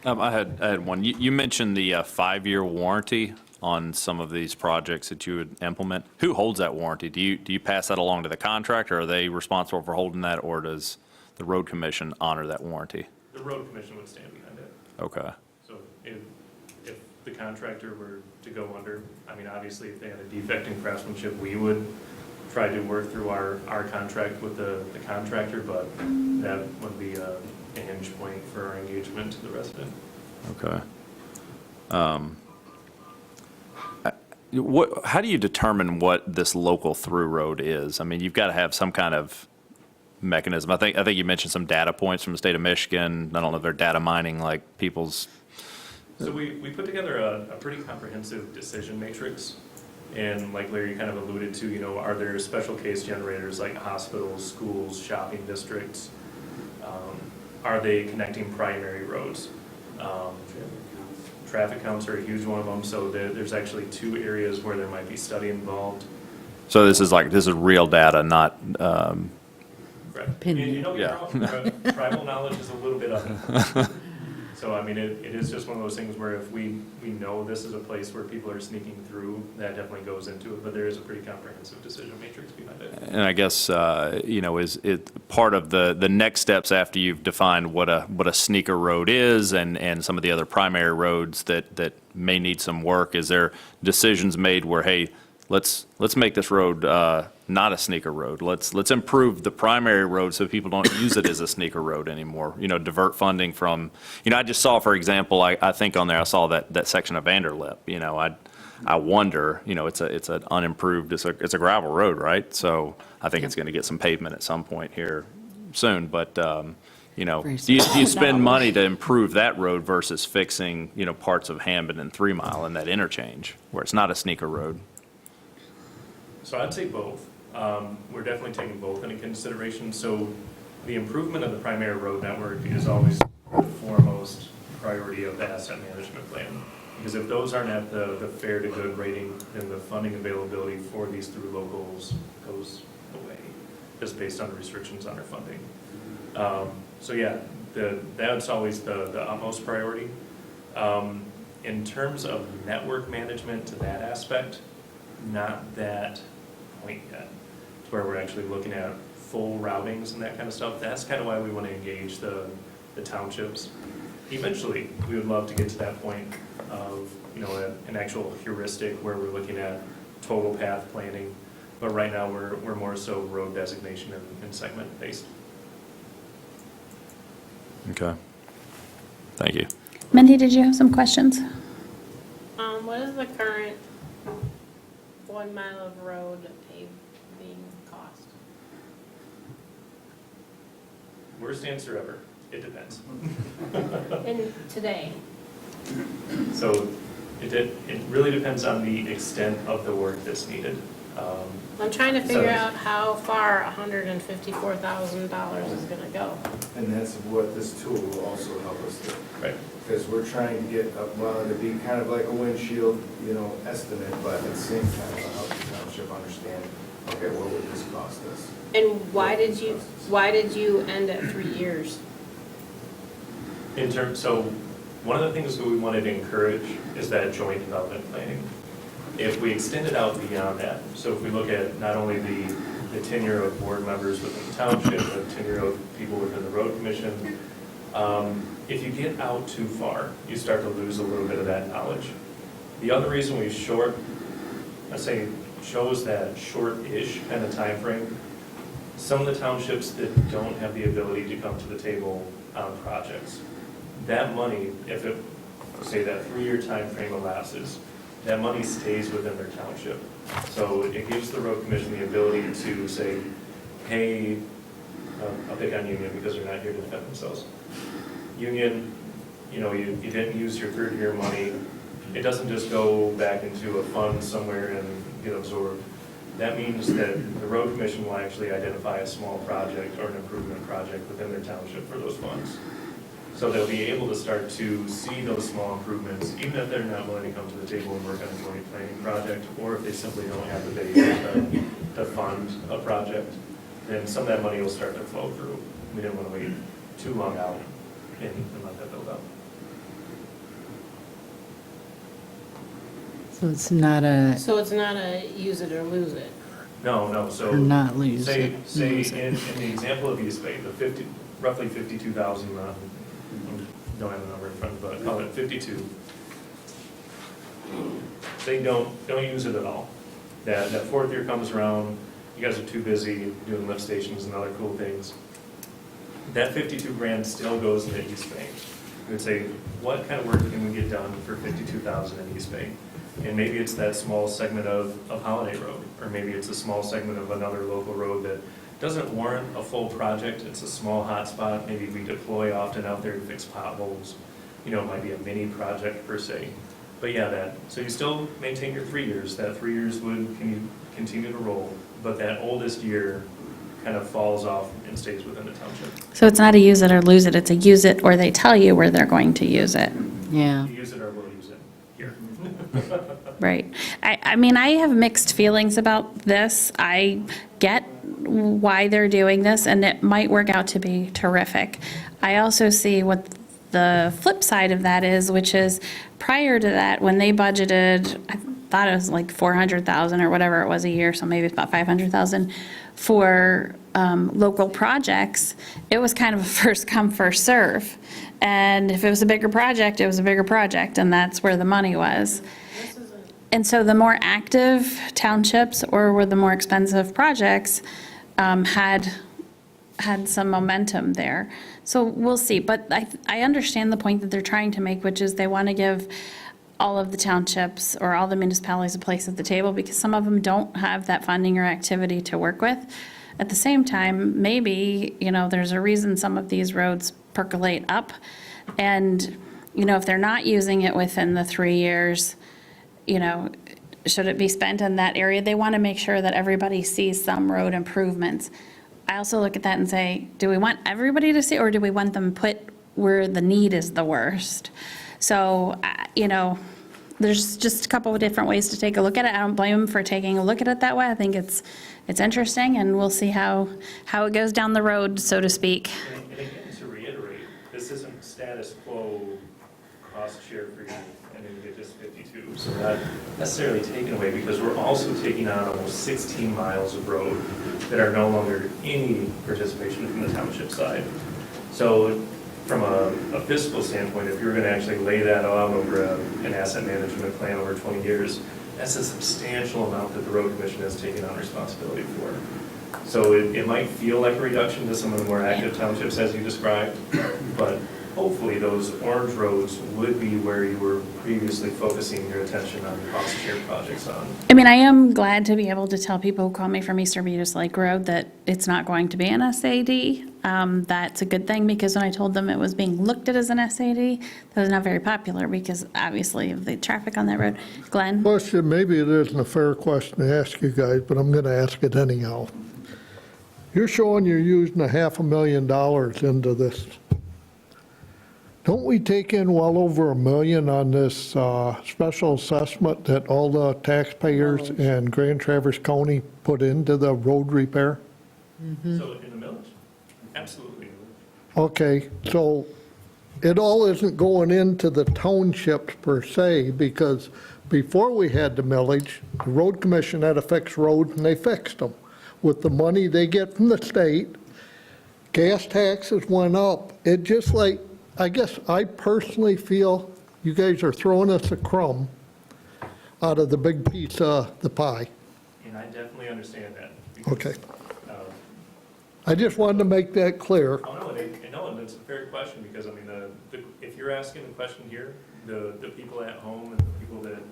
I had one. You mentioned the 5-year warranty on some of these projects that you would implement. Who holds that warranty? Do you pass that along to the contractor? Are they responsible for holding that, or does the road commission honor that warranty? The road commission would stand behind it. Okay. So if the contractor were to go under, I mean, obviously, if they had a defect in craftsmanship, we would try to work through our contract with the contractor, but that would be a hinge point for our engagement to the resident. Okay. How do you determine what this local through road is? I mean, you've got to have some kind of mechanism. I think you mentioned some data points from the state of Michigan. I don't know if they're data mining like people's. So we put together a pretty comprehensive decision matrix. And like Larry kind of alluded to, are there special case generators like hospitals, schools, shopping districts? Are they connecting primary roads? Traffic counts are a huge one of them, so there's actually 2 areas where there might be study involved. So this is real data, not. Correct. Opinion. Tribal knowledge is a little bit of it. So, I mean, it is just one of those things where if we know this is a place where people are sneaking through, that definitely goes into it, but there is a pretty comprehensive decision matrix behind it. And I guess, is it part of the next steps after you've defined what a sneaker road is and some of the other primary roads that may need some work? Is there decisions made where, hey, let's make this road not a sneaker road. Let's improve the primary road so people don't use it as a sneaker road anymore. Divert funding from, I just saw, for example, I think on there I saw that section of Vanderlip. I wonder, it's an unimproved, it's a gravel road, right? So I think it's going to get some pavement at some point here soon. But do you spend money to improve that road versus fixing parts of Hampton and 3 Mile in that interchange where it's not a sneaker road? So I'd say both. We're definitely taking both into consideration. So the improvement of the primary road network is always the foremost priority of the asset management plan. Because if those aren't at the fair to good rating, then the funding availability for these through locals goes away, just based on the restrictions on our funding. So yeah, that's always the utmost priority. In terms of network management to that aspect, not that point yet, to where we're actually looking at full routings and that kind of stuff. That's kind of why we want to engage the townships. Eventually, we would love to get to that point of an actual heuristic where we're looking at total path planning. But right now, we're more so road designation and segment based. Okay. Thank you. Mindy, did you have some questions? What is the current 1 mile of road paving cost? Worst answer ever. It depends. And today? So it really depends on the extent of the work that's needed. I'm trying to figure So- out how far $154,000 is gonna go. And that's what this tool will also help us do. Right. Because we're trying to get, well, it'd be kind of like a windshield, estimate, but at the same time, it'll help the township understand, okay, what would this cost us? And why did you end at 3 years? So, one of the things that we wanted to encourage is that joint development planning. If we extend it out beyond that, so if we look at not only the tenure of board members within the township, the tenure of people within the road commission, if you get out too far, you start to lose a little bit of that knowledge. The other reason we chose that short-ish kind of time frame. Some of the townships that don't have the ability to come to the table on projects, that money, if it, say that 3-year time frame elapses, that money stays within their township. So it gives the road commission the ability to say, hey, I'll pick on Union because they're not here to defend themselves. Union, you didn't use your 3rd-year money. It doesn't just go back into a fund somewhere and get absorbed. That means that the road commission will actually identify a small project or an improvement project within their township for those funds. So they'll be able to start to see those small improvements, even if they're not willing to come to the table and work on a joint planning project, or if they simply don't have the base to fund a project, then some of that money will start to flow through. We didn't want to wait too long out and let that build up. So it's not a, So it's not a use it or lose it. No, so. Or not lose Say, it, say lose it. in the example of East Bay, roughly 52,000, don't have the number in front of me, but call it 52. They don't use it at all. That 4th year comes around, you guys are too busy doing lift stations and other cool things. That 52 grand still goes into East Bay. We would say, what kind of work can we get done for 52,000 in East Bay? And maybe it's that small segment of Holiday Road, or maybe it's a small segment of another local road that doesn't warrant a full project. It's a small hotspot. Maybe we deploy often out there to fix potholes. It might be a mini project per se. But yeah, so you still maintain your 3 years. That 3 years would continue to roll, but that oldest year kind of falls off and stays within the township. So it's not a use it or lose it, it's a use it or they tell you where they're going to use it. yeah. You use it or we'll use it here. Right. I mean, I have mixed feelings about this. I get why they're doing this, and it might work out to be terrific. I also see what the flip side of that is, which is prior to that, when they budgeted, I thought it was like 400,000 or whatever it was a year, so maybe it's about 500,000 for local projects, it was kind of a first come, first serve. And if it was a bigger project, it was a bigger project, and that's where the money was. And so the more active townships or were the more expensive projects had some momentum there. So we'll see. But I understand the point that they're trying to make, which is they want to give all of the townships or all the municipalities a place at the table because some of them don't have that funding or activity to work with. At the same time, maybe, there's a reason some of these roads percolate up. And, if they're not using it within the 3 years, should it be spent in that area? They want to make sure that everybody sees some road improvements. I also look at that and say, do we want everybody to see, or do we want them put where the need is the worst? So, there's just a couple of different ways to take a look at it. I don't blame them for taking a look at it that way. I think it's interesting, and we'll see how it goes down the road, so to speak. And again, to reiterate, this isn't status quo cost share for you, and then you get just 52. So we're not necessarily taking away, because we're also taking on almost 16 miles of road that are no longer any participation from the township side. So from a fiscal standpoint, if you're going to actually lay that out over an asset management plan over 20 years, that's a substantial amount that the road commission has taken on responsibility for. So it might feel like a reduction to some of the more active townships as you described, but hopefully those orange roads would be where you were previously focusing your attention on your cost share projects on. I mean, I am glad to be able to tell people who call me from East Arbutus Lake Road that it's not going to be an SAD. That's a good thing, because when I told them it was being looked at as an SAD, that was not very popular because obviously of the traffic on that road. Glenn? Question, maybe it isn't a fair question to ask you guys, but I'm gonna ask it anyhow. You're showing you're using $500,000 into this. Don't we take in well over $1 million on this special assessment that all the taxpayers in Grand Traverse County put into the road repair? So in the millage? Absolutely. Okay, so it all isn't going into the townships per se, because before we had the millage, the road commission had to fix roads, and they fixed them. With the money they get from the state, gas taxes went up. It just like, I guess I personally feel you guys are throwing us a crumb out of the big piece of the pie. And I definitely understand that. because, Okay. uh, I just wanted to make that clear. Oh, no, and it's a fair question, because, I mean, if you're asking the question here, the people at home and the people that,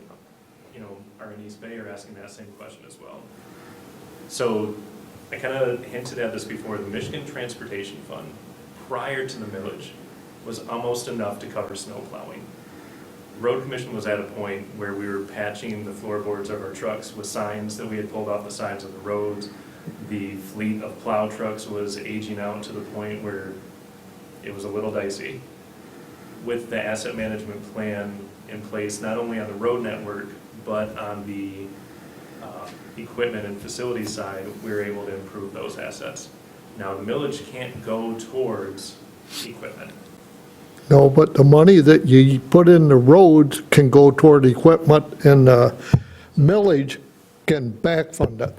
you know, are in East Bay are asking that same question as well. So, I kind of hinted at this before, the Michigan Transportation Fund, prior to the millage, was almost enough to cover snow plowing. Road Commission was at a point where we were patching the floorboards of our trucks with signs that we had pulled off the sides of the roads. The fleet of plow trucks was aging out to the point where it was a little dicey. With the asset management plan in place, not only on the road network, but on the equipment and facility side, we were able to improve those assets. Now, the millage can't go towards equipment. No, but the money that you put in the roads can go toward equipment, and the millage can back fund it.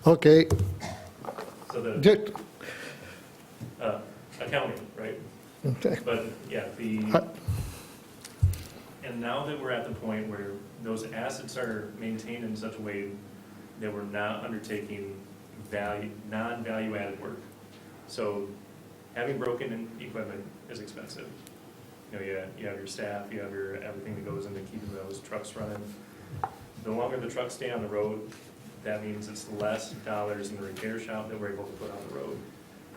Okay, So the just, accounting, right? okay. But, yeah, and now that we're at the point where those assets are maintained in such a way that we're not undertaking non-value added work. So having broken in equipment is expensive. You know, you have your staff, you have your, everything that goes into keeping those trucks running. The longer the trucks stay on the road, that means it's less dollars in the repair shop that we're able to put on the road.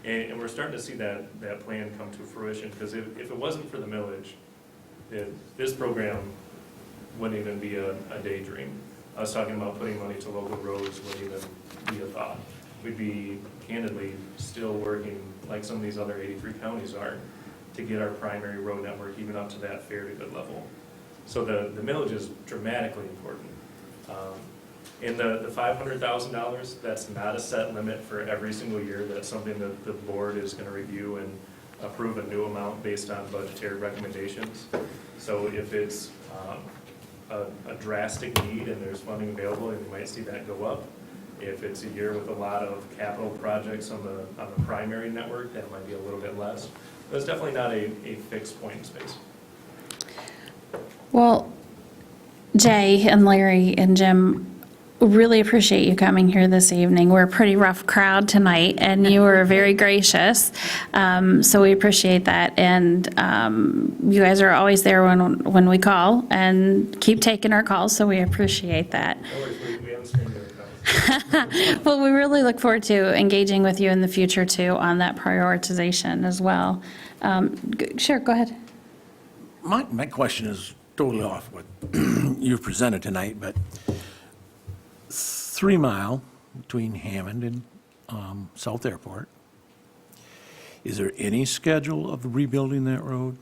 And we're starting to see that plan come to fruition, because if it wasn't for the millage, this program wouldn't even be a daydream. I was talking about putting money to local roads wouldn't even be a thought. We'd be candidly still working like some of these other 83 counties are to get our primary road network even up to that fair to good level. So the millage is dramatically important. In the $500,000, that's not a set limit for every single year. That's something that the board is gonna review and approve a new amount based on budgetary recommendations. So if it's a drastic need and there's funding available, and you might see that go up. If it's a year with a lot of capital projects on the primary network, that might be a little bit less. But it's definitely not a fixed point in space. Well, Jay and Larry and Jim, really appreciate you coming here this evening. We're a pretty rough crowd tonight, and you were very gracious. So we appreciate that. And you guys are always there when we call, and keep taking our calls, so we appreciate that. No worries, we haven't screened your accounts. Well, we really look forward to engaging with you in the future, too, on that prioritization as well. Sure, go ahead. My question is totally off what you've presented tonight, but 3 Mile between Hammond and South Airport, is there any schedule of rebuilding that road?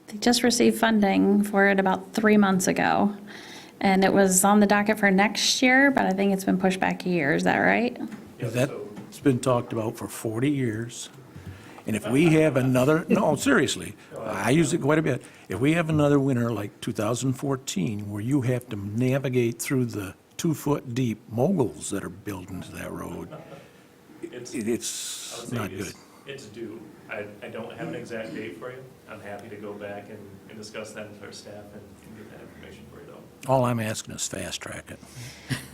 They just received funding for it about 3 months ago, and it was on the docket for next year, but I think it's been pushed back a year. Is that right? Yeah, That's been talked about for 40 years. And if we have another, no, seriously, I use it quite a bit. If we have another winter like 2014, where you have to navigate through the 2-foot-deep moguls that are built into that road, it's not good. It's due. I don't have an exact date for you. I'm happy to go back and discuss that with our staff and get that information for you, though. All I'm asking is fast track it.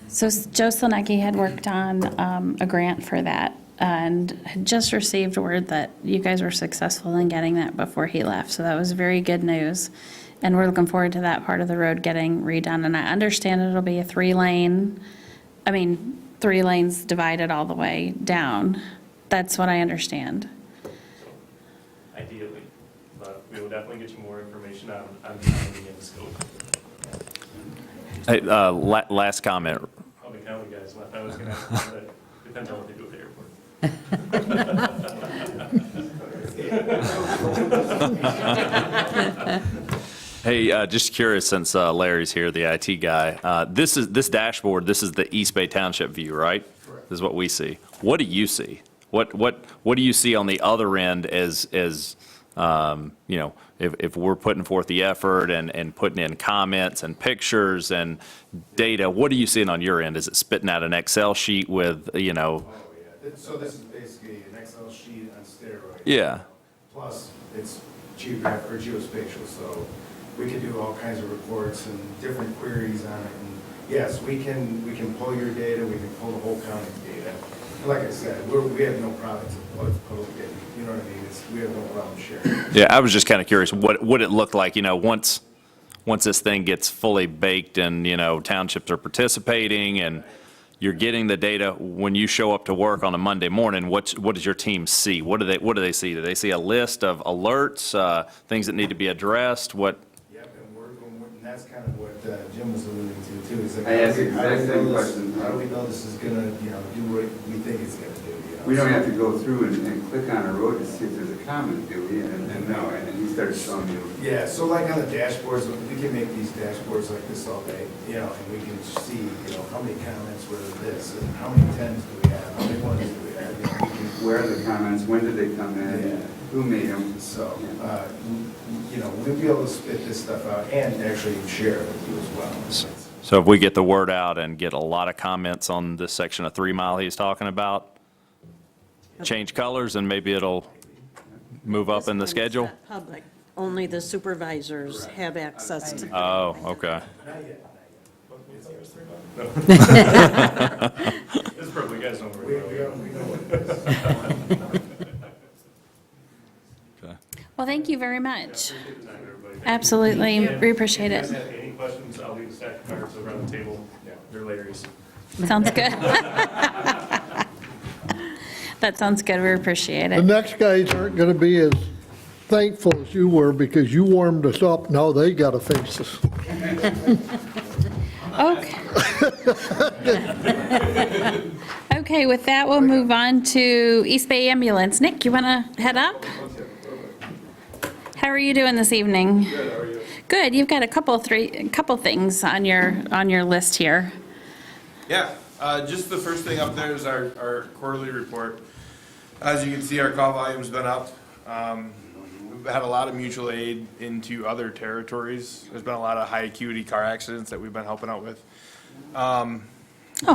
So Joe Slinecki had worked on a grant for that and had just received word that you guys were successful in getting that before he left. So that was very good news. And we're looking forward to that part of the road getting redone. And I understand it'll be a 3 lanes divided all the way down. That's what I understand. Ideally, but we will definitely get you more information on timing and scope. Hey, last comment. All the county guys left. I was going to ask, but depends on what they do at the airport. Hey, just curious, since Larry's here, the IT guy, this dashboard, this is the East Bay Township view, right? Correct. This is what we see. What do you see? What do you see on the other end as you know, if we're putting forth the effort and putting in comments and pictures and data, what are you seeing on your end? Is it spitting out an Excel sheet with, you know? Oh, yeah. So this is basically an Excel sheet on steroids. Yeah. Plus, it's geographic or geospatial, so we can do all kinds of reports and different queries on it. And yes, we can pull your data, we can pull the whole county's data. And like I said, we have no problem with public data. You know what I mean? We have no problem sharing. Yeah, I was just kind of curious what it looked like, you know, once this thing gets fully baked and, you know, townships are participating and you're getting the data. When you show up to work on a Monday morning, what does your team see? What do they see? Do they see a list of alerts, things that need to be addressed? What? Yep, and that's kind of what Jim was alluding to too. He's like, I asked the exact same question. How do we know this is gonna, you know, do what we think it's gonna do? You know? We don't have to go through and click on a road to see if there's a comment, do we? And no, and he starts showing you. Yeah, so like on the dashboards, we can make these dashboards like this all day, you know, and we can see, you know, how many comments were this, and how many 10s do we have, how many 1s do we have, you know, we can. Where are the comments? When did they come in? Yeah. Who made them? So, you know, we'll be able to spit this stuff out and actually share it with you as well. So if we get the word out and get a lot of comments on this section of 3 Mile he's talking about, change colors and maybe it'll move up in the schedule? Public. Only the supervisors have access to. Oh, okay. This is probably, you guys don't We worry know what it is. Well, thank you very much. Appreciate the time, everybody. Absolutely, we appreciate If you it. guys have any questions, I'll leave a stack of cards over on the table. Yeah, they're Larry's. Sounds good. That sounds good, we appreciate The it. next guys aren't gonna be as thankful as you were because you warmed us up, now they gotta face us. Okay. Okay, with that, we'll move on to East Bay Ambulance. Nick, you want to head up? How are you doing this evening? Good, how are you? Good, you've got a couple things on your list here. Yeah, just the first thing up there is our quarterly report. As you can see, our call volume's been up. We've had a lot of mutual aid into other territories. There's been a lot of high acuity car accidents that we've been helping out with. Oh,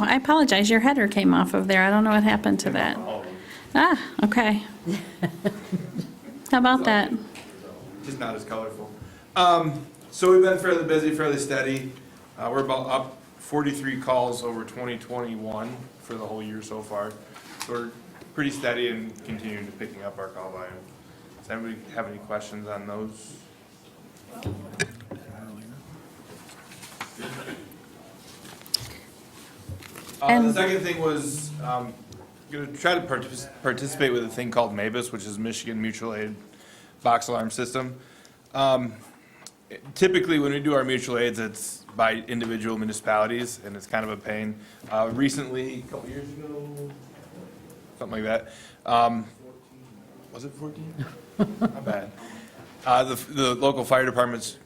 I apologize, your header came off of there. I don't know what happened to that. Ah, okay. How about that? Just not as colorful. So we've been fairly busy, fairly steady. We're about up 43 calls over 2021 for the whole year so far. So we're pretty steady and continuing to picking up our call volume. Does anybody have any questions on those? The second thing was going to try to participate with a thing called MABUS, which is Michigan Mutual Aid Box Alarm System. Typically, when we do our mutual aids, it's by individual municipalities, and it's kind of a pain. Recently, a couple years ago, something like that. Was it 14? Not bad. The local fire departments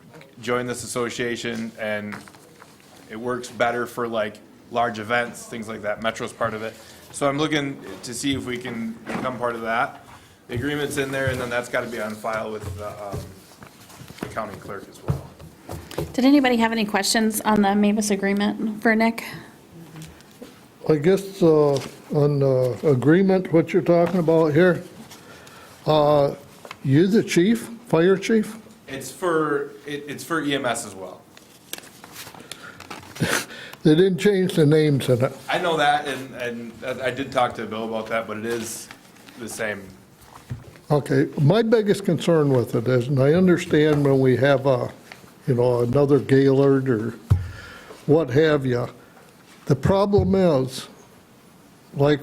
joined this association, and it works better for like large events, things like that. Metro's part of it. So I'm looking to see if we can become part of that. The agreement's in there, and then that's got to be on file with the county clerk as well. Did anybody have any questions on the MABUS agreement for Nick? I guess on the agreement, what you're talking about here, you the chief, fire chief? It's for EMS as well. They didn't change the names in it. I know that, and I did talk to Bill about that, but it is the same. Okay, my biggest concern with it is, and I understand when we have another Gaylord or what have you, the problem is, like,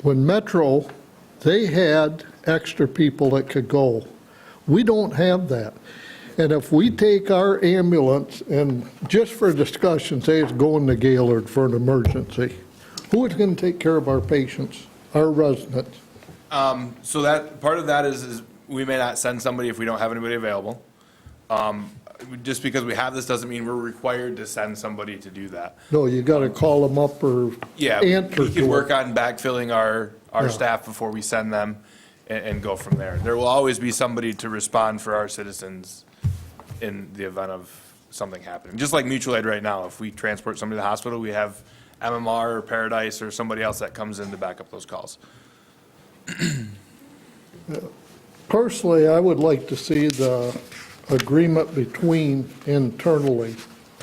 when Metro, they had extra people that could go. We don't have that. And if we take our ambulance and, just for discussion, say it's going to Gaylord for an emergency, who is going to take care of our patients, our residents? So that, part of that is we may not send somebody if we don't have anybody available. Just because we have this doesn't mean we're required to send somebody to do that. No, you got to call them up or Yeah, answer we to can work it. on backfilling our Yeah. staff before we send them and go from there. There will always be somebody to respond for our citizens in the event of something happening. Just like mutual aid right now, if we transport somebody to the hospital, we have MMR or Paradise or somebody else that comes in to back up those calls. Personally, I would like to see the agreement between internally,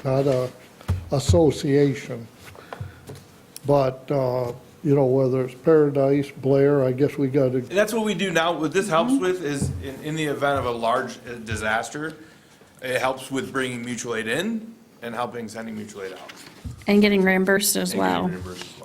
not a association. But, whether it's Paradise, Blair, I guess we got to, And that's what we do now. What this helps with is in the event of a large disaster, it helps with bringing mutual aid in and helping sending mutual aid out. And getting reimbursed as and getting well. reimbursed as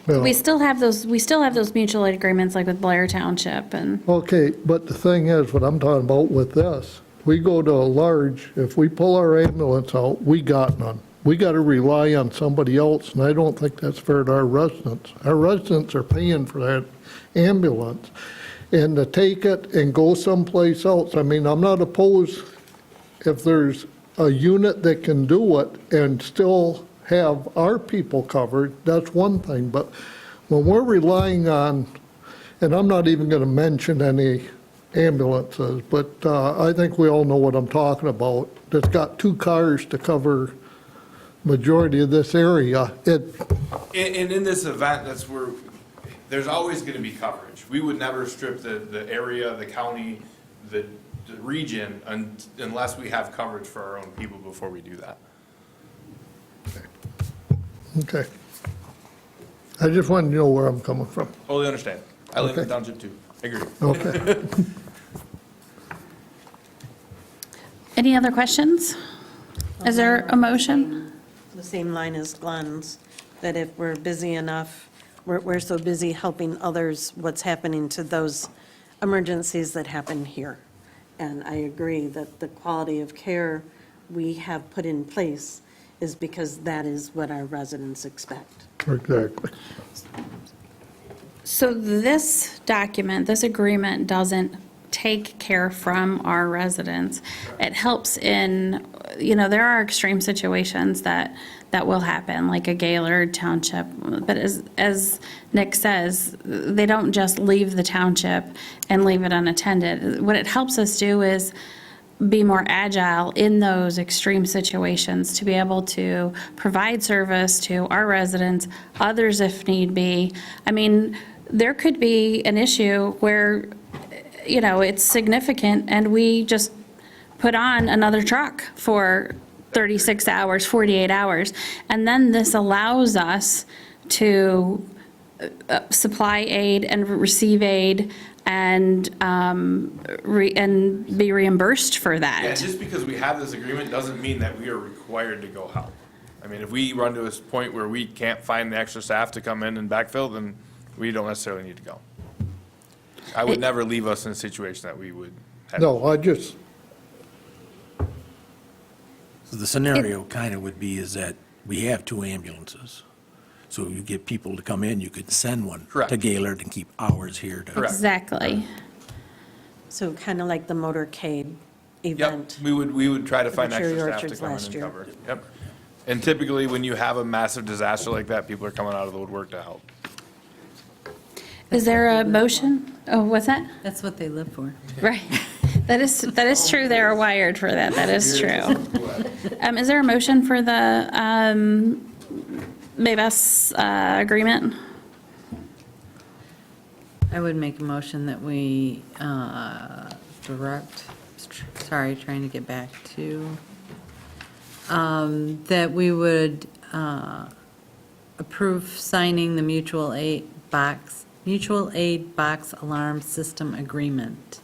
well. We still have those mutual aid agreements like with Blair Township and, okay, but the thing is, what I'm talking about with this, we go to a large, if we pull our ambulance out, we got none. We got to rely on somebody else, and I don't think that's fair to our residents. Our residents are paying for that ambulance, and to take it and go someplace else, I mean, I'm not opposed if there's a unit that can do it and still have our people covered, that's one thing, but when we're relying on, and I'm not even going to mention any ambulances, but I think we all know what I'm talking about, that's got 2 cars to cover majority of this area. And in this event, that's where, there's always going to be coverage. We would never strip the area, the county, the region unless we have coverage for our own people before we do that. Okay. I just wanted to know where I'm coming from. Totally understand. I live in Okay. the township too. I agree. Okay. any other questions? Is there a motion? The same line as Glenn's, that if we're busy enough, we're so busy helping others, what's happening to those emergencies that happen here. And I agree that the quality of care we have put in place is because that is what our residents expect. Exactly. So this document, this agreement doesn't take care from our residents. It helps in, there are extreme situations that will happen, like a Gaylord Township. But as Nick says, they don't just leave the township and leave it unattended. What it helps us do is be more agile in those extreme situations, to be able to provide service to our residents, others if need be. I mean, there could be an issue where, it's significant and we just put on another truck for 36 hours, 48 hours. And then this allows us to supply aid and receive aid and be reimbursed for that. Yeah, just because we have this agreement doesn't mean that we are required to go help. I mean, if we run to a point where we can't find the extra staff to come in and backfill, then we don't necessarily need to go. I would never leave us in a situation that we would have. No, I just, So the scenario kind of would be is that we have 2 ambulances. So you get people to come in, you could send one Correct. to Gaylord and keep ours here to. Correct. Exactly. So kind of like the motorcade Yep, event. we would try to find The extra Cherry staff to Orchards come in last and year. cover. Yep. And typically, when you have a massive disaster like that, people are coming out of the woodwork to help. Is there a motion? Oh, what's that? That's what they live for. Right. That is true. They are wired for that. That is true. Is there a motion for the Maybus agreement? I would make a motion that we trying to get back to, that we would approve signing the mutual aid box alarm system agreement.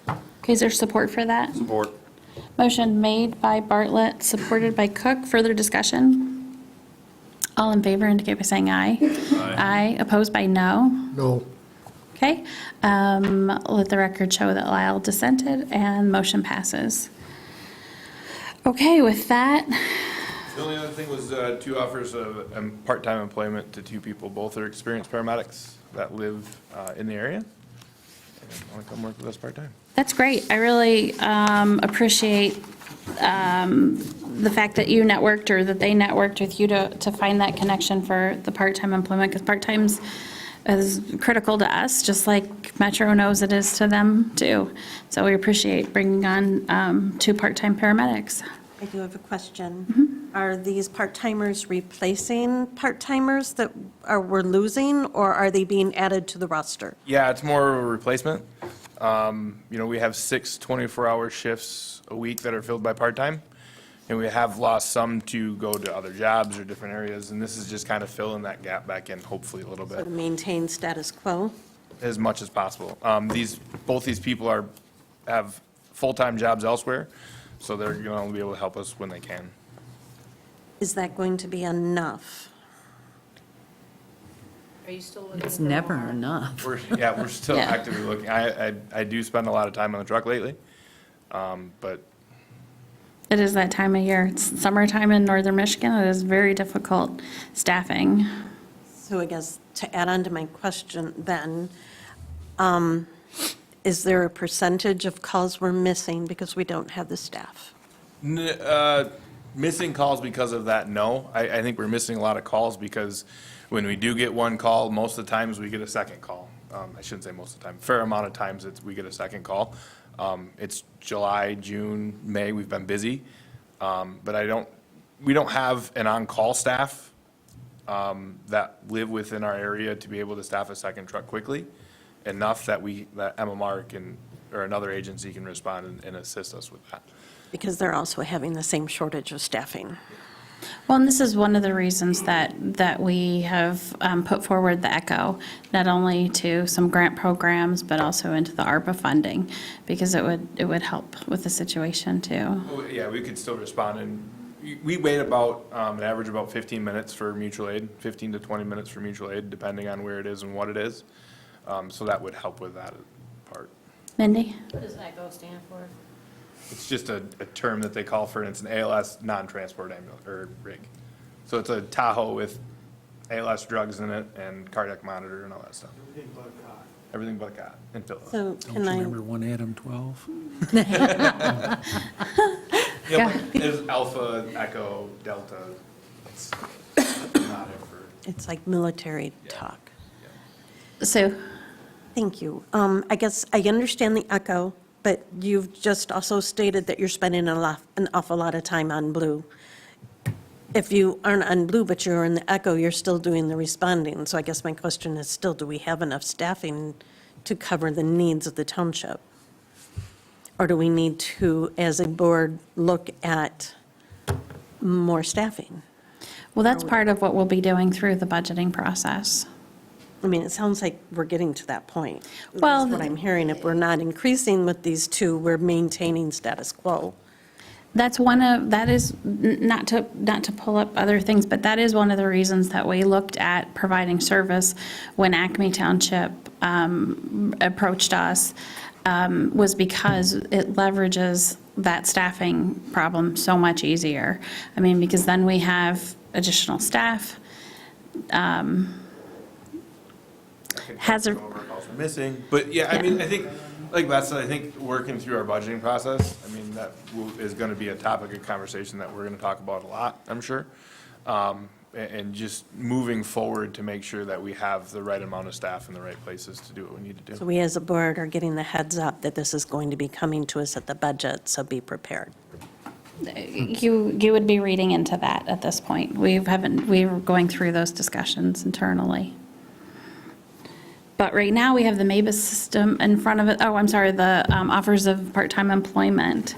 Okay, is there support for that? Support. Motion made by Bartlett, supported by Cook. Further discussion? All in favor indicate by saying aye. Aye. Opposed by no? No. Okay. Let the record show that Lyle dissented, and motion passes. Okay, with that, The only other thing was two offers of part-time employment to two people. Both are experienced paramedics that live in the area and want to come work with us part-time. that's great. I really appreciate the fact that you networked, or that they networked with you to find that connection for the part-time employment, because part-time's is critical to us, just like Metro knows it is to them too. So we appreciate bringing on two part-time paramedics. I do have a question. Are these part-timers replacing part-timers that we're losing, or are they being added to the roster? Yeah, it's more of a replacement. We have 6 24-hour shifts a week that are filled by part-time, and we have lost some to go to other jobs or different areas, and this is just kind of filling that gap back in, hopefully a little So bit, to maintain status quo? as much as possible. Both these people have full-time jobs elsewhere, so they're going to be able to help us when they can. Is that going to be enough? Are you still looking It's for never more? enough. We're still Yeah. actively looking. I do spend a lot of time on the truck lately, but It is that time of year. It's summertime in northern Michigan. It is very difficult staffing. So I guess to add on to my question then, is there a percentage of calls we're missing because we don't have the staff? missing calls because of that, no. I think we're missing a lot of calls because when we do get one call, most of the times we get a second call. I shouldn't say most of the time, fair amount of times we get a second call. It's July, June, May, we've been busy. But we don't have an on-call staff that live within our area to be able to staff a second truck quickly, enough that MMR or another agency can respond and assist us with that. Because they're also having the same shortage of staffing. Well, and this is one of the reasons that we have put forward the ECHO, not only to some grant programs, but also into the ARPA funding, because it would help with the situation too. Yeah, we could still respond, and we wait about, an average about 15 minutes for mutual aid, 15 to 20 minutes for mutual aid, depending on where it is and what it is. So that would help with that part. Mindy? What does ECHO stand for? It's just a term that they call for, and it's an ALS non-transport ambulance, or rig. So it's a Tahoe with ALS drugs in it and cardiac monitor and all that stuff. Everything but a cot and pillows. So Don't can you I, remember 1 Adam 12? Yep, there's Alpha, Echo, Delta. It's not ever. it's like military talk. Sue? Thank you. I guess I understand the ECHO, but you've just also stated that you're spending an awful lot of time on Blue. If you aren't on Blue, but you're in the ECHO, you're still doing the responding. So I guess my question is still, do we have enough staffing to cover the needs of the township? Or do we need to, as a board, look at more staffing? Well, that's part of what we'll be doing through the budgeting process. I mean, it sounds like we're getting to that point. Well, That's what I'm hearing. If we're not increasing with these two, we're maintaining status quo. That is, not to pull up other things, but that is one of the reasons that we looked at providing service when Acme Township approached us, was because it leverages that staffing problem so much easier. I mean, because then we have additional staff, has a, Calls for missing, but yeah, I mean, I think, like Beth said, I think working through our budgeting process, I mean, is gonna be a topic of conversation that we're gonna talk about a lot, I'm sure. And just moving forward to make sure that we have the right amount of staff in the right places to do what we need to So do. we as a board are getting the heads up that this is going to be coming to us at the budget, so be prepared. you would be reading into that at this point. We're going through those discussions internally. But right now, we have the MABUS system in front of it. Oh, I'm sorry, the offers of part-time employment.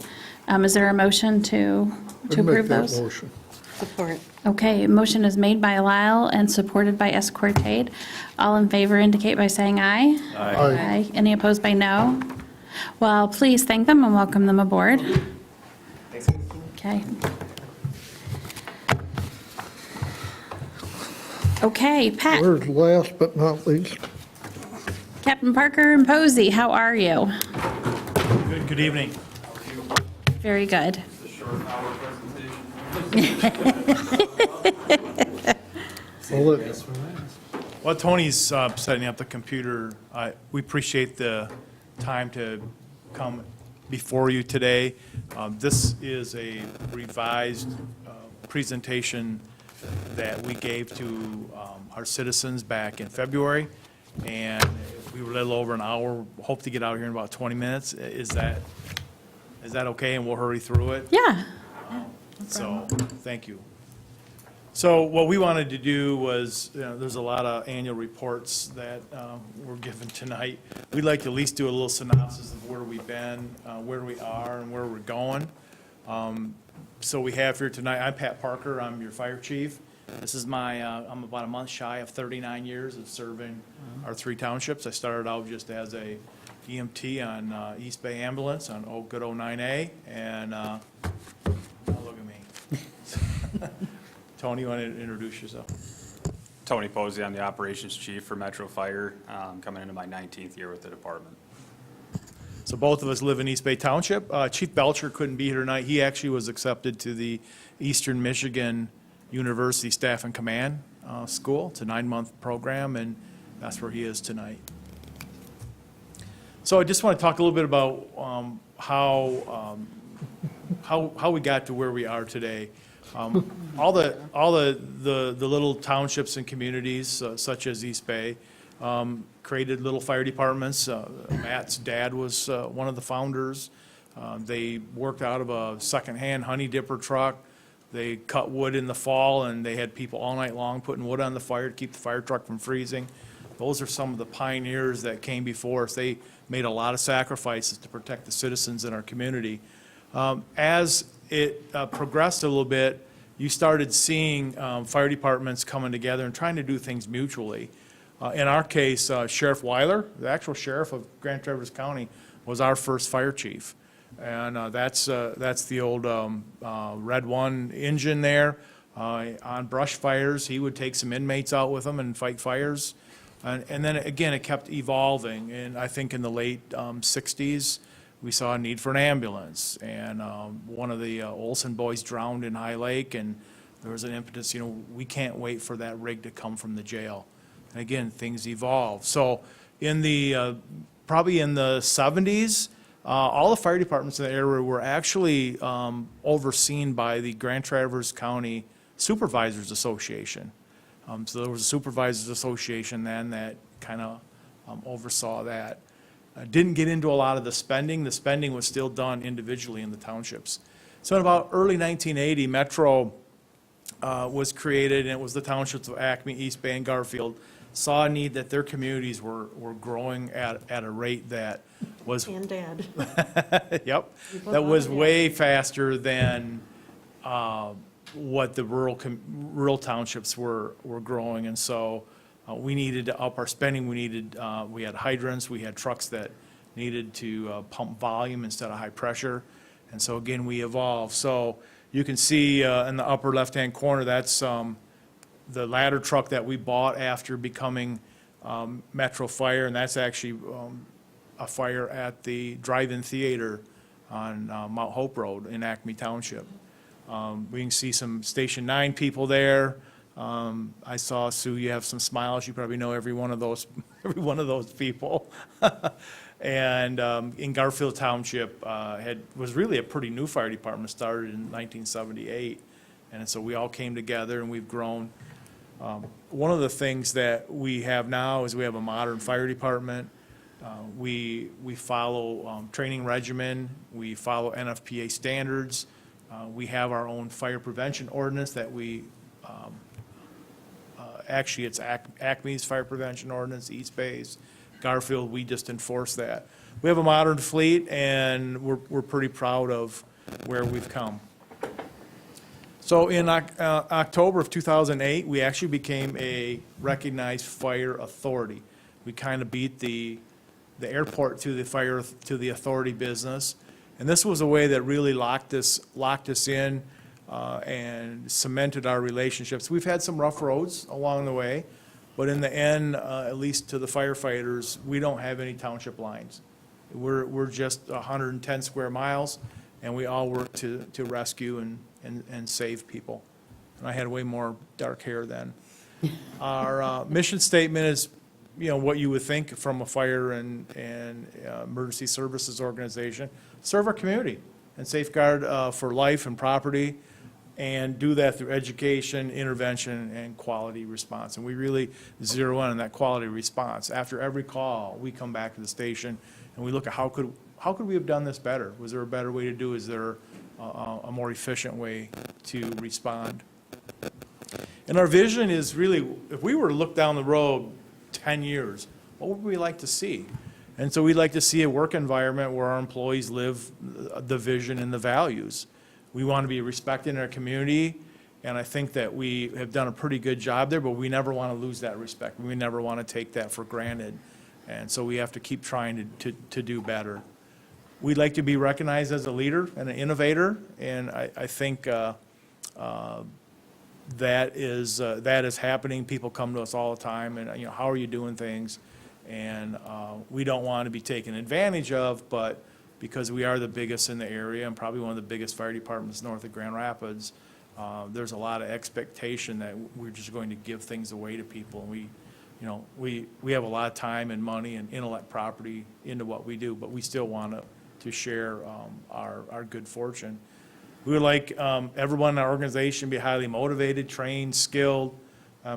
Is there a motion to I'd approve make that those? motion. Support. Okay, motion is made by Lyle and supported by Escortade. All in favor indicate by saying aye. Aye. Any opposed by no? Well, please thank them and welcome them aboard. Okay. Okay, Pat, Where's last but not least? Captain Parker and Posey, how are you? Good evening. Very good. While Tony's setting up the computer, we appreciate the time to come before you today. This is a revised presentation that we gave to our citizens back in February, and we were a little over an hour. Hope to get out here in about 20 minutes. Is that okay, and we'll hurry through it? Yeah. So, thank you. So what we wanted to do was, there's a lot of annual reports that were given tonight. We'd like to at least do a little synopsis of where we've been, where we are, and where we're going. So we have here tonight, I'm Pat Parker, I'm your fire chief. This is I'm about a month shy of 39 years of serving our 3 townships. I started out just as a EMT on East Bay Ambulance on good 09A, and look at me. Tony, you want to introduce yourself? Tony Posey, I'm the operations chief for Metro Fire, coming into my 19th year with the department. So both of us live in East Bay Township. Chief Belcher couldn't be here tonight. He actually was accepted to the Eastern Michigan University Staff and Command School. It's a 9-month program, and that's where he is tonight. So I just want to talk a little bit about how we got to where we are today. All the little townships and communities, such as East Bay, created little fire departments. Matt's dad was one of the founders. They worked out of a secondhand honey dipper truck. They cut wood in the fall, and they had people all night long putting wood on the fire to keep the fire truck from freezing. Those are some of the pioneers that came before us. They made a lot of sacrifices to protect the citizens in our community. As it progressed a little bit, you started seeing fire departments coming together and trying to do things mutually. In our case, Sheriff Weiler, the actual sheriff of Grand Traverse County, was our first fire chief. And that's the old Red One engine there. On brush fires, he would take some inmates out with him and fight fires. And then again, it kept evolving. And I think in the late 60s, we saw a need for an ambulance. And one of the Olson boys drowned in High Lake, and there was an impetus, we can't wait for that rig to come from the jail. And again, things evolve. So in the, probably in the 70s, all the fire departments in the area were actually overseen by the Grand Traverse County Supervisors Association. So there was a Supervisors Association then that kind of oversaw that. Didn't get into a lot of the spending. The spending was still done individually in the townships. So in about early 1980, Metro was created, and it was the townships of Acme, East Bay, and Garfield saw a need that their communities were growing at a rate that was. And Dad. Yep, that was way faster than what the rural townships were growing, and so we needed to up our spending. We had hydrants, we had trucks that needed to pump volume instead of high pressure, and so again, we evolved. So you can see in the upper left-hand corner, that's the ladder truck that we bought after becoming Metro Fire, and that's actually a fire at the drive-in theater on Mount Hope Road in Acme Township. We can see some Station 9 people there. I saw, Sue, you have some smiles. You probably know every one of those people. And in Garfield Township was really a pretty new fire department, started in 1978. And so we all came together and we've grown. One of the things that we have now is we have a modern fire department. We follow training regimen. We follow NFPA standards. We have our own fire prevention ordinance that we, actually it's Acme's fire prevention ordinance, East Bay's, Garfield, we just enforce that. We have a modern fleet, and we're pretty proud of where we've come. So in October of 2008, we actually became a recognized fire authority. We kind of beat the airport to the authority business. And this was a way that really locked us in and cemented our relationships. We've had some rough roads along the way, but in the end, at least to the firefighters, we don't have any township lines. We're just 110 square miles, and we all work to rescue and save people. And I had way more dark hair then. Our mission statement is, what you would think from a fire and emergency services organization. Serve our community and safeguard for life and property, and do that through education, intervention, and quality response. And we really zero in on that quality response. After every call, we come back to the station and we look at how could we have done this better? Was there a better way to do? Is there a more efficient way to respond? And our vision is really, if we were to look down the road 10 years, what would we like to see? And so we'd like to see a work environment where our employees live the vision and the values. We want to be respected in our community, and I think that we have done a pretty good job there, but we never want to lose that respect. We never want to take that for granted. And so we have to keep trying to do better. We'd like to be recognized as a leader and an innovator, and I think that is happening. People come to us all the time, and how are you doing things? And we don't want to be taken advantage of, but because we are the biggest in the area and probably one of the biggest fire departments north of Grand Rapids, there's a lot of expectation that we're just going to give things away to people. And we have a lot of time and money and intellect property into what we do, but we still want to share our good fortune. We would like everyone in our organization to be highly motivated, trained, skilled,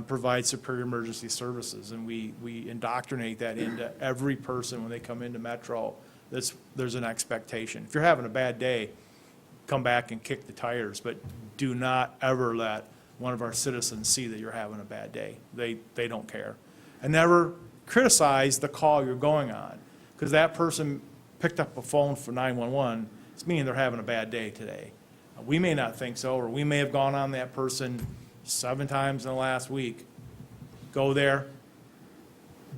provide superior emergency services. And we indoctrinate that into every person when they come into Metro. There's an expectation. If you're having a bad day, come back and kick the tires, but do not ever let one of our citizens see that you're having a bad day. They don't care. And never criticize the call you're going on, because that person picked up a phone for 911. It's meaning they're having a bad day today. We may not think so, or we may have gone on that person 7 times in the last week. Go there,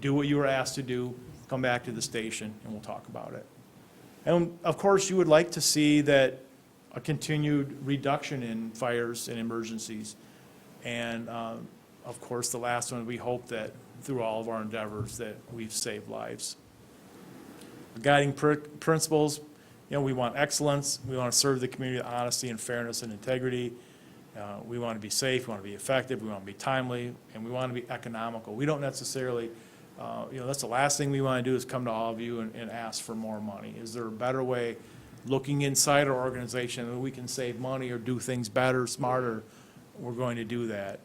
do what you were asked to do, come back to the station, and we'll talk about it. And of course, you would like to see that a continued reduction in fires and emergencies. And of course, the last one, we hope that through all of our endeavors that we've saved lives. Guiding principles, we want excellence. We want to serve the community with honesty and fairness and integrity. We want to be safe, we want to be effective, we want to be timely, and we want to be economical. We don't necessarily, that's the last thing we want to do is come to all of you and ask for more money. Is there a better way, looking inside our organization, that we can save money or do things better, smarter? We're going to do that.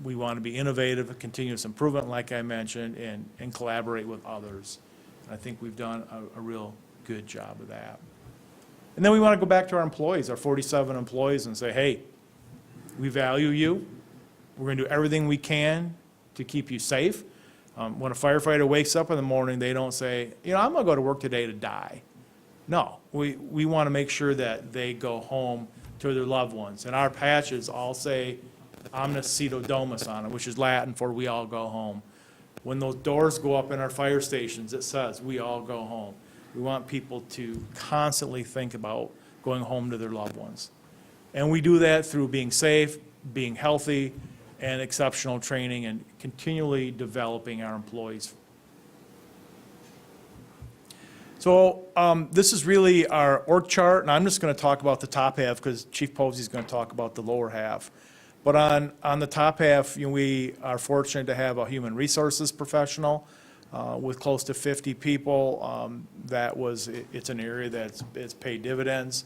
We want to be innovative, continuous improvement, like I mentioned, and collaborate with others. And I think we've done a real good job of that. And then we want to go back to our employees, our 47 employees, and say, hey, we value you. We're going to do everything we can to keep you safe. When a firefighter wakes up in the morning, they don't say, I'm going to go to work today to die. No, we want to make sure that they go home to their loved ones. And our patches all say Omnis Cito Domus on it, which is Latin for we all go home. When those doors go up in our fire stations, it says we all go home. We want people to constantly think about going home to their loved ones. And we do that through being safe, being healthy, and exceptional training, and continually developing our employees. So this is really our org chart, and I'm just going to talk about the top half because Chief Posey is going to talk about the lower half. But on the top half, we are fortunate to have a human resources professional with close to 50 people. It's an area that's paid dividends.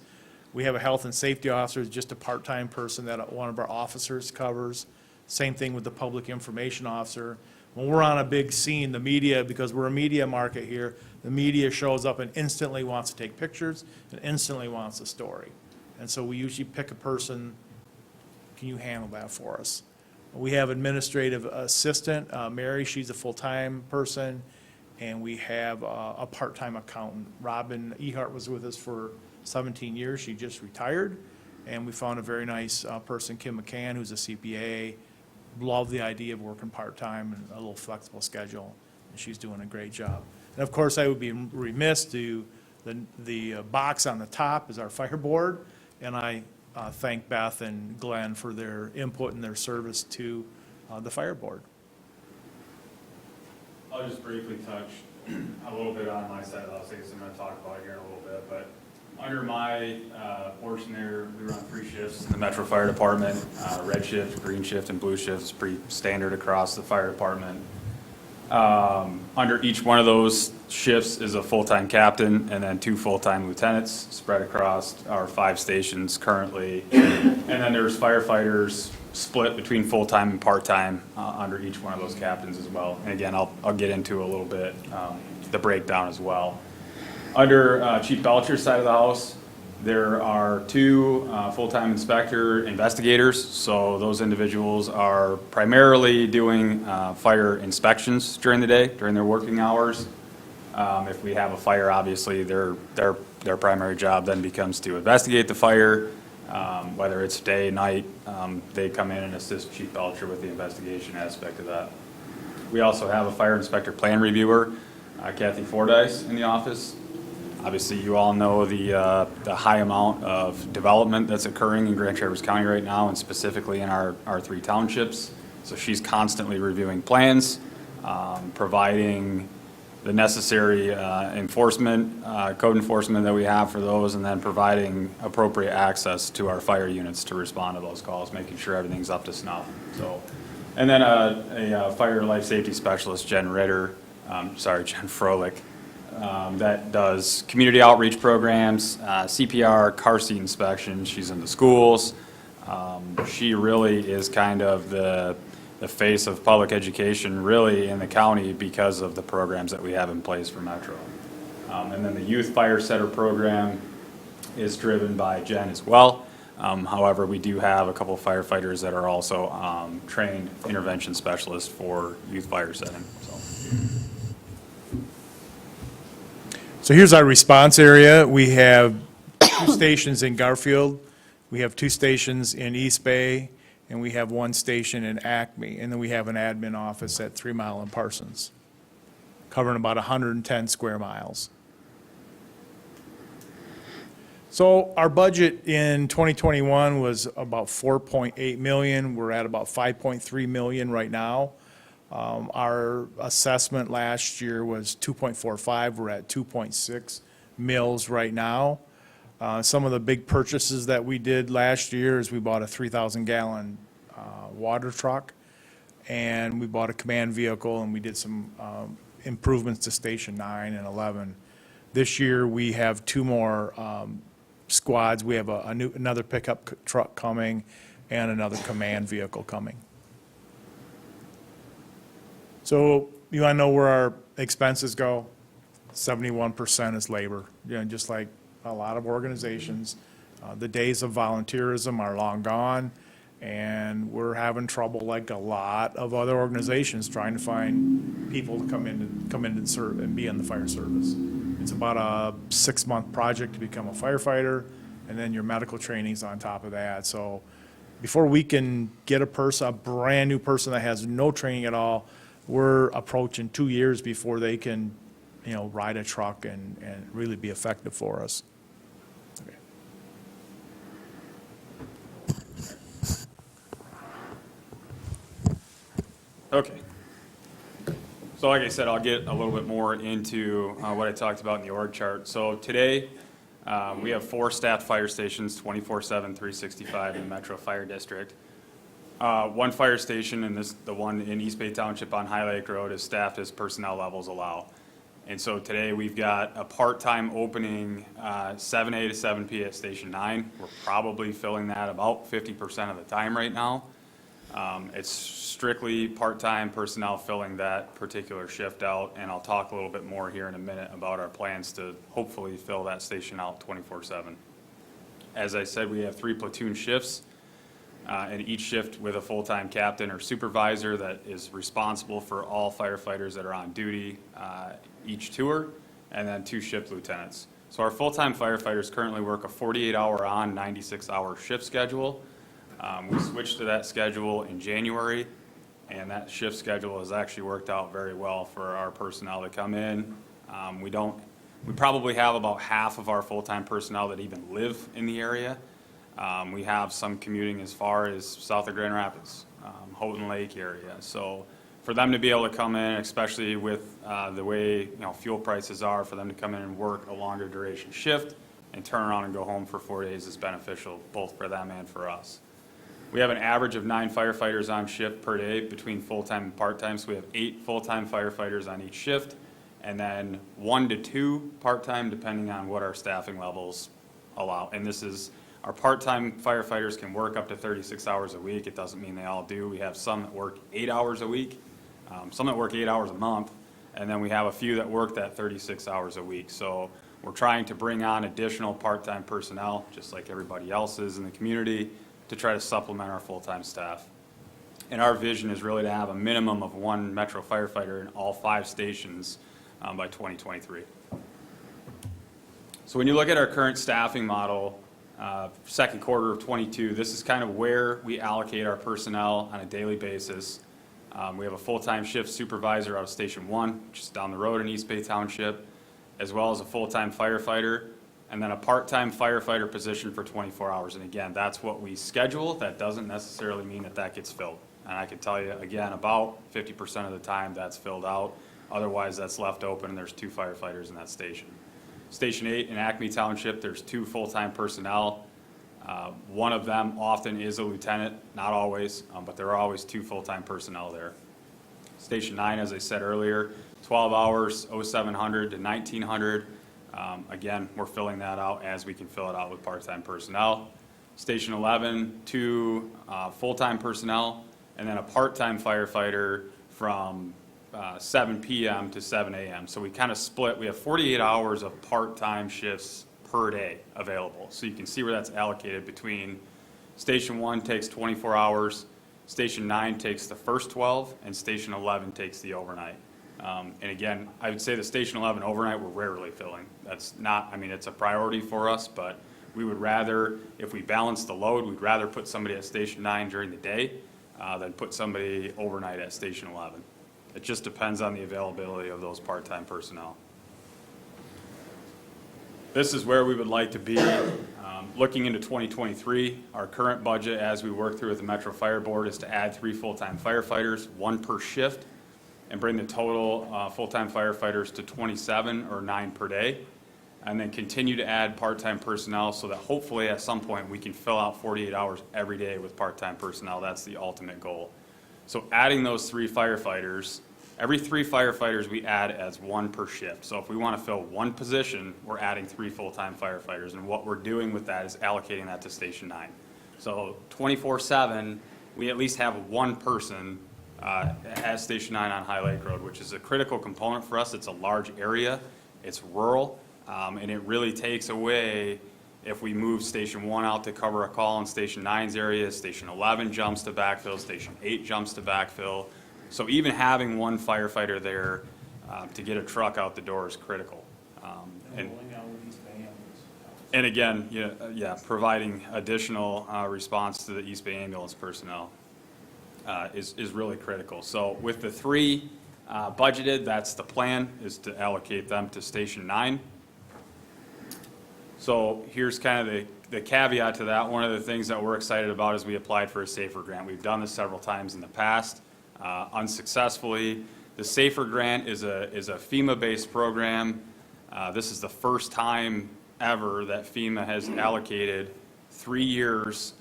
We have a health and safety officer, just a part-time person that one of our officers covers. Same thing with the public information officer. When we're on a big scene, the media, because we're a media market here, the media shows up and instantly wants to take pictures and instantly wants a story. And so we usually pick a person. Can you handle that for us? We have administrative assistant, Mary, she's a full-time person, and we have a part-time accountant. Robin Ehart was with us for 17 years, she just retired, and we found a very nice person, Kim McCann, who's a CPA. Love the idea of working part-time and a little flexible schedule, and she's doing a great job. And of course, I would be remiss to, the box on the top is our fire board, and I thank Beth and Glenn for their input and their service to the fire board. I'll just briefly touch a little bit on my side of the house, because I'm going to talk about it here in a little bit, but under my portion there, we run 3 shifts in the Metro Fire Department, red shift, green shift, and blue shift is pretty standard across the fire department. Under each one of those shifts is a full-time captain and then 2 full-time lieutenants spread across our 5 stations currently. And then there's firefighters split between full-time and part-time under each one of those captains as well. And again, I'll get into a little bit the breakdown as well. Under Chief Belcher's side of the house, there are 2 full-time inspector investigators. So those individuals are primarily doing fire inspections during the day, during their working hours. If we have a fire, obviously their primary job then becomes to investigate the fire. Whether it's day, night, they come in and assist Chief Belcher with the investigation aspect of that. We also have a fire inspector plan reviewer, Kathy Fordyce, in the office. Obviously, you all know the high amount of development that's occurring in Grand Traverse County right now, and specifically in our 3 townships. So she's constantly reviewing plans, providing the necessary enforcement, code enforcement that we have for those, and then providing appropriate access to our fire units to respond to those calls, making sure everything's up to snuff. So, and then a fire life safety specialist, Jen Froelich, that does community outreach programs, CPR, car seat inspections. She's in the schools. She really is kind of the face of public education really in the county because of the programs that we have in place for Metro. And then the Youth Fire Setter program is driven by Jen as well. However, we do have a couple of firefighters that are also trained intervention specialists for youth fire setting. So here's our response area. We have 2 stations in Garfield, we have 2 stations in East Bay, and we have 1 station in Acme, and then we have an admin office at 3 Mile and Parsons, covering about 110 square miles. So our budget in 2021 was about 4.8 million. We're at about 5.3 million right now. Our assessment last year was 2.45. We're at 2.6 mils right now. Some of the big purchases that we did last year is we bought a 3,000-gallon water truck, and we bought a command vehicle, and we did some improvements to Station 9 and 11. This year, we have 2 more squads. We have another pickup truck coming and another command vehicle coming. So you want to know where our expenses go? 71% is labor. You know, just like a lot of organizations, the days of volunteerism are long gone, and we're having trouble, like a lot of other organizations, trying to find people to come in and serve and be in the fire service. It's about a 6-month project to become a firefighter, and then your medical training's on top of that. So before we can get a brand new person that has no training at all, we're approaching 2 years before they can, you know, ride a truck and really be effective for us. Okay. So like I said, I'll get a little bit more into what I talked about in the org chart. So today, we have 4 staffed fire stations, 24/7, 365 in the Metro Fire District. 1 fire station, and the one in East Bay Township on High Lake Road, is staffed as personnel levels allow. And so today we've got a part-time opening 7 A to 7 P at Station 9. We're probably filling that about 50% of the time right now. It's strictly part-time personnel filling that particular shift out, and I'll talk a little bit more here in a minute about our plans to hopefully fill that station out 24/7. As I said, we have 3 platoon shifts, and each shift with a full-time captain or supervisor that is responsible for all firefighters that are on duty each tour, and then 2 shift lieutenants. So our full-time firefighters currently work a 48-hour on, 96-hour shift schedule. We switched to that schedule in January, and that shift schedule has actually worked out very well for our personnel to come in. We probably have about half of our full-time personnel that even live in the area. We have some commuting as far as south of Grand Rapids, Houghton Lake area. So for them to be able to come in, especially with the way fuel prices are, for them to come in and work a longer duration shift and turn around and go home for 4 days is beneficial both for them and for us. We have an average of 9 firefighters on shift per day between full-time and part-time, so we have 8 full-time firefighters on each shift, and then 1 to 2 part-time, depending on what our staffing levels allow. And this is, our part-time firefighters can work up to 36 hours a week. It doesn't mean they all do. We have some that work 8 hours a week, some that work 8 hours a month, and then we have a few that work that 36 hours a week. So we're trying to bring on additional part-time personnel, just like everybody else is in the community, to try to supplement our full-time staff. And our vision is really to have a minimum of 1 Metro firefighter in all 5 stations by 2023. So when you look at our current staffing model, second quarter of '22, this is kind of where we allocate our personnel on a daily basis. We have a full-time shift supervisor out of Station 1, which is down the road in East Bay Township, as well as a full-time firefighter, and then a part-time firefighter position for 24 hours. And again, that's what we schedule. That doesn't necessarily mean that that gets filled. And I can tell you, again, about 50% of the time that's filled out. Otherwise, that's left open, and there's 2 firefighters in that station. Station 8 in Acme Township, there's 2 full-time personnel. One of them often is a lieutenant, not always, but there are always 2 full-time personnel there. Station 9, as I said earlier, 12 hours, 0700 to 1900. Again, we're filling that out as we can fill it out with part-time personnel. Station 11, 2 full-time personnel, and then a part-time firefighter from 7 p.m. to 7 a.m. So we kind of split. We have 48 hours of part-time shifts per day available. So you can see where that's allocated between Station 1 takes 24 hours, Station 9 takes the first 12, and Station 11 takes the overnight. And again, I would say the Station 11 overnight we're rarely filling. That's not, I mean, it's a priority for us, but we would rather, if we balance the load, we'd rather put somebody at Station 9 during the day than put somebody overnight at Station 11. It just depends on the availability of those part-time personnel. This is where we would like to be. Looking into 2023, our current budget as we work through with the Metro Fire Board is to add 3 full-time firefighters, 1 per shift, and bring the total full-time firefighters to 27 or 9 per day, and then continue to add part-time personnel so that hopefully at some point we can fill out 48 hours every day with part-time personnel. That's the ultimate goal. So adding those 3 firefighters, every 3 firefighters we add as 1 per shift. So if we want to fill 1 position, we're adding 3 full-time firefighters, and what we're doing with that is allocating that to Station 9. So 24/7, we at least have 1 person at Station 9 on High Lake Road, which is a critical component for us. It's a large area, it's rural, and it really takes away if we move Station 1 out to cover a call in Station 9's area, Station 11 jumps to backfill, Station 8 jumps to backfill. So even having 1 firefighter there to get a truck out the door is critical. And again, providing additional response to the East Bay ambulance personnel is really critical. So with the 3 budgeted, that's the plan, is to allocate them to Station 9. So here's kind of the caveat to that. One of the things that we're excited about is we applied for a SAFER grant. We've done this several times in the past, unsuccessfully. The SAFER grant is a FEMA-based program. This is the first time ever that FEMA has allocated 3 years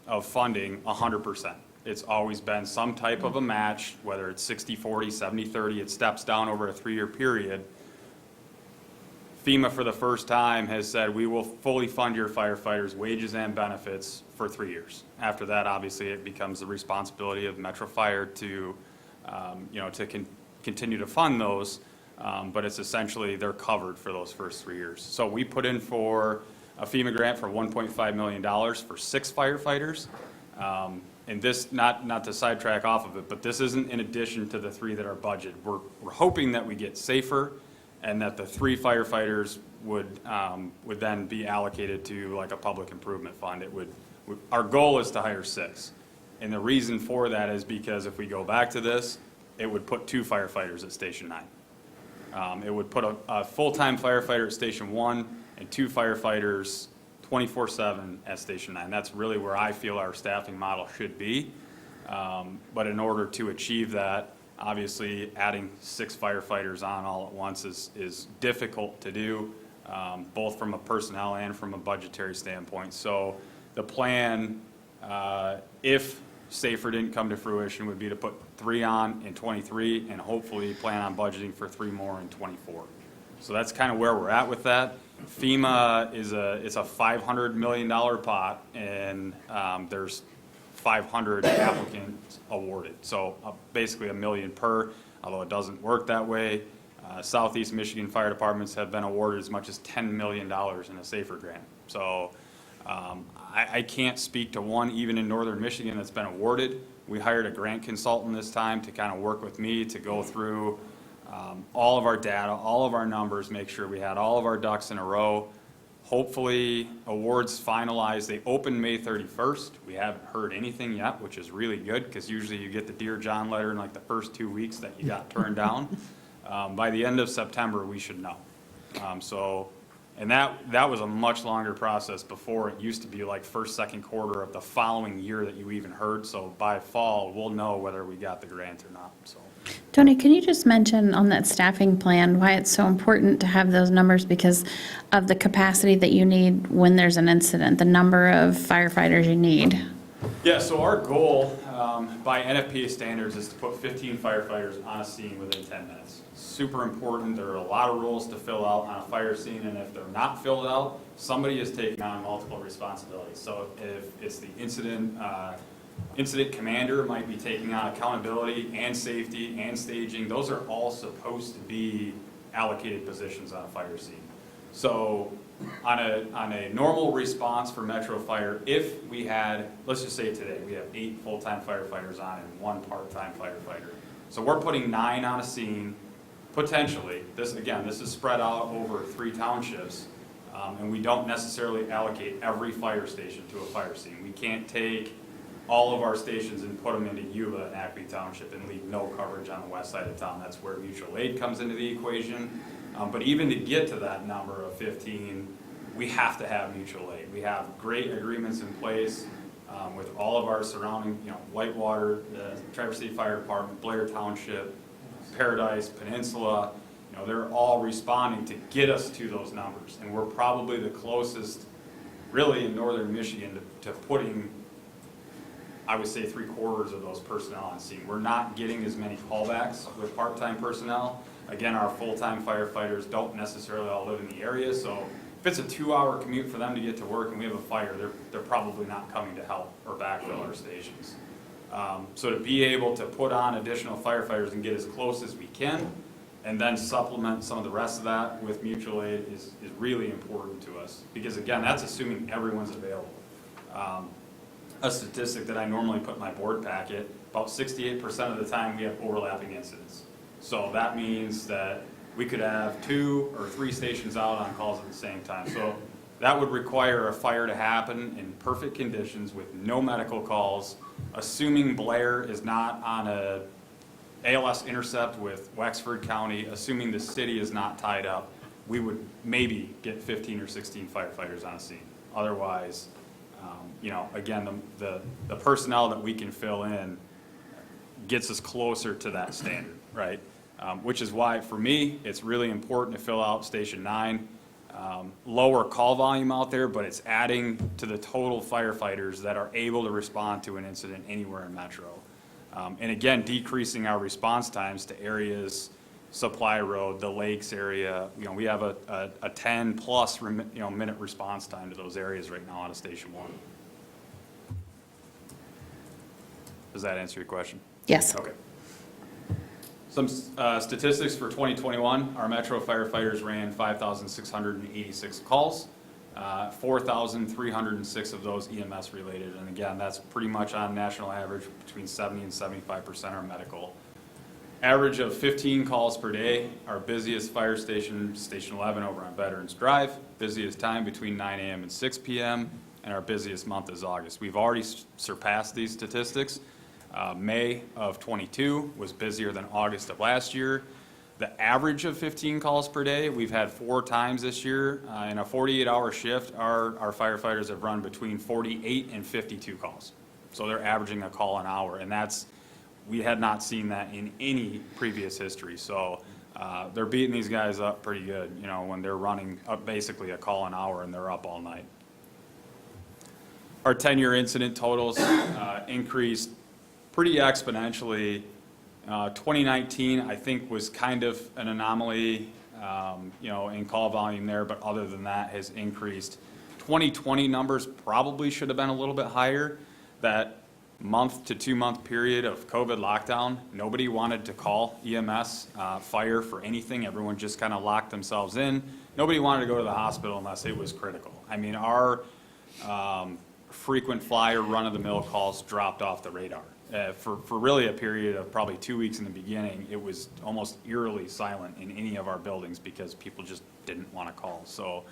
of funding 100%. It's always been some type of a match, whether it's 60-40, 70-30, it steps down over a 3-year period. FEMA, for the first time, has said, we will fully fund your firefighters' wages and benefits for 3 years. After that, obviously, it becomes the responsibility of Metro Fire to, continue to fund those, but it's essentially, they're covered for those first 3 years. So we put in for a FEMA grant for $1.5 million for 6 firefighters. And this, not to sidetrack off of it, but this isn't in addition to the 3 that are budgeted. We're hoping that we get SAFER, and that the 3 firefighters would then be allocated to like a public improvement fund. Our goal is to hire 6. And the reason for that is because if we go back to this, it would put 2 firefighters at Station 9. It would put a full-time firefighter at Station 1 and 2 firefighters 24/7 at Station 9. That's really where I feel our staffing model should be. But in order to achieve that, obviously adding 6 firefighters on all at once is difficult to do, both from a personnel and from a budgetary standpoint. So the plan, if SAFER didn't come to fruition, would be to put 3 on in '23 and hopefully plan on budgeting for 3 more in '24. So that's kind of where we're at with that. FEMA it's a $500 million pot, and there's 500 applicants awarded. So basically $1 million per, although it doesn't work that way. Southeast Michigan fire departments have been awarded as much as $10 million in a SAFER grant. So I can't speak to one even in northern Michigan that's been awarded. We hired a grant consultant this time to kind of work with me to go through all of our data, all of our numbers, make sure we had all of our ducks in a row. Hopefully, awards finalized. They opened May 31st. We haven't heard anything yet, which is really good, because usually you get the Dear John letter in like the first 2 weeks that you got turned down. By the end of September, we should know. And that was a much longer process before. It used to be like first, second quarter of the following year that you even heard. So by fall, we'll know whether we got the grant or not, so. Tony, can you just mention on that staffing plan why it's so important to have those numbers because of the capacity that you need when there's an incident, the number of firefighters you need? Yeah, so our goal by NFPA standards is to put 15 firefighters on a scene within 10 minutes. Super important. There are a lot of roles to fill out on a fire scene, and if they're not filled out, somebody is taking on multiple responsibilities. So if it's the incident commander might be taking on accountability and safety and staging. Those are all supposed to be allocated positions on a fire scene. So on a normal response for Metro Fire, if we had, let's just say today, we have 8 full-time firefighters on and 1 part-time firefighter. So we're putting 9 on a scene, potentially. This is spread out over 3 townships, and we don't necessarily allocate every fire station to a fire scene. We can't take all of our stations and put them into Yuba and Acme Township and leave no coverage on the west side of town. That's where mutual aid comes into the equation. But even to get to that number of 15, we have to have mutual aid. We have great agreements in place with all of our surrounding, Whitewater, the Traverse City Fire Department, Blair Township, Paradise, Peninsula. They're all responding to get us to those numbers. And we're probably the closest, really, in northern Michigan to putting, I would say, 3/4 of those personnel on scene. We're not getting as many callbacks with part-time personnel. Again, our full-time firefighters don't necessarily all live in the area, so if it's a 2-hour commute for them to get to work and we have a fire, they're probably not coming to help or backfill our stations. So to be able to put on additional firefighters and get as close as we can, and then supplement some of the rest of that with mutual aid is really important to us. Because again, that's assuming everyone's available. A statistic that I normally put in my board packet, about 68% of the time we have overlapping incidents. So that means that we could have 2 or 3 stations out on calls at the same time. So that would require a fire to happen in perfect conditions with no medical calls, assuming Blair is not on a ALS intercept with Wexford County, assuming the city is not tied up, we would maybe get 15 or 16 firefighters on a scene. Otherwise, again, the personnel that we can fill in gets us closer to that standard, right? Which is why, for me, it's really important to fill out Station 9. Lower call volume out there, but it's adding to the total firefighters that are able to respond to an incident anywhere in Metro. And again, decreasing our response times to areas, Supply Road, the Lakes area. We have a 10-plus minute response time to those areas right now out of Station 1. Does that answer your question? Yes. Okay. Some statistics for 2021, our Metro firefighters ran 5,686 calls, 4,306 of those EMS related. And again, that's pretty much on national average between 70 and 75% are medical. Average of 15 calls per day. Our busiest fire station, Station 11 over on Veterans Drive, busiest time between 9 a.m. and 6 p.m., and our busiest month is August. We've already surpassed these statistics. May of '22 was busier than August of last year. The average of 15 calls per day, we've had 4 times this year. In a 48-hour shift, our firefighters have run between 48 and 52 calls. So they're averaging a call an hour, and we had not seen that in any previous history. So they're beating these guys up pretty good, you know, when they're running up basically a call an hour and they're up all night. Our 10-year incident totals increased pretty exponentially. 2019, I think, was kind of an anomaly, you know, in call volume there, but other than that has increased. 2020 numbers probably should have been a little bit higher. That month to 2 month period of COVID lockdown, nobody wanted to call EMS, fire for anything. Everyone just kind of locked themselves in. Nobody wanted to go to the hospital unless it was critical. I mean, our frequent flyer run-of-the-mill calls dropped off the radar. For really a period of probably 2 weeks in the beginning, it was almost eerily silent in any of our buildings because people just didn't want to call. So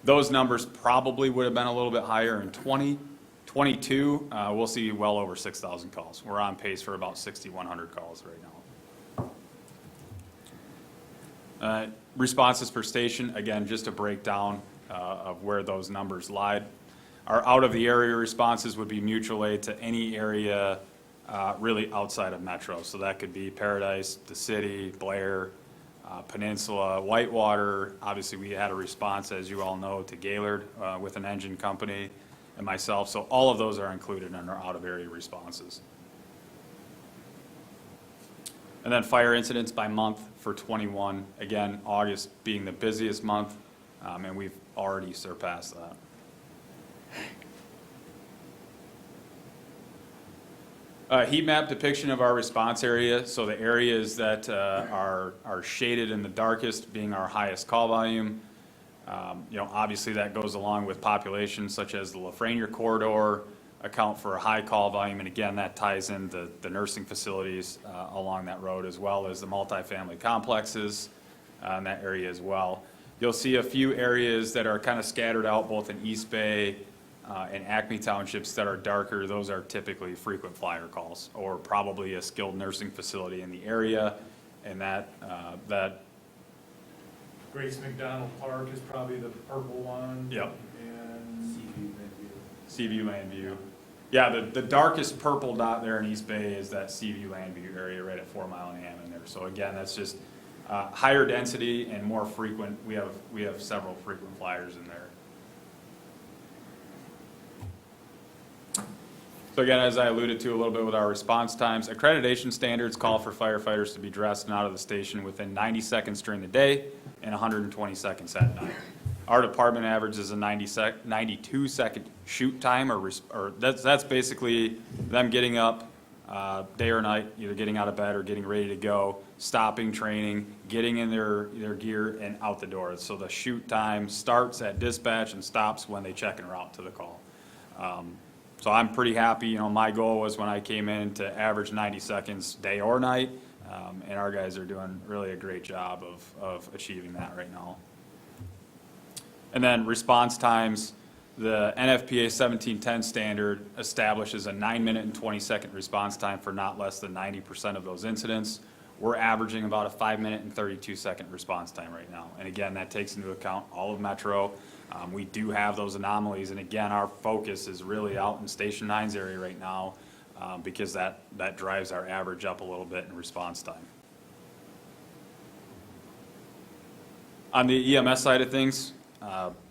those numbers probably would have been a little bit higher in 2022. We'll see well over 6,000 calls. We're on pace for about 6,100 calls right now. Responses per station, again, just a breakdown of where those numbers lied. Our out-of-the-area responses would be mutual aid to any area really outside of Metro. So that could be Paradise, the city, Blair, Peninsula, Whitewater. Obviously, we had a response, as you all know, to Gaylord with an engine company and myself. So all of those are included in our out-of-area responses. And then fire incidents by month for 21. Again, August being the busiest month, and we've already surpassed that. Heat map depiction of our response area. So the areas that are shaded in the darkest being our highest call volume. You know, obviously that goes along with populations such as the Lafreniere corridor account for a high call volume. And again, that ties in the nursing facilities along that road, as well as the multifamily complexes in that area as well. You'll see a few areas that are kind of scattered out both in East Bay and Acme townships that are darker. Those are typically frequent flyer calls or probably a skilled nursing facility in the area. And that Grace McDonald Park is probably the purple one. Yep. And Seaview Landview. Yeah, the darkest purple dot there in East Bay is that Seaview Landview area right at 4 Mile and Hammond there. So again, that's just higher density and more frequent. We have several frequent flyers in there. So again, as I alluded to a little bit with our response times, accreditation standards call for firefighters to be dressed and out of the station within 90 seconds during the day and 120 seconds at night. Our department averages a 92-second shoot time, or that's basically them getting up day or night, either getting out of bed or getting ready to go, stopping training, getting in their gear and out the door. So the shoot time starts at dispatch and stops when they check en route to the call. So I'm pretty happy. You know, my goal was when I came in to average 90 seconds day or night, and our guys are doing really a great job of achieving that right now. And then response times, the NFPA 1710 standard establishes a 9-minute and 20-second response time for not less than 90% of those incidents. We're averaging about a 5-minute and 32-second response time right now. And again, that takes into account all of Metro. We do have those anomalies, and again, our focus is really out in Station 9's area right now because that drives our average up a little bit in response time. On the EMS side of things,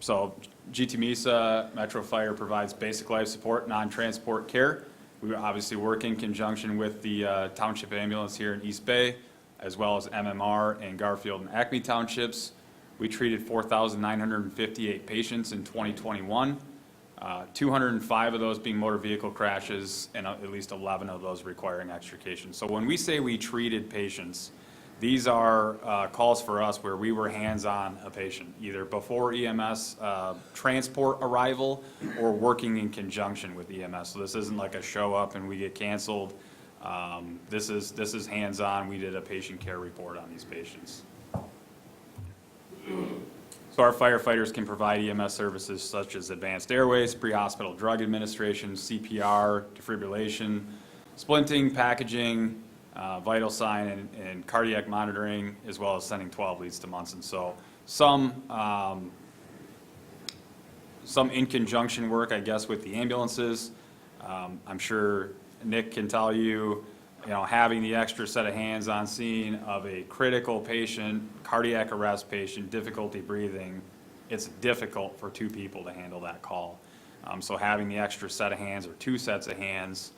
so GT MESA Metro Fire provides basic life support, non-transport care. We obviously work in conjunction with the Township ambulance here in East Bay, as well as MMR in Garfield and Acme Townships. We treated 4,958 patients in 2021, 205 of those being motor vehicle crashes, and at least 11 of those requiring extrication. So when we say we treated patients, these are calls for us where we were hands-on a patient, either before EMS transport arrival or working in conjunction with EMS. So this isn't like a show up and we get canceled. This is hands-on. We did a patient care report on these patients. So our firefighters can provide EMS services such as advanced airways, pre-hospital drug administration, CPR, defibrillation, splinting, packaging, vital sign and cardiac monitoring, as well as sending 12 leads to Munson. So some in conjunction work, I guess, with the ambulances. I'm sure Nick can tell you, having the extra set of hands on scene of a critical patient, cardiac arrest patient, difficulty breathing, it's difficult for two people to handle that call. So having the extra set of hands or two sets of hands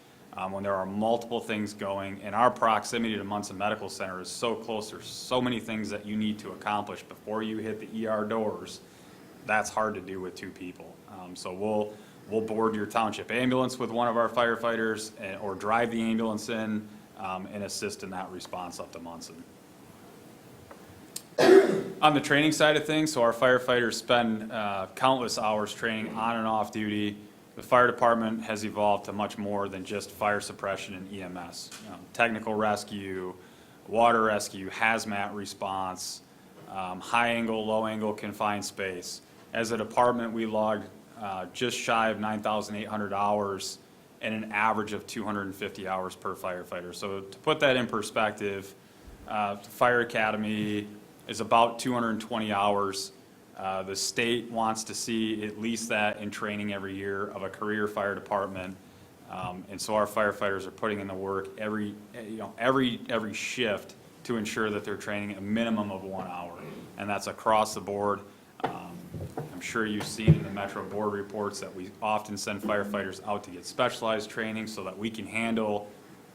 when there are multiple things going, and our proximity to Munson Medical Center is so close, there's so many things that you need to accomplish before you hit the ER doors, that's hard to do with two people. So we'll board your township ambulance with one of our firefighters or drive the ambulance in and assist in that response up to Munson. On the training side of things, so our firefighters spend countless hours training on and off duty. The fire department has evolved to much more than just fire suppression and EMS. Technical rescue, water rescue, hazmat response, high angle, low angle confined space. As a department, we logged just shy of 9,800 hours and an average of 250 hours per firefighter. So to put that in perspective, Fire Academy is about 220 hours. The state wants to see at least that in training every year of a career fire department. And so our firefighters are putting in the work every shift to ensure that they're training a minimum of 1 hour. And that's across the board. I'm sure you've seen in the Metro Board reports that we often send firefighters out to get specialized training so that we can handle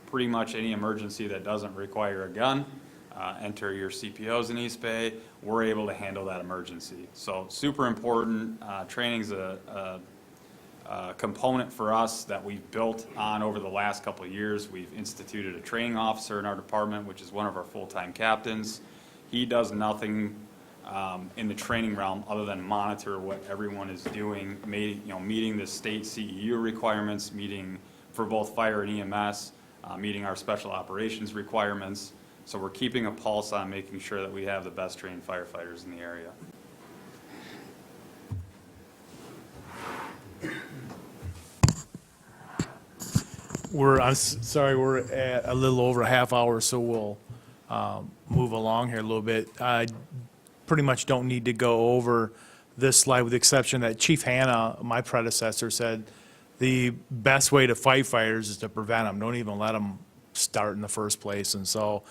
pretty much any emergency that doesn't require a gun. Enter your CPOs in East Bay, we're able to handle that emergency. So super important. Training's a component for us that we've built on over the last couple of years. We've instituted a training officer in our department, which is one of our full-time captains. He does nothing in the training realm other than monitor what everyone is doing, meeting the state CEU requirements, meeting for both fire and EMS, meeting our special operations requirements. So we're keeping a pulse on making sure that we have the best trained firefighters in the area. I'm sorry, we're at a little over a half hour, so we'll move along here a little bit. I pretty much don't need to go over this slide with the exception that Chief Hanna, my predecessor, said the best way to fight fires is to prevent them. Don't even let them start in the first place. And so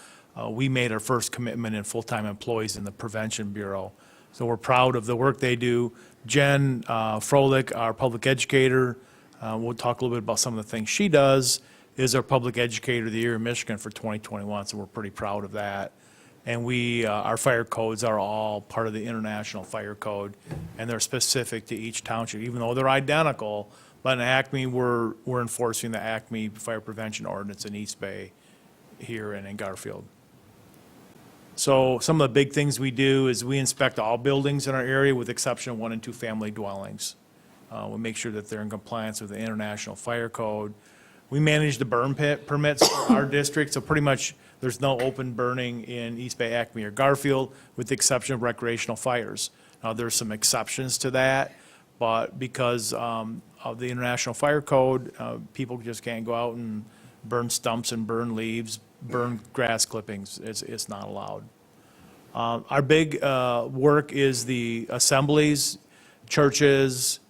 we made our first commitment in full-time employees in the Prevention Bureau. So we're proud of the work they do. Jen Froelich, our public educator, we'll talk a little bit about some of the things she does, is our Public Educator of the Year in Michigan for 2021, so we're pretty proud of that. And our fire codes are all part of the International Fire Code, and they're specific to each township, even though they're identical. But in Acme, we're enforcing the Acme Fire Prevention Ordinance in East Bay here and in Garfield. So some of the big things we do is we inspect all buildings in our area with the exception of 1 and 2 family dwellings. We make sure that they're in compliance with the International Fire Code. We manage the burn pit permits for our district, so pretty much there's no open burning in East Bay, Acme, or Garfield, with the exception of recreational fires. Now, there's some exceptions to that, but because of the International Fire Code, people just can't go out and burn stumps and burn leaves, burn grass clippings. It's not allowed. Our big work is the assemblies, churches,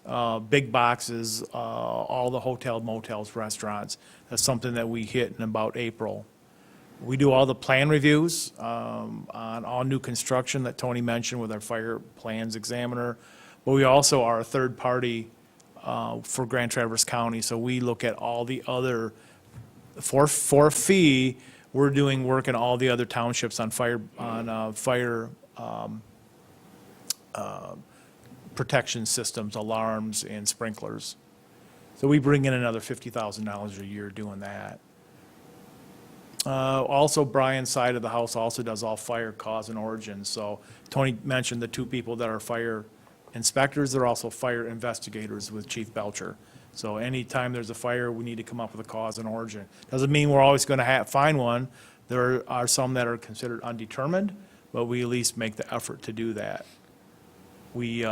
big boxes, all the hotel, motels, restaurants. That's something that we hit in about April. We do all the plan reviews on all new construction that Tony mentioned with our fire plans examiner. But we also are a third party for Grand Traverse County. So we look at all the other, for fee, we're doing work in all the other townships on fire protection systems, alarms, and sprinklers. So we bring in another $50,000 a year doing that. Also, Brian's side of the house also does all fire cause and origin. So Tony mentioned the 2 people that are fire inspectors. They're also fire investigators with Chief Belcher. So anytime there's a fire, we need to come up with a cause and origin. Doesn't mean we're always going to find one. There are some that are considered undetermined, but we at least make the effort to do that. We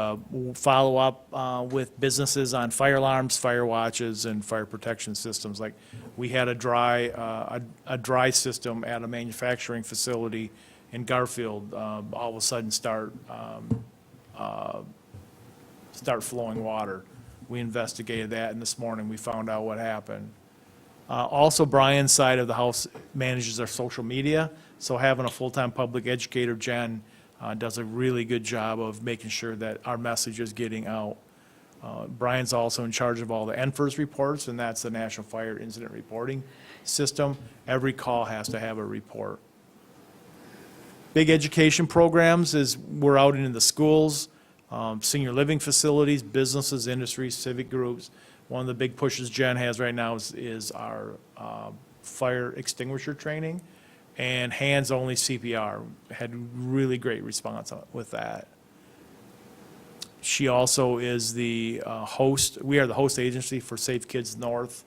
follow up with businesses on fire alarms, fire watches, and fire protection systems. Like, we had a dry system at a manufacturing facility in Garfield all of a sudden start flowing water. We investigated that, and this morning we found out what happened. Also, Brian's side of the house manages our social media, so having a full-time public educator, Jen, does a really good job of making sure that our message is getting out. Brian's also in charge of all the NFIRS reports, and that's the National Fire Incident Reporting System. Every call has to have a report. Big education programs is we're out into the schools, senior living facilities, businesses, industries, civic groups. One of the big pushes Jen has right now is our fire extinguisher training and hands-only CPR. Had really great response with that. She also is the host. We are the host agency for Safe Kids North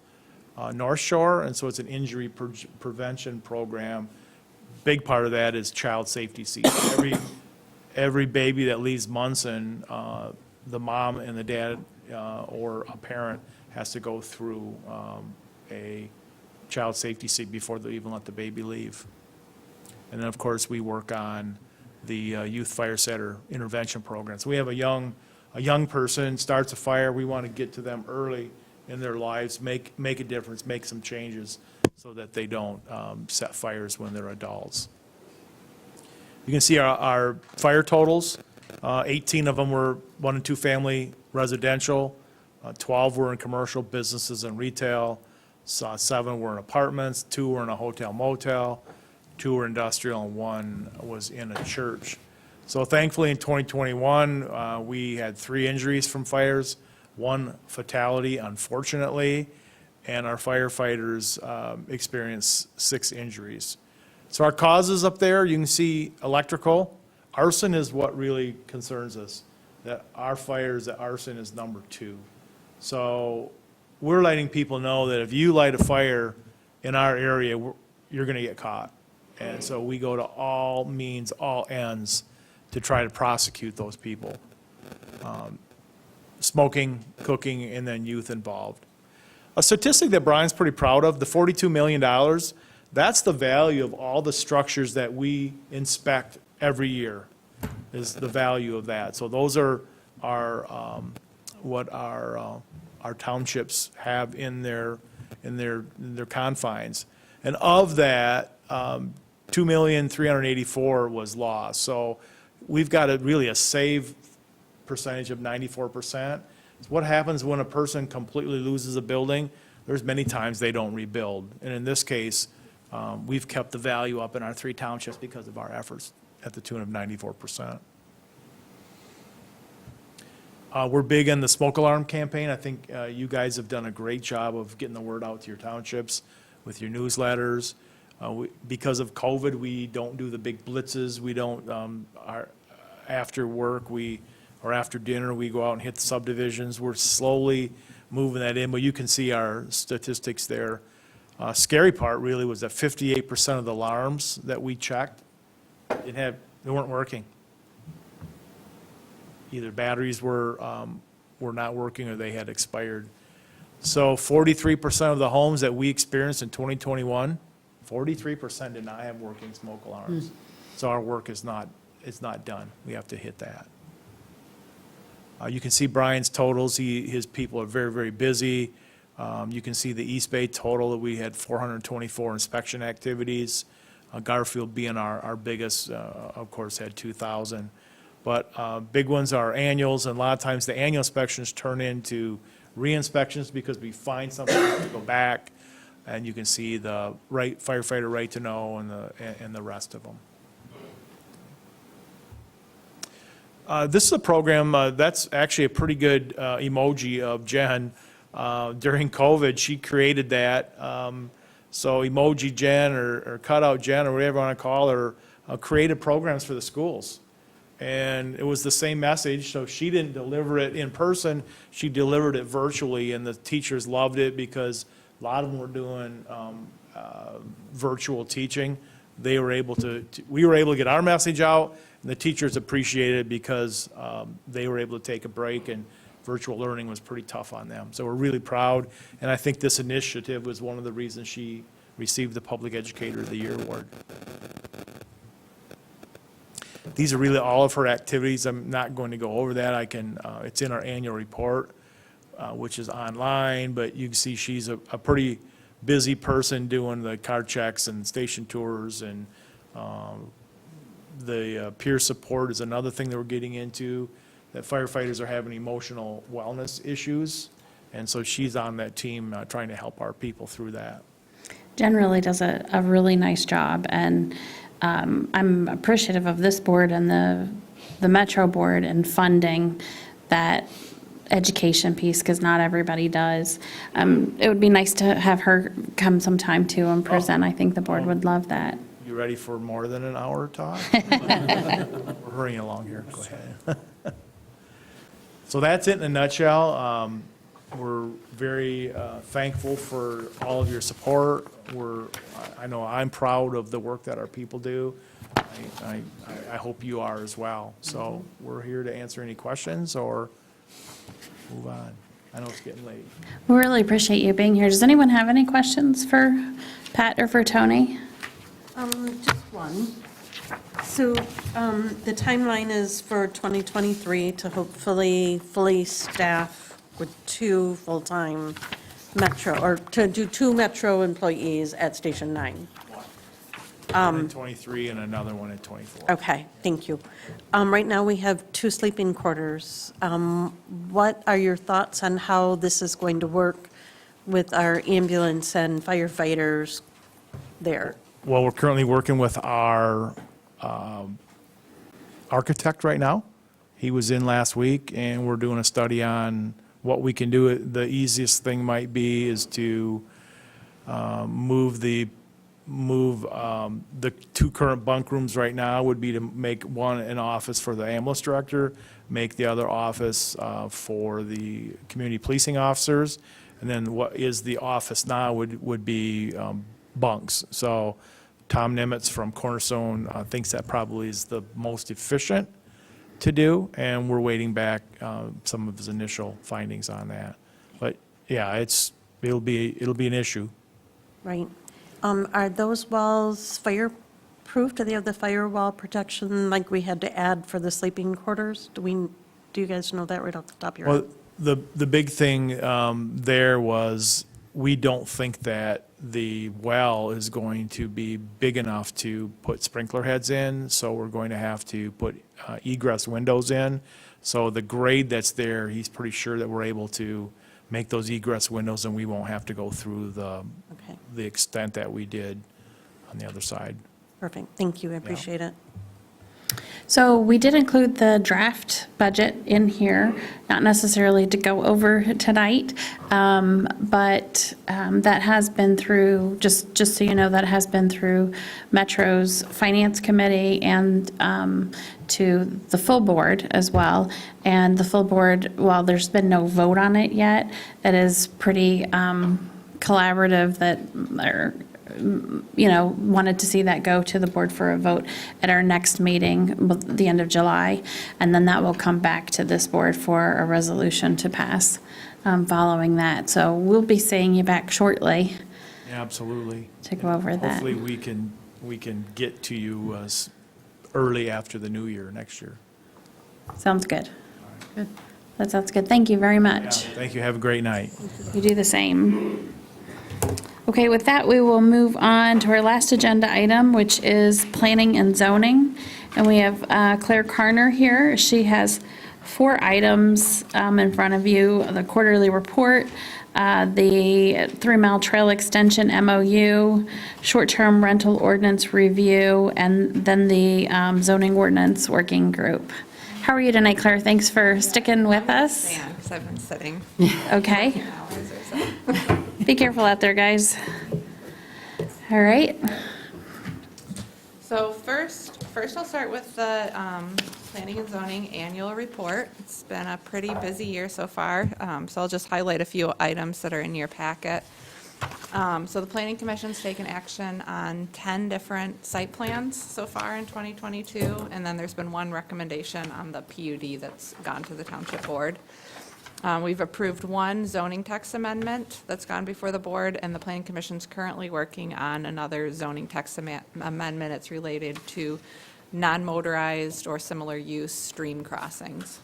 Shore, and so it's an injury prevention program. Big part of that is child safety seats. Every baby that leaves Munson, the mom and the dad or a parent has to go through a child safety seat before they even let the baby leave. And then, of course, we work on the youth fire setter intervention programs. We have a young person starts a fire. We want to get to them early in their lives, make a difference, make some changes so that they don't set fires when they're adults. You can see our fire totals. 18 of them were 1 and 2 family residential. 12 were in commercial businesses and retail. 7 were in apartments. 2 were in a hotel motel. 2 were industrial, and 1 was in a church. So thankfully in 2021, we had 3 injuries from fires, 1 fatality, unfortunately, and our firefighters experienced 6 injuries. So our causes up there, you can see electrical. Arson is what really concerns us, that our fires, that arson is number 2. So we're letting people know that if you light a fire in our area, you're going to get caught. And so we go to all means, all ends to try to prosecute those people. Smoking, cooking, and then youth involved. A statistic that Brian's pretty proud of, the $42 million, that's the value of all the structures that we inspect every year, is the value of that. So those are what our townships have in their confines. And of that, 2,384,000 was lost. So we've got really a save percentage of 94%. So what happens when a person completely loses a building? There's many times they don't rebuild. And in this case, we've kept the value up in our 3 townships because of our efforts at the tune of 94%. We're big in the smoke alarm campaign. I think you guys have done a great job of getting the word out to your townships with your newsletters. Because of COVID, we don't do the big blitzes. We don't, after work, or after dinner, we go out and hit the subdivisions. We're slowly moving that in, but you can see our statistics there. Scary part really was that 58% of the alarms that we checked, they weren't working. Either batteries were not working or they had expired. So 43% of the homes that we experienced in 2021, 43% did not have working smoke alarms. So our work is not done. We have to hit that. You can see Brian's totals. His people are very, very busy. You can see the East Bay total that we had 424 inspection activities. Garfield being our biggest, of course, had 2,000. But big ones are annuals, and a lot of times the annual inspections turn into re-inspections because we find something to go back, and you can see the firefighter right to know and the rest of them. This is a program that's actually a pretty good emoji of Jen. During COVID, she created that. So emoji Jen or cutout Jen or whatever you want to call her created programs for the schools. And it was the same message, so she didn't deliver it in person, she delivered it virtually, and the teachers loved it because a lot of them were doing virtual teaching. They were able we were able to get our message out, and the teachers appreciated it because they were able to take a break, and virtual learning was pretty tough on them. So we're really proud, and I think this initiative was one of the reasons she received the Public Educator of the Year award. These are really all of her activities. I'm not going to go over that. It's in our annual report, which is online, but you can see she's a pretty busy person doing the car checks and station tours, and the peer support is another thing that we're getting into, that firefighters are having emotional wellness issues, and so she's on that team trying to help our people through that. Jen really does a really nice job, and I'm appreciative of this board and the Metro Board and funding that education piece, because not everybody does. It would be nice to have her come sometime too and present. I think the board would love that. You ready for more than an hour talk? We're hurrying along here, go ahead. So that's it in a nutshell. We're very thankful for all of your support. I know I'm proud of the work that our people do. I hope you are as well. So we're here to answer any questions or move on. I know it's getting late. We really appreciate you being here. Does anyone have any questions for Pat or for Tony? Just one. So the timeline is for 2023 to hopefully fully staff with 2 full-time Metro, or to do 2 Metro employees at Station 9. One in 23 and another one in 24. Okay, thank you. Right now, we have 2 sleeping quarters. What are your thoughts on how this is going to work with our ambulance and firefighters there? Well, we're currently working with our architect right now. He was in last week, and we're doing a study on what we can do. The easiest thing might be is to move the 2 current bunk rooms right now would be to make one an office for the ambulance director, make the other office for the community policing officers, and then what is the office now would be bunks. So Tom Nimitz from Cornerstone thinks that probably is the most efficient to do, and we're waiting back some of his initial findings on that. But yeah, it'll be an issue. Right. Are those walls fireproof? Do they have the firewall protection like we had to add for the sleeping quarters? Do you guys know that right off the top of your head? Well, the big thing there was, we don't think that the well is going to be big enough to put sprinkler heads in, so we're going to have to put egress windows in. So the grade that's there, he's pretty sure that we're able to make those egress windows, and we won't have to go through the extent that we did on the other side. Perfect. Thank you. I appreciate it. So we did include the draft budget in here, not necessarily to go over tonight, but that has been through, just so you know, that has been through Metro's Finance Committee and to the full board as well. And the full board, while there's been no vote on it yet, it is pretty collaborative that they're wanted to see that go to the board for a vote at our next meeting, the end of July, and then that will come back to this board for a resolution to pass following that. So we'll be seeing you back shortly. Absolutely. To go over that. Hopefully we can get to you early after the new year, next year. Sounds good. Good. That sounds good. Thank you very much. Thank you. Have a great night. You do the same. Okay, with that, we will move on to our last agenda item, which is planning and zoning. And we have Claire Carner here. She has 4 items in front of you: the quarterly report, the 3 Mile Trail Extension MOU, short-term rental ordinance review, and then the zoning ordinance working group. How are you tonight, Claire? Thanks for sticking with us. Yeah, because I've been sitting. Okay. Be careful out there, guys. All right. So first, First, I'll start with the Planning and Zoning Annual Report. It's been a pretty busy year so far, so I'll just highlight a few items that are in your packet. So the Planning Commission's taken action on 10 different site plans so far in 2022, and then there's been one recommendation on the PUD that's gone to the Township Board. We've approved one zoning text amendment that's gone before the board, and the Planning Commission's currently working on another zoning text amendment. It's related to non-motorized or similar use stream crossings.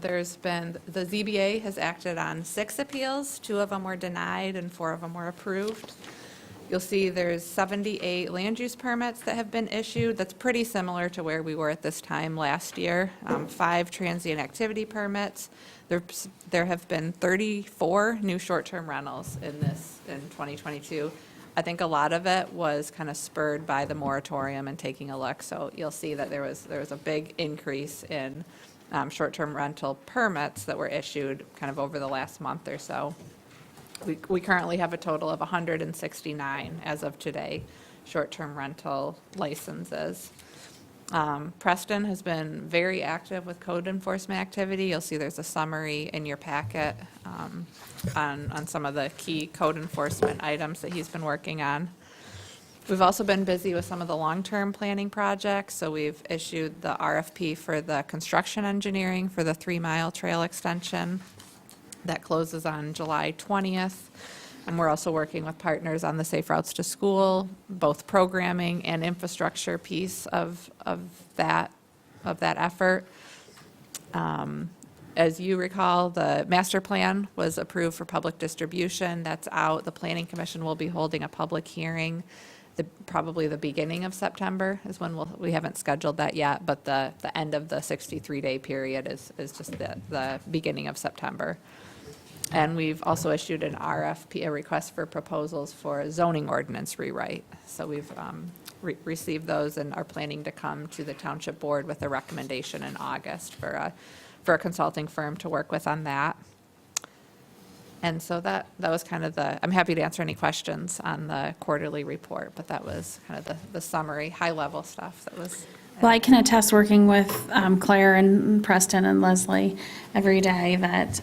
There's been, the ZBA has acted on 6 appeals. 2 of them were denied and 4 of them were approved. You'll see there's 78 land use permits that have been issued. That's pretty similar to where we were at this time last year. 5 transient activity permits. There have been 34 new short-term rentals in 2022. I think a lot of it was kind of spurred by the moratorium and taking a look. So you'll see that there was a big increase in short-term rental permits that were issued kind of over the last month or so. We currently have a total of 169 as of today, short-term rental licenses. Preston has been very active with code enforcement activity. You'll see there's a summary in your packet on some of the key code enforcement items that he's been working on. We've also been busy with some of the long-term planning projects. So we've issued the RFP for the construction engineering for the 3-mile trail extension. That closes on July 20th. And we're also working with partners on the Safe Routes to School, both programming and infrastructure piece of that effort. As you recall, the master plan was approved for public distribution. That's out. The Planning Commission will be holding a public hearing. Probably the beginning of September is when we haven't scheduled that yet, but the end of the 63-day period is just the beginning of September. And we've also issued an RFP, a request for proposals for a zoning ordinance rewrite. So we've received those and are planning to come to the Township Board with a recommendation in August for a consulting firm to work with on that. And so that was kind of I'm happy to answer any questions on the quarterly report, but that was kind of the summary, high-level stuff that was. Well, I can attest working with Claire and Preston and Leslie every day that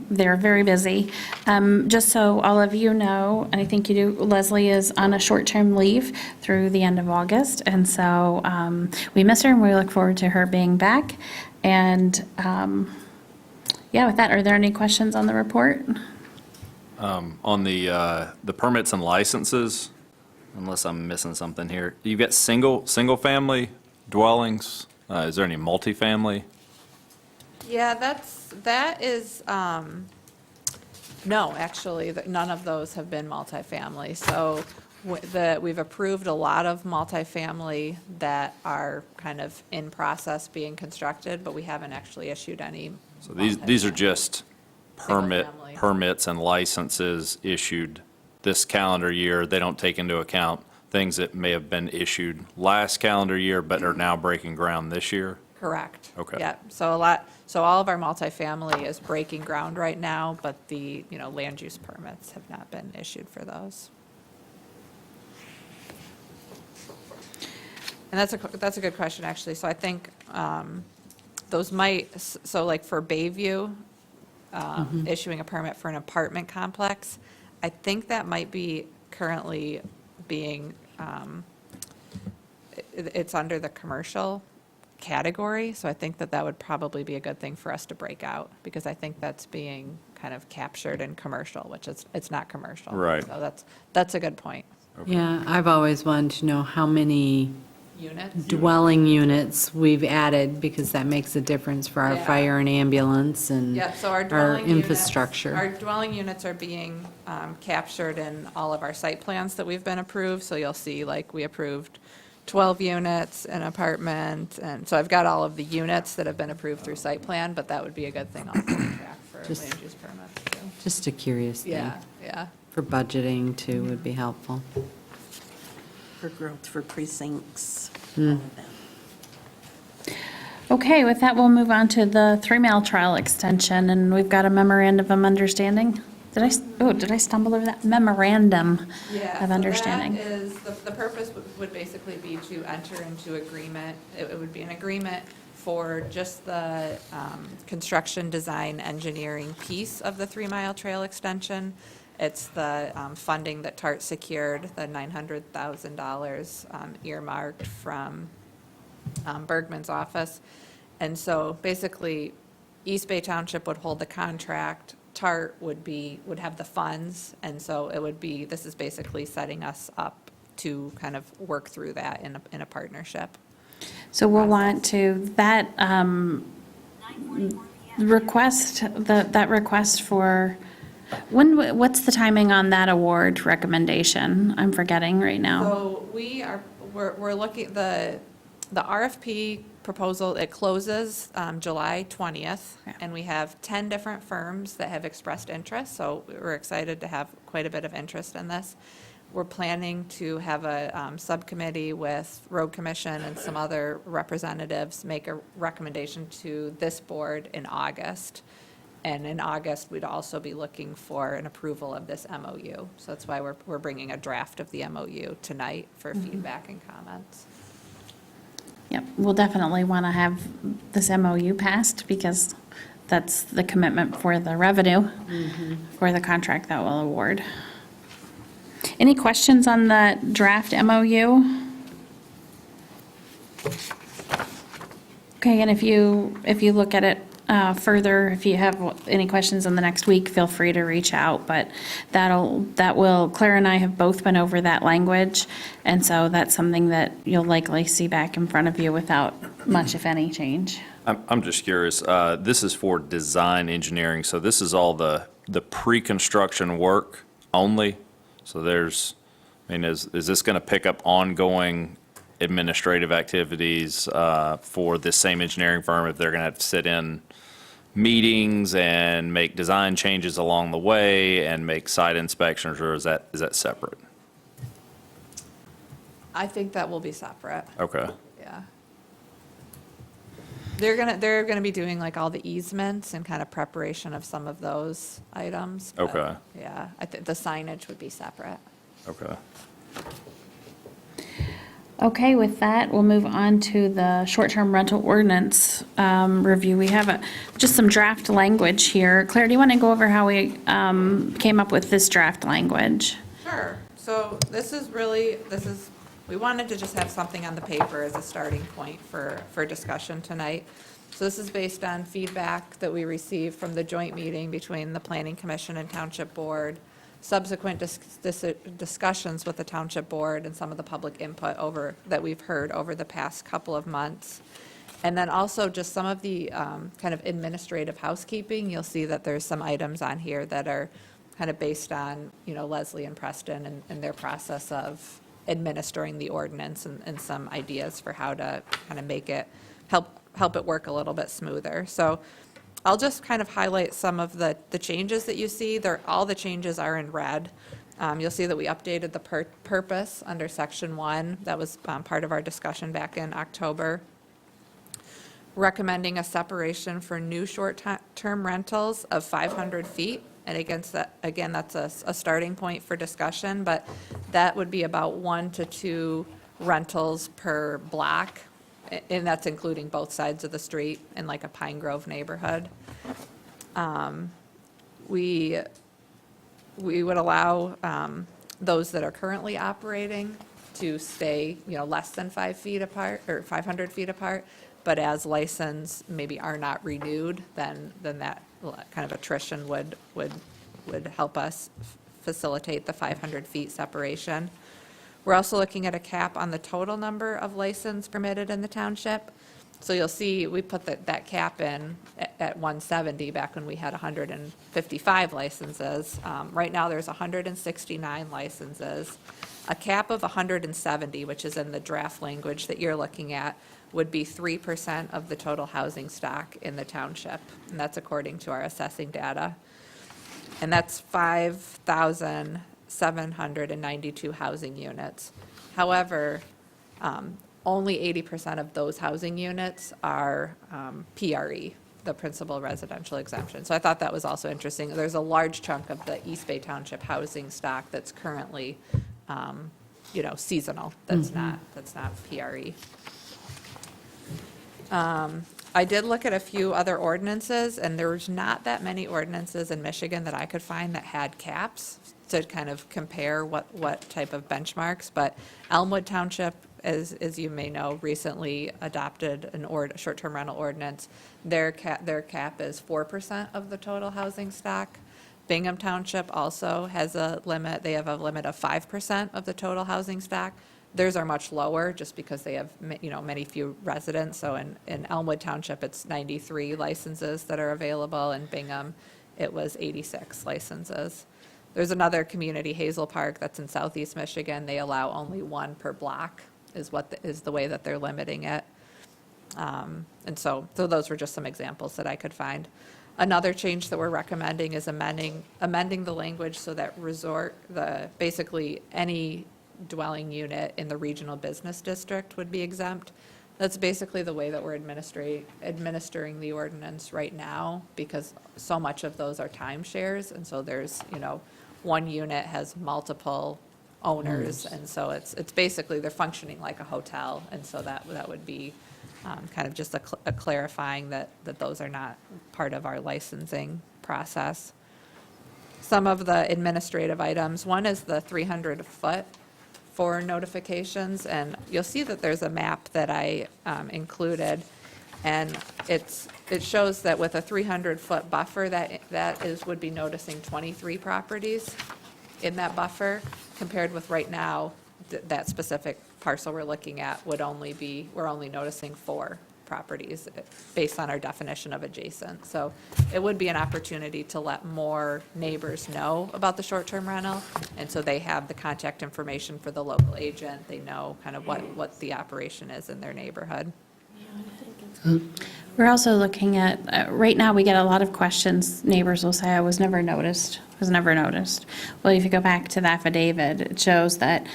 they're very busy. Just so all of you know, and I think you do, Leslie is on a short-term leave through the end of August. And so we miss her and we look forward to her being back. And yeah, with that, are there any questions on the report? On the permits and licenses, unless I'm missing something here, you've got single-family dwellings. Is there any multifamily? Yeah, that is, no, actually, none of those have been multifamily. So we've approved a lot of multifamily that are kind of in process being constructed, but we haven't actually issued any. So these are just Single-family. permits and licenses issued this calendar year. They don't take into account things that may have been issued last calendar year but are now breaking ground this year? Correct. Okay. Yeah, so all of our multifamily is breaking ground right now, but the, land use permits have not been issued for those. And that's a good question, actually. So I think those might, so like for Bayview, issuing a permit for an apartment complex, I think that might be currently being, it's under the commercial category, so I think that would probably be a good thing for us to break out, because I think that's being kind of captured in commercial, which it's not commercial. Right. So that's a good point. Yeah, I've always wanted to know how many Units? dwelling units we've added, because that makes a difference for our Yeah. fire and ambulance and Yeah, so our our dwelling units. infrastructure. Our dwelling units are being captured in all of our site plans that we've been approved. So you'll see, like, we approved 12 units, an apartment, and so I've got all of the units that have been approved through site plan, but that would be a good thing also to track for Just- land use permits too. Just a curious thing. Yeah. For budgeting too would be helpful. For growth, for precincts. Okay, with that, we'll move on to the 3-mile trail extension, and we've got a memorandum of understanding. did I stumble over that memorandum Yeah, of so understanding? that is, the purpose would basically be to enter into agreement. It would be an agreement for just the construction, design, engineering piece of the 3 Mile Trail extension. It's the funding that TART secured, the $900,000 earmarked from Bergman's office. And so basically, East Bay Township would hold the contract, TART would have the funds, and so it would be, this is basically setting us up to kind of work through that in a partnership. So we'll want to, that request, that request for, what's the timing on that award recommendation? I'm forgetting right now. So we're looking, the RFP proposal, it closes July 20th, and we have 10 different firms that have expressed interest, so we're excited to have quite a bit of interest in this. We're planning to have a subcommittee with Road Commission and some other representatives make a recommendation to this board in August. And in August, we'd also be looking for an approval of this MOU. So that's why we're bringing a draft of the MOU tonight for feedback and comments. Yep, we'll definitely want to have this MOU passed because that's the commitment for the revenue for the contract that we'll award. Any questions on the draft MOU? Okay, and if you look at it further, if you have any questions in the next week, feel free to reach out, but Claire and I have both been over that language, and so that's something that you'll likely see back in front of you without much, if any, change. I'm just curious, this is for design engineering, so this is all the pre-construction work only? So is this going to pick up ongoing administrative activities for this same engineering firm if they're going to have to sit in meetings and make design changes along the way and make site inspections, or is that separate? I think that will be separate. Okay. Yeah. They're gonna be doing like all the easements and kind of preparation of some of those items. but, Okay. Yeah, I think the signage would be separate. Okay. Okay, with that, we'll move on to the short-term rental ordinance review. We have just some draft language here. Claire, do you want to go over how we came up with this draft language? Sure. So we wanted to just have something on the paper as a starting point for discussion tonight. So this is based on feedback that we received from the joint meeting between the Planning Commission and Township Board, subsequent discussions with the Township Board and some of the public input that we've heard over the past couple of months. And then also just some of the kind of administrative housekeeping. You'll see that there's some items on here that are kind of based on, Leslie and Preston and their process of administering the ordinance and some ideas for how to kind of make it, help it work a little bit smoother. So I'll just kind of highlight some of the changes that you see. All the changes are in red. You'll see that we updated the purpose under section 1. That was part of our discussion back in October. Recommending a separation for new short-term rentals of 500 feet. And again, that's a starting point for discussion, but that would be about 1 to 2 rentals per block. And that's including both sides of the street in like a Pine Grove neighborhood. We would allow those that are currently operating to stay, less than 5 feet apart or 500 feet apart. But as license maybe are not renewed, then that kind of attrition would help us facilitate the 500 feet separation. We're also looking at a cap on the total number of license permitted in the township. So you'll see we put that cap in at 170 back when we had 155 licenses. Right now there's 169 licenses. A cap of 170, which is in the draft language that you're looking at, would be 3% of the total housing stock in the township. And that's according to our assessing data. And that's 5,792 housing units. However, only 80% of those housing units are PRE. the principal residential exemption. So I thought that was also interesting. There's a large chunk of the East Bay Township housing stock that's currently, seasonal, that's not PRE. I did look at a few other ordinances, and there was not that many ordinances in Michigan that I could find that had caps to kind of compare what type of benchmarks, but Elmwood Township, as you may know, recently adopted a short-term rental ordinance. Their cap is 4% of the total housing stock. Bingham Township also has a limit. They have a limit of 5% of the total housing stock. Theirs are much lower just because they have, many few residents. So in Elmwood Township, it's 93 licenses that are available. In Bingham, it was 86 licenses. There's another community, Hazel Park, that's in southeast Michigan. They allow only one per block is the way that they're limiting it. And so those were just some examples that I could find. Another change that we're recommending is amending the language so that basically any dwelling unit in the regional business district would be exempt. That's basically the way that we're administering the ordinance right now, because so much of those are timeshares, and so there's, one unit has multiple owners, and so it's basically, they're functioning like a hotel, and so that would be kind of just a clarifying that those are not part of our licensing process. Some of the administrative items, one is the 300-foot for notifications, and you'll see that there's a map that I included, and it shows that with a 300-foot buffer, would be noticing 23 properties in that buffer, compared with right now, that specific parcel we're looking at we're only noticing 4 properties based on our definition of adjacent. So it would be an opportunity to let more neighbors know about the short-term rental, and so they have the contact information for the local agent. They know kind of what the operation is in their neighborhood. We're also looking at, right now, we get a lot of questions. Neighbors will say, I was never noticed. Well, if you go back to the affidavit, it shows that,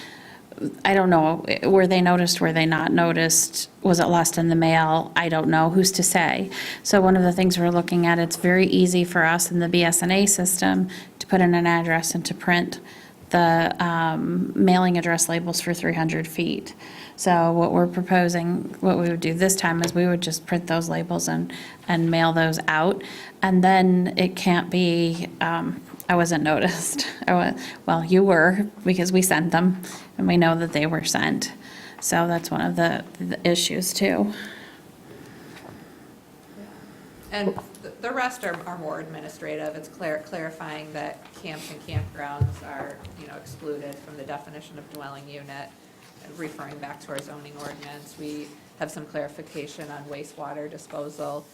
I don't know, were they noticed, were they not noticed? Was it lost in the mail? I don't know. Who's to say? So one of the things we're looking at, it's very easy for us in the BSNA system to put in an address and to print the mailing address labels for 300 feet. So what we're proposing, what we would do this time is we would just print those labels and mail those out. And then it can't be, I wasn't noticed. Well, you were, because we sent them and we know that they were sent. So that's one of the issues too. And the rest are more administrative. It's clarifying that camps and campgrounds are, excluded from the definition of dwelling unit, referring back to our zoning ordinance. We have some clarification on wastewater disposal,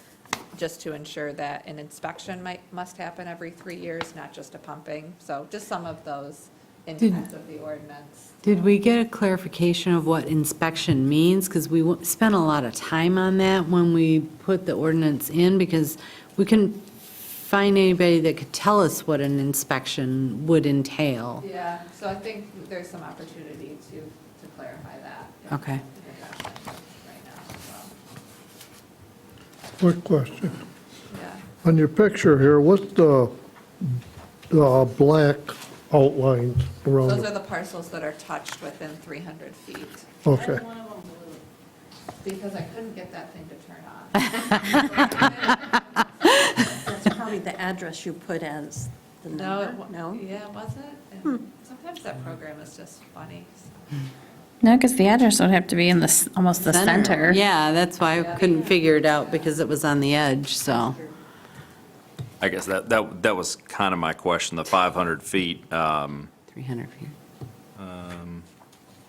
just to ensure that an inspection must happen every 3 years, not just a pumping. So just some of those intents of the ordinance. Did we get a clarification of what inspection means? Because we spent a lot of time on that when we put the ordinance in, because we couldn't find anybody that could tell us what an inspection would entail. Yeah, so I think there's some opportunity to clarify that. Okay. Quick question. Yeah. On your picture here, what's the black outlines around Those are it? the parcels that are touched within 300 feet. Okay. Because I couldn't get that thing to turn on. That's probably the address you put as the number, no? Yeah, was it? And sometimes that program is just funny. So. No, because the address would have to be in almost the center. Yeah, that's why I couldn't figure it out, because it was on the edge, so. I guess that was kind of my question, the 500 feet. 300 feet.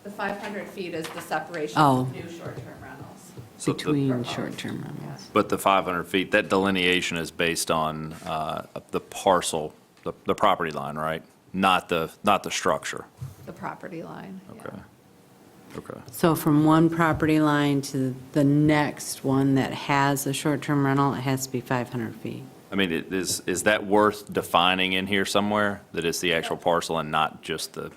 The 500 feet is the separation Oh. of new short-term rentals. Between short-term rentals. But the 500 feet, that delineation is based on the parcel, the property line, right? Not the structure. The property line, yeah. Okay. So from one property line to the next one that has a short-term rental, it has to be 500 feet. I mean, is that worth defining in here somewhere, that it's the actual parcel and not just the,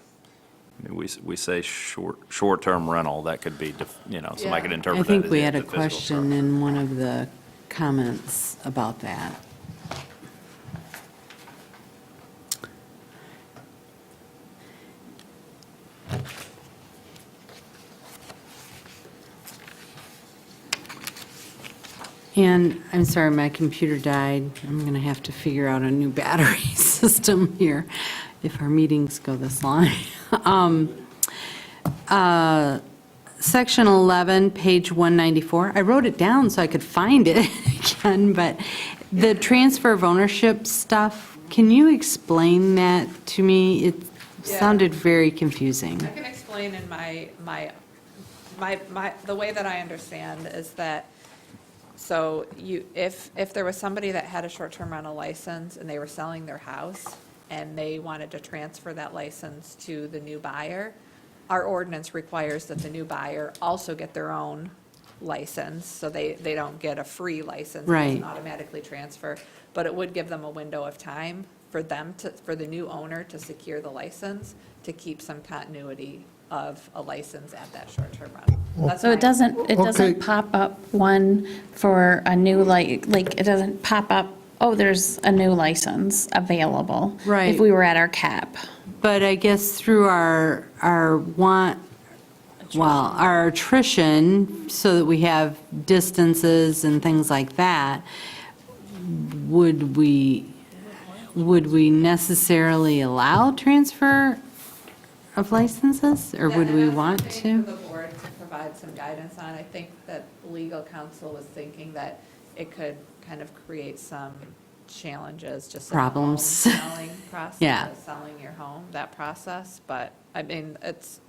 I mean, we say short-term rental, that could be, somebody could interpret I that think as we the had a physical question structure. in one of the comments about that. And I'm sorry, my computer died. I'm going to have to figure out a new battery system here if our meetings go this long. Section 11, page 194. I wrote it down so I could find it again, but the transfer of ownership stuff, can you explain that to me? It sounded very confusing. I can explain in the way that I understand is that, so if there was somebody that had a short-term rental license and they were selling their house and they wanted to transfer that license to the new buyer, our ordinance requires that the new buyer also get their own license, so they don't get a free license. It doesn't Right. automatically transfer, but it would give them a window of time for the new owner to secure the license, to keep some continuity of a license at that short-term rental. That's So my- it doesn't Okay. pop up one for a new, like, it doesn't pop up, oh, there's a new license available. Right. If we were at our cap. But I guess through our attrition, so that we have distances and things like that, would we necessarily allow transfer of licenses, or would we want That's something to? for the board to provide some guidance on. I think that legal counsel was thinking that it could kind of create some challenges, just in the home Problems. selling process. Yeah. Selling your home, that process, but, I mean, it's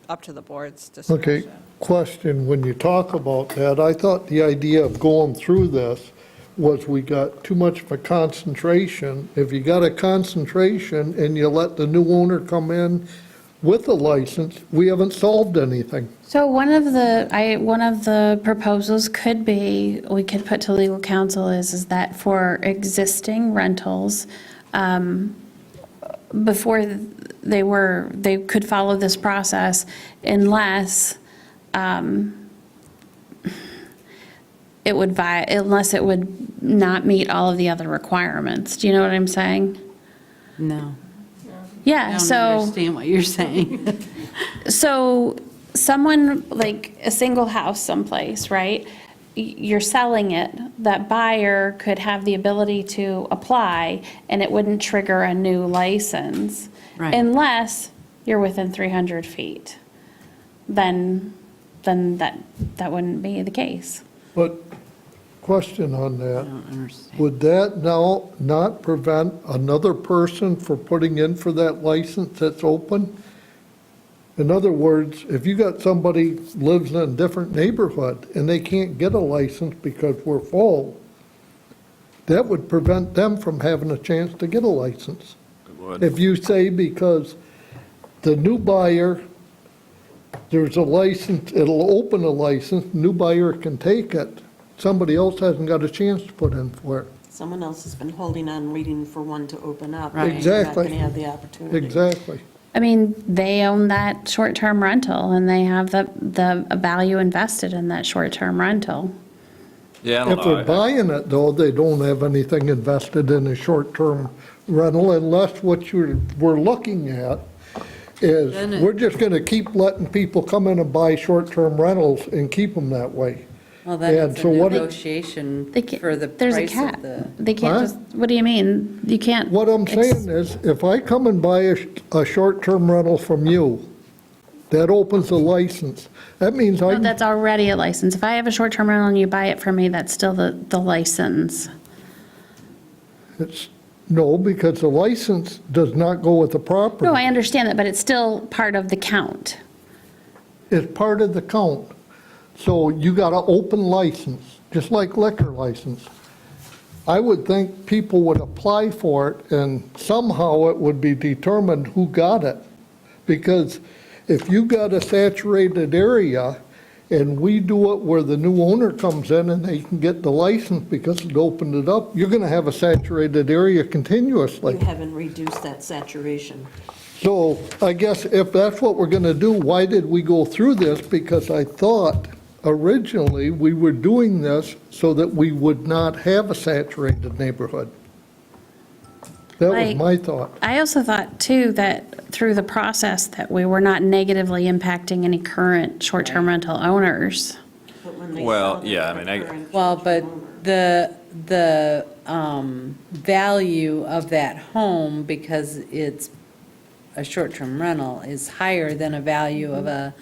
up to the board's Okay, discretion. question, when you talk about that, I thought the idea of going through this was we got too much of a concentration. If you got a concentration and you let the new owner come in with a license, we haven't solved anything. So one of the proposals could be, we could put to legal counsel is that for existing rentals, before they could follow this process unless unless it would not meet all of the other requirements. Do you know what I'm saying? No. Yeah, I so. don't understand what you're saying. So someone, like a single house someplace, right? You're selling it, that buyer could have the ability to apply and it wouldn't trigger a new license. Right. Unless you're within 300 feet. Then that wouldn't be the case. But, question on I that, don't understand. would that now not prevent another person from putting in for that license that's open? In other words, if you got somebody lives in a different neighborhood and they can't get a license because we're full, that would prevent them from having a chance to get a license. If you say because the new buyer, there's a license, it'll open a license, new buyer can take it, somebody else hasn't got a chance to put in for it. Someone else has been holding on, waiting for one to open up. Right. and they're not Exactly. going to have the opportunity. Exactly. I mean, they own that short-term rental and they have the value invested in that short-term rental. Yeah, I If don't know. they're buying it, though, they don't have anything invested in a short-term rental unless what we're looking at is, Then it- we're just gonna keep letting people come in and buy short-term rentals and keep them that way. Well, then And it's a so what it- negotiation They can't- for the There's a price cap. of the. They can't Huh? just, what do you mean? You can't. What I'm saying is, if I come and buy a short-term rental from you, that opens a license. That means No, I, that's already a license. If I have a short-term rental and you buy it from me, that's still the license. no, because the license does not go with the property. No, I understand that, but it's still part of the count. It's part of the count. So you got an open license, just like liquor license. I would think people would apply for it and somehow it would be determined who got it. Because if you got a saturated area and we do it where the new owner comes in and they can get the license because it opened it up, you're gonna have a saturated area continuously. You haven't reduced that saturation. So I guess if that's what we're gonna do, why did we go through this? Because I thought originally, we were doing this so that we would not have a saturated neighborhood. That was Like- my thought. I also thought too that through the process that we were not negatively impacting any current short-term rental owners. But when they Well, sell them, yeah, I they're mean, I- current Well, but short-term the value of that home, because it's a short-term rental, is higher than a value of a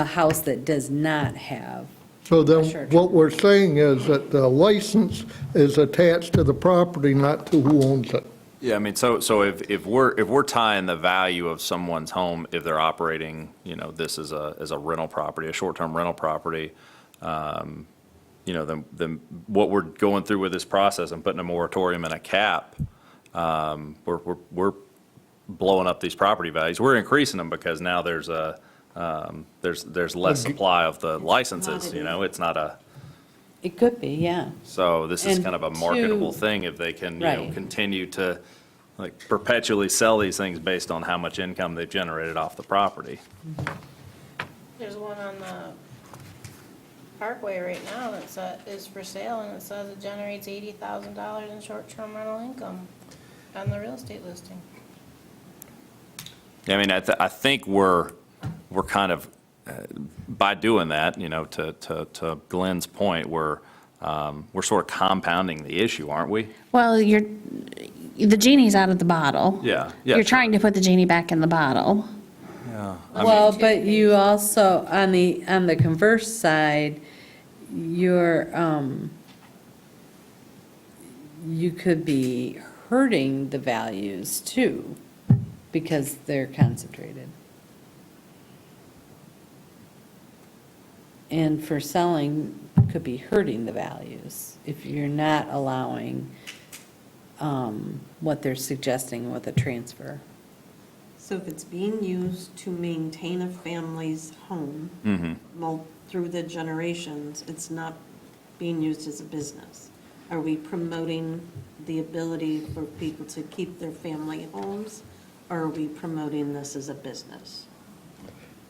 house that does not have. So then, Sure. what we're saying is that the license is attached to the property, not to who owns it. Yeah, I mean, so if we're tying the value of someone's home, if they're operating, this as a rental property, a short-term rental property, then what we're going through with this process and putting a moratorium and a cap, we're blowing up these property values. We're increasing them because now there's less supply of the licenses, it's not a, It could be, yeah. so this is And kind of a marketable two- thing if they can, Right. continue to perpetually sell these things based on how much income they've generated off the property. There's one on the Parkway right now that is for sale, and it says it generates $80,000 in short-term rental income on the real estate listing. I mean, I think we're kind of, by doing that, to Glenn's point, we're sort of compounding the issue, aren't we? Well, the genie's out of the bottle. Yeah. You're trying to put the genie back in the bottle. Yeah. Well, but you also, on the converse side, you could be hurting the values too, because they're concentrated. And for selling, could be hurting the values if you're not allowing what they're suggesting with a transfer. So if it's being used to maintain a family's home, through the generations, it's not being used as a business. Are we promoting the ability for people to keep their family homes, or are we promoting this as a business?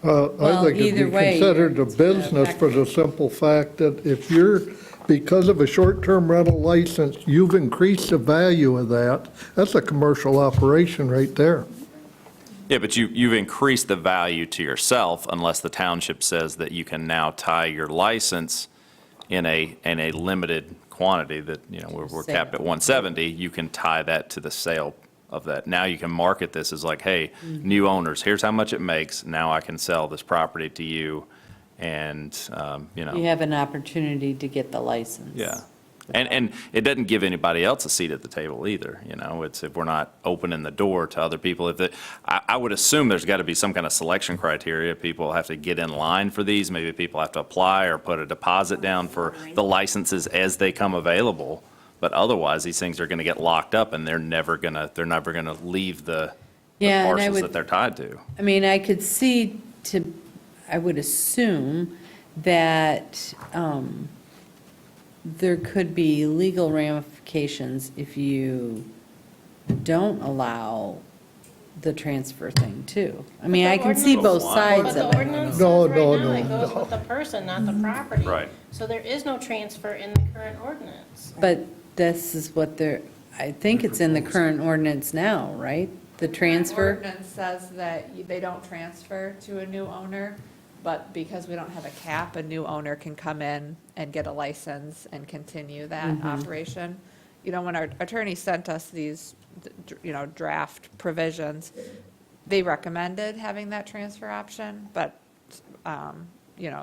I Well, think it'd either be way, considered a it's business for the simple fact that if you're, because of a short-term rental license, you've increased the value of that, that's a commercial operation right there. Yeah, but you've increased the value to yourself unless the township says that you can now tie your license in a limited quantity that, we're capped at 170, you can tie that to the sale of that. Now you can market this as like, hey, new owners, here's how much it makes, now I can sell this property to you, and, You have an opportunity to get the license. Yeah. And it doesn't give anybody else a seat at the table either, it's if we're not opening the door to other people. I would assume there's got to be some kind of selection criteria. People have to get in line for these. Maybe people have to apply or put a deposit down for the licenses as they come available. But otherwise, these things are going to get locked up and they're never going to leave the Yeah, and I parcels would- that they're tied to. I mean, I could see I would assume that there could be legal ramifications if you don't allow the transfer thing too. I mean, I can see both sides But of the it. ordinance says No, right no, now it no, goes no. with the person, not the property. Right. So there is no transfer in the current ordinance. But this is what I think it's in the current ordinance now, right? The transfer? Ordinance says that they don't transfer to a new owner, but because we don't have a cap, a new owner can come in and get a license and continue that operation. When our attorney sent us these, draft provisions, they recommended having that transfer option, but,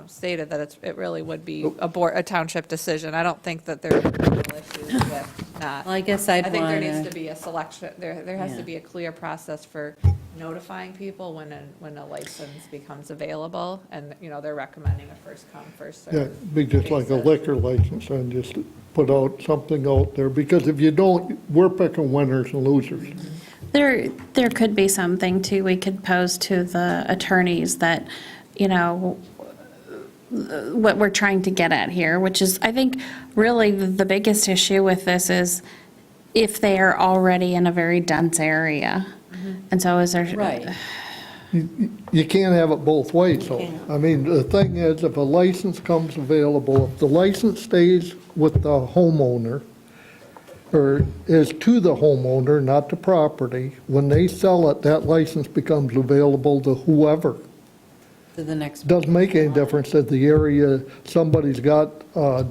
stated that it really would be a township decision. I don't think that there's real issues with not. Well, I guess I I'd think there wanna- needs to be a selection, there has to Yeah. be a clear process for notifying people when a license becomes available, and, they're recommending a first come, first served. Yeah, it'd be just like a basis. liquor license and just put out something out there, because if you don't, we're picking winners and losers. There could be something too, we could pose to the attorneys that, what we're trying to get at here, which is, I think, really the biggest issue with this is if they are already in a very dense area. And so is there. Right. You can't have it both ways, though. can't. I mean, the thing is, if a license comes available, if the license stays with the homeowner, or is to the homeowner, not the property, when they sell it, that license becomes available to whoever. To the next. Doesn't make any difference if the area, somebody's got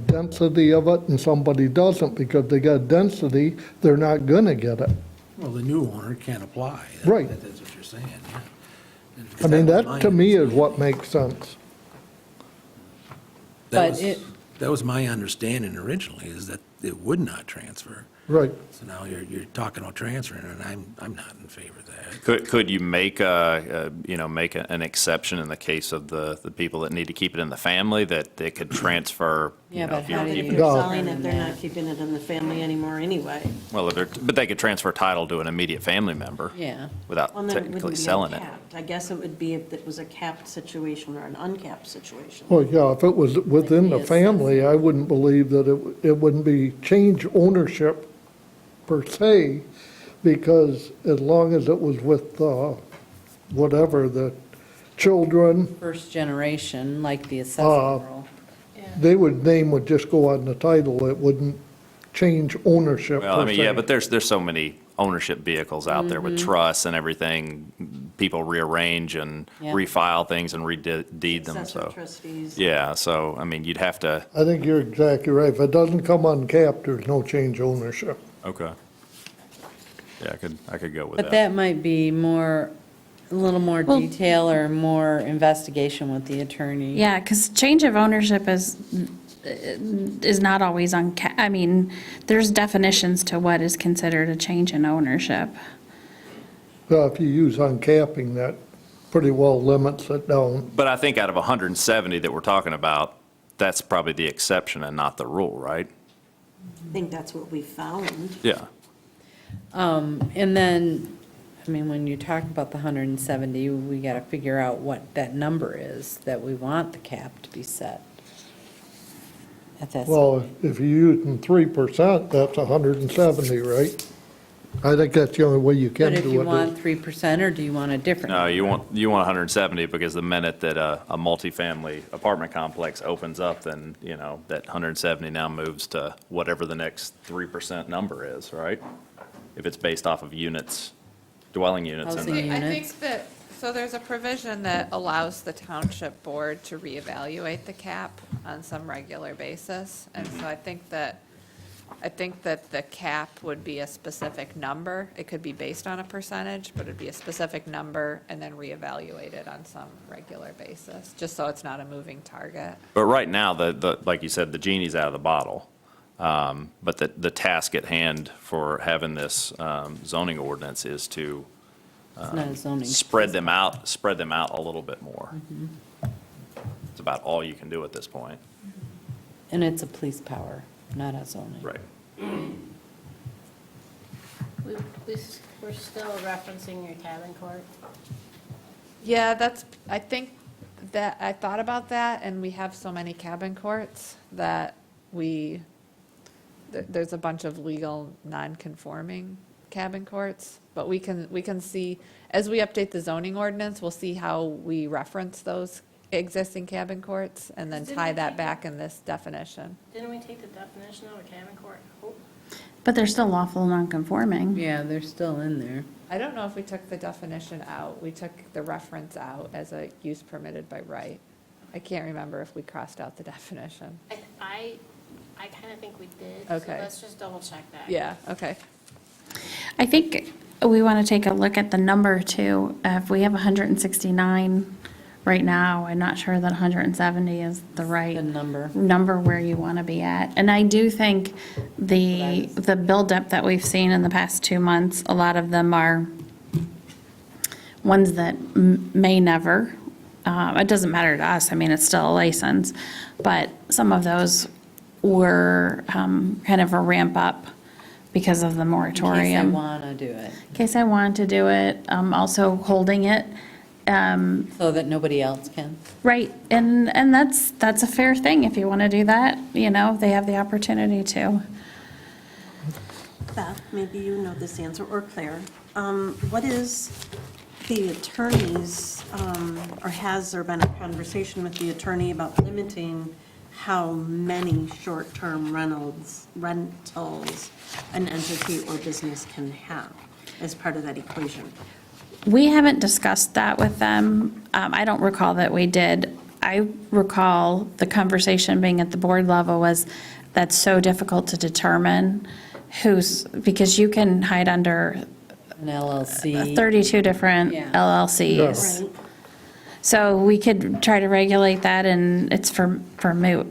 density of it and somebody doesn't, because they got density, they're not gonna get it. Well, the new owner can't apply. Right. That's what you're saying, yeah. I mean, was that my to me is understanding. what makes sense. That But was- it- That was my understanding originally, is that it would not transfer. Right. So now you're talking about transferring, and I'm not in favor of that. Could you make make an exception in the case of the people that need to keep it in the family, that they could transfer, Yeah, but if you're how do keeping you- it? No. Selling it, they're not keeping it in the family anymore anyway. Well, but they could transfer title to an immediate family member Yeah. without Well, then it technically wouldn't be selling it. uncapped. I guess it would be if it was a capped situation or an uncapped situation. Well, yeah, if it was within the family, I wouldn't believe that it wouldn't be change ownership per se, because as long as it was with, whatever, the children, First generation, like the assessing role. name would just go on the title, it wouldn't change ownership Well, I per mean, se. yeah, but there's so many ownership vehicles out there with trusts and everything. People rearrange and Yeah. refile things and redeed them, Successor so. trustees. Yeah, so, I mean, you'd have to, I think you're exactly right. If it doesn't come uncapped, there's no change ownership. okay. Yeah, I could go with But that. that might be more, a little more Well- detail or more investigation with the attorney. Yeah, because change of ownership is not always I mean, there's definitions to what is considered a change in ownership. Well, if you use uncapping, that pretty well limits it down. But I think out of 170 that we're talking about, that's probably the exception and not the rule, right? I think that's what we found. Yeah. And then, I mean, when you talk about the 170, we got to figure out what that number is that we want the cap to be set. At that Well, if you're using 3%, that's 170, right? I think that's the only way you can But if do you it. want 3%, or do you want a different? No, number? you want 170 because the minute that a multifamily apartment complex opens up, then, that 170 now moves to whatever the next 3% number is, right? If it's based off of units, dwelling units in Housing the. units. I think that, so there's a provision that allows the township board to reevaluate the cap on some regular basis. And so I think that the cap would be a specific number. It could be based on a percentage, but it'd be a specific number and then reevaluated on some regular basis, just so it's not a moving target. But right now, like you said, the genie's out of the bottle. But the task at hand for having this zoning ordinance is to It's not a zoning. spread them out a little bit more. It's about all you can do at this point. And it's a police power, not a zoning. Right. We're still referencing your cabin court. Yeah, I think that, I thought about that, and we have so many cabin courts that there's a bunch of legal non-conforming cabin courts, but we can see, as we update the zoning ordinance, we'll see how we reference those existing cabin courts, and then Didn't tie we that take back in this definition. Didn't we take the definition of a cabin court? Oh, But they're still lawful non-conforming. Yeah, they're still in there. I don't know if we took the definition out. We took the reference out as a use permitted by right. I can't remember if we crossed out the definition. I kind of think we did. So Okay. let's just double check that. Yeah, okay. I think we want to take a look at the number too. If we have 169 right now, I'm not sure that 170 is the right The number. where you want to be at. And I do think the buildup that we've seen in the past 2 months, a lot of them are ones that may never, it doesn't matter to us, I mean, it's still a license, but some of those were kind of a ramp up because of the moratorium. In case I want to do it. In case I want to do it, also holding it. So that nobody else can. Right, and that's a fair thing, if you want to do that, they have the opportunity to. Beth, maybe you know this answer, or Claire. What is the attorneys, or has there been a conversation with the attorney about limiting how many short-term rentals an entity or business can have as part of that equation? We haven't discussed that with them. I don't recall that we did. I recall the conversation being at the board level was that's so difficult to determine because you can hide under An LLC. 32 different Yeah. LLCs. Right. So we could try to regulate that, and it's for moot.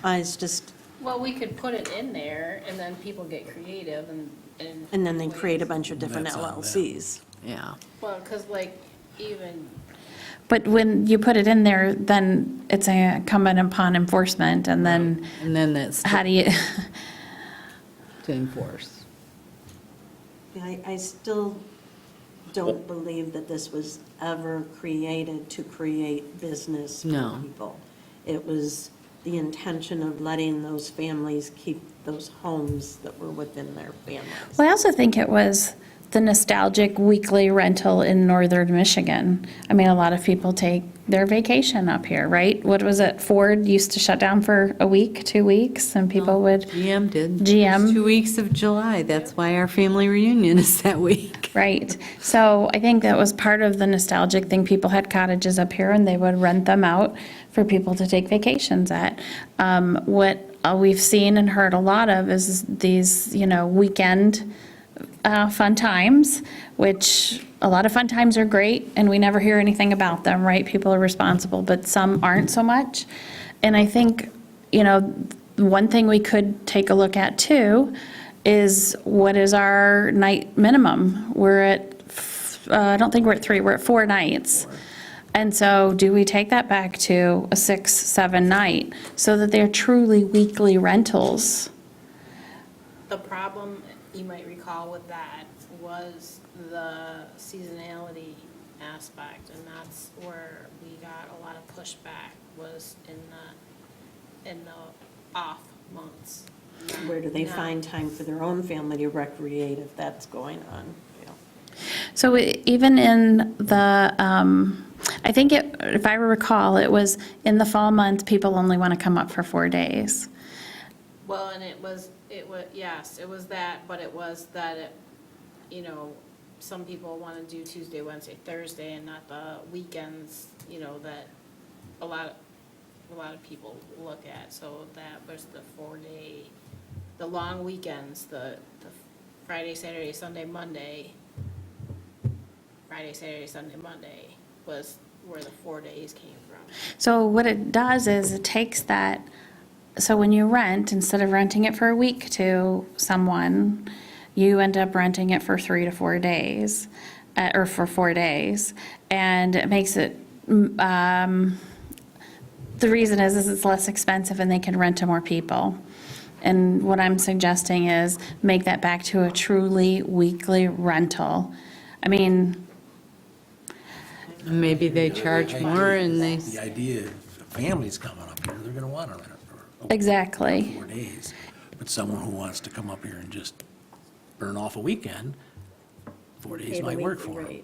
It's just, Well, we could put it in there, and then people get creative and then they create a bunch of different That's on them. LLCs. Yeah. Well, because like, even, But when you put it in there, then it's incumbent upon enforcement, and then And then that's how do you, to enforce. I still don't believe that this was ever created to create business for No. people. It was the intention of letting those families keep those homes that were within their families. well, I also think it was the nostalgic weekly rental in northern Michigan. I mean, a lot of people take their vacation up here, right? What was it? Ford used to shut down for a week, 2 weeks, and people would, GM did. GM. First 2 weeks of July. That's why our family reunion is that week. right? So I think that was part of the nostalgic thing. People had cottages up here, and they would rent them out for people to take vacations at. What we've seen and heard a lot of is these, weekend fun times, which a lot of fun times are great, and we never hear anything about them, right? People are responsible, but some aren't so much. And I think, one thing we could take a look at too is what is our night minimum? We're at, I don't think we're at 3, we're at 4 nights. And so do we take that back to a 6, 7 night so that they're truly weekly rentals? the problem you might recall with that was the seasonality aspect, and that's where we got a lot of pushback, was in the off months. Where do they Not- find time for their own family to recreate if that's going on? So even in the, I think if I recall, it was in the fall months, people only want to come up for 4 days. Well, and yes, it was that, but it was that some people want to do Tuesday, Wednesday, Thursday, and not the weekends, that a lot of people look at. So that was the 4-day, the long weekends, the Friday, Saturday, Sunday, Monday. Friday, Saturday, Sunday, Monday was where the 4 days came from. So what it does is it takes that, so when you rent, instead of renting it for a week to someone, you end up renting it for 3 to 4 days, or for 4 days, and it makes it, the reason is it's less expensive and they can rent to more people. And what I'm suggesting is make that back to a truly weekly rental. I mean, Maybe they charge more and they, The idea, if a family's coming up here, they're gonna wanna rent it for exactly. 4 days. But someone who wants to come up here and just burn off a weekend, 4 days might work for them.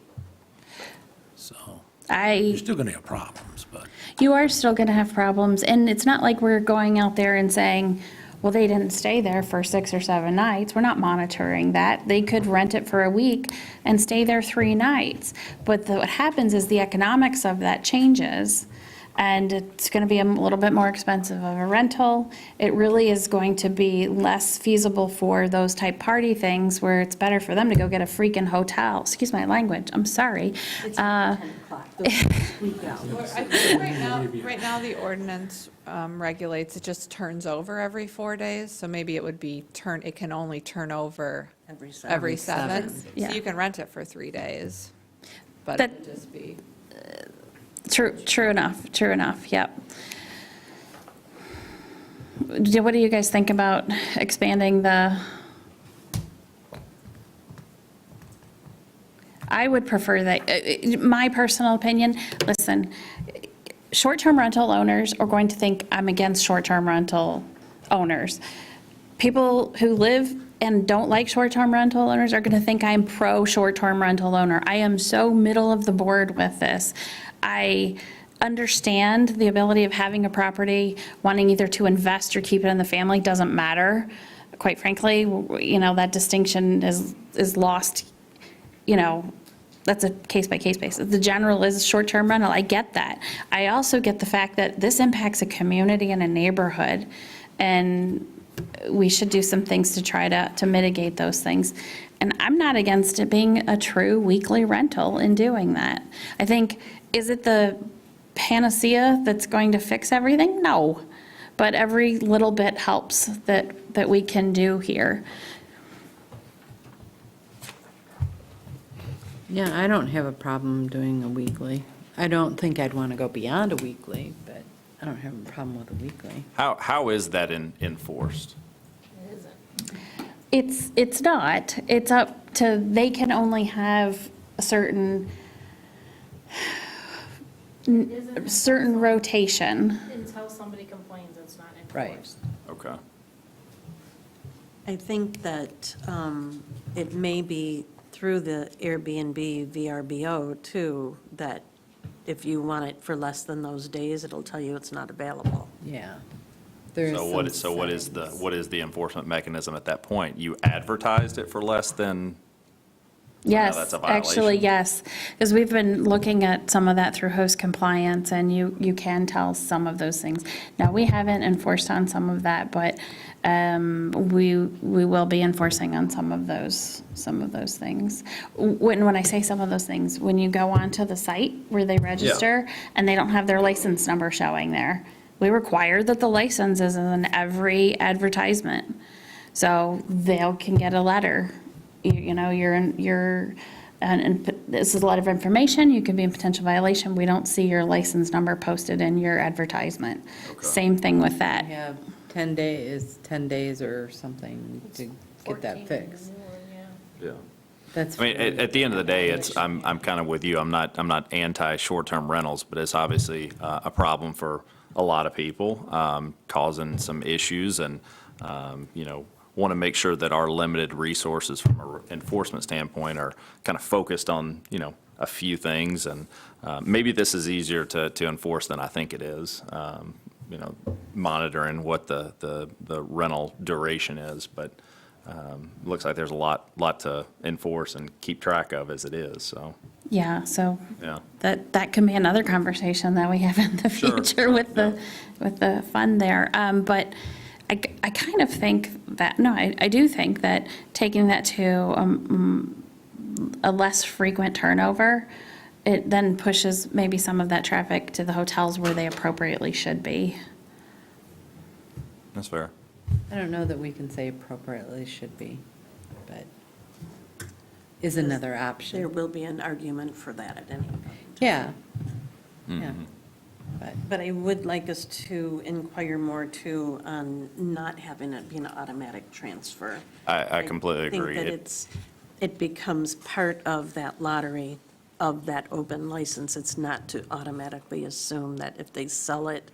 So, you're still gonna have problems, but. You are still going to have problems, and it's not like we're going out there and saying, well, they didn't stay there for 6 or 7 nights. We're not monitoring that. They could rent it for a week and stay there 3 nights. But what happens is the economics of that changes, and it's going to be a little bit more expensive of a rental. It really is going to be less feasible for those type party things where it's better for them to go get a freaking hotel. Excuse my language, I'm sorry. Well, I think right now the ordinance regulates, it just turns over every 4 days, so maybe it would be it can only turn over every seven. So Yeah. you can rent it for 3 days, but it would just be. True enough, yep. What do you guys think about expanding I would prefer that, my personal opinion, listen, short-term rental owners are going to think I'm against short-term rental owners. People who live and don't like short-term rental owners are going to think I'm pro short-term rental owner. I am so middle of the board with this. I understand the ability of having a property, wanting either to invest or keep it in the family, doesn't matter. Quite frankly, that distinction is lost, that's a case-by-case basis. The general is short-term rental, I get that. I also get the fact that this impacts a community and a neighborhood, and we should do some things to try to mitigate those things. And I'm not against it being a true weekly rental in doing that. I think, is it the panacea that's going to fix everything? No. But every little bit helps that we can do here. Yeah, I don't have a problem doing a weekly. I don't think I'd want to go beyond a weekly, but I don't have a problem with a weekly. How is that enforced? It's not. It's up to, they can only have a certain rotation. Until somebody complains, it's not Right. enforced. Okay. I think that it may be through the Airbnb VRBO too, that if you want it for less than those days, it'll tell you it's not available. Yeah. So what is the enforcement mechanism at that point? You advertised it for less than? Yes, that's a actually, violation. yes. Because we've been looking at some of that through host compliance, and you can tell some of those things. Now, we haven't enforced on some of that, but we will be enforcing on some of those things. When I say some of those things, when you go onto the site where they register, and they don't have their license number showing there, we require that the license is in every advertisement. So they can get a letter. And this is a lot of information, you could be in potential violation, we don't see your license number posted in your advertisement. Same thing with that. We have 10 days or something to get that fixed. Yeah. That's. I mean, at the end of the day, I'm kind of with you. I'm not anti short-term rentals, but it's obviously a problem for a lot of people, causing some issues, and want to make sure that our limited resources from an enforcement standpoint are kind of focused on, a few things. And maybe this is easier to enforce than I think it is, monitoring what the rental duration is. But looks like there's a lot to enforce and keep track of as it is, so. Yeah, so Yeah. that can be another conversation that we have in the future with the fund there. But I kind of think that, I do think that taking that to a less frequent turnover, it then pushes maybe some of that traffic to the hotels where they appropriately should be. That's fair. I don't know that we can say appropriately should be, but is another option. There will be an argument for that at any point. Yeah. Yeah. But I would like us to inquire more too on not having it be an automatic transfer. I completely agree. I think that it becomes part of that lottery of that open license. It's not to automatically assume that if they sell it,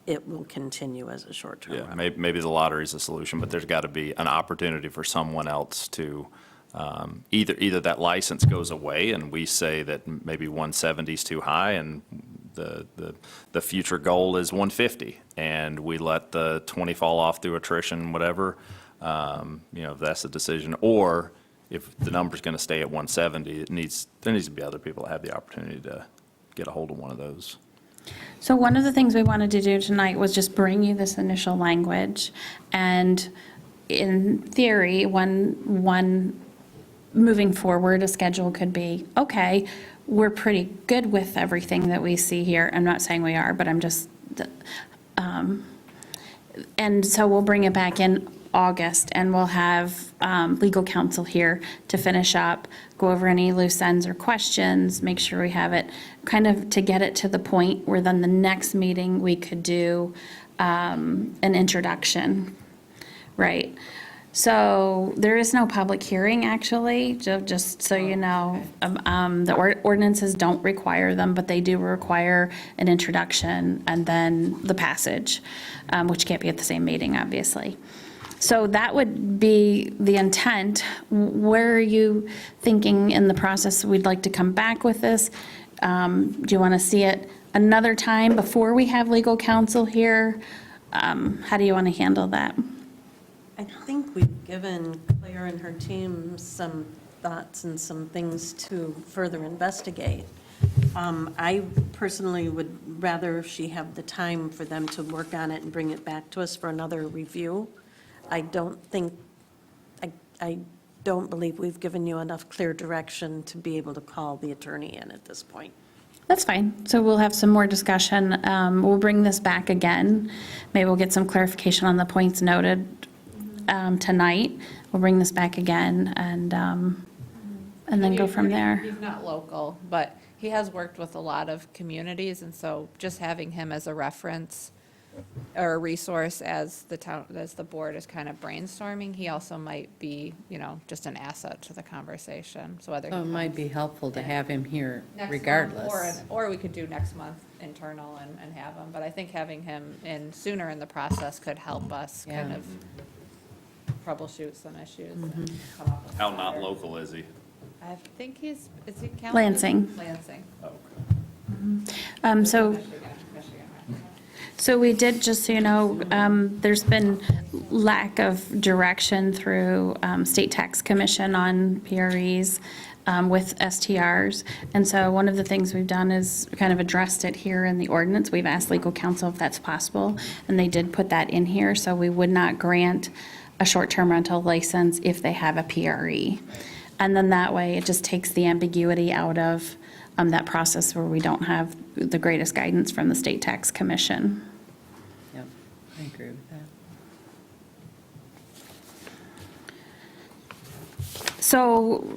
it will continue as a short-term rental. Yeah, maybe the lottery's a solution, but there's got to be an opportunity for someone else to, either that license goes away and we say that maybe 170 is too high and the future goal is 150, and we let the 20 fall off through attrition, whatever, if that's the decision. Or if the number's going to stay at 170, there needs to be other people that have the opportunity to get a hold of one of those. So one of the things we wanted to do tonight was just bring you this initial language, and in theory, one moving forward, a schedule could be, okay, we're pretty good with everything that we see here. I'm not saying we are, but I'm just, and so we'll bring it back in August, and we'll have legal counsel here to finish up, go over any loose ends or questions, make sure we have it, kind of to get it to the point where then the next meeting we could do an introduction, right? So there is no public hearing, actually, just so you know. The ordinances don't require them, but they do require an introduction and then the passage, which can't be at the same meeting, obviously. So that would be the intent. Where are you thinking in the process we'd like to come back with this? Do you want to see it another time before we have legal counsel here? How do you want to handle that? I think we've given Claire and her team some thoughts and some things to further investigate. I personally would rather she have the time for them to work on it and bring it back to us for another review. I don't believe we've given you enough clear direction to be able to call the attorney in at this point. That's fine. So we'll have some more discussion. We'll bring this back again. Maybe we'll get some clarification on the points noted tonight. We'll bring this back again and then go from there. He's not local, but he has worked with a lot of communities, and so just having him as a reference or a resource as the board is kind of brainstorming, he also might be, just an asset to the conversation. So whether So it might be helpful to have him here next regardless. month, or we could do next month internal and have him, but I think having him in sooner in the process could help us kind Yeah. of troubleshoot some issues and Mm-hmm. come up with. How some not better- local is he? I think is he Kalamazoo? Lansing. Lansing. So, Michigan. so we did, just so you know, there's been lack of direction through State Tax Commission on PREs with STRs. And so one of the things we've done is kind of addressed it here in the ordinance. We've asked legal counsel if that's possible, and they did put that in here. So we would not grant a short-term rental license if they have a PRE. And then that way, it just takes the ambiguity out of that process where we don't have the greatest guidance from the State Tax Commission. Yep, I agree with that. So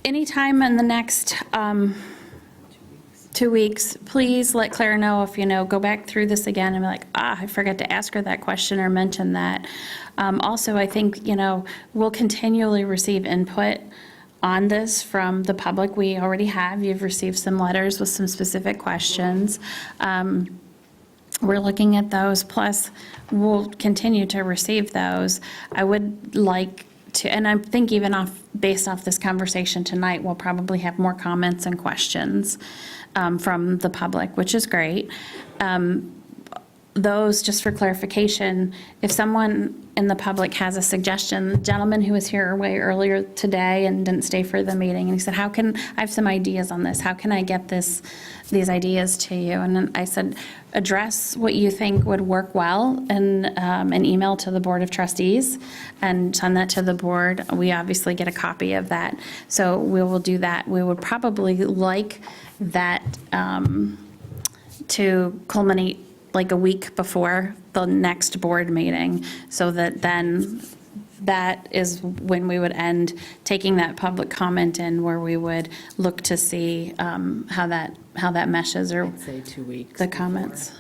anytime in the next 2 weeks, please let Claire know if, go back through this again and be like, I forgot to ask her that question or mention that. Also, I think, we'll continually receive input on this from the public. We already have. You've received some letters with some specific questions. We're looking at those, plus we'll continue to receive those. I would like to, and I think even based off this conversation tonight, we'll probably have more comments and questions from the public, which is great. Those, just for clarification, if someone in the public has a suggestion, the gentleman who was here way earlier today and didn't stay for the meeting, and he said, I have some ideas on this, how can I get these ideas to you? And then I said, address what you think would work well in an email to the Board of Trustees and send that to the board. We obviously get a copy of that, so we will do that. We would probably like that to culminate like a week before the next board meeting, so that then that is when we would end taking that public comment in, where we would look to see how that meshes, or I'd say 2 weeks. the comments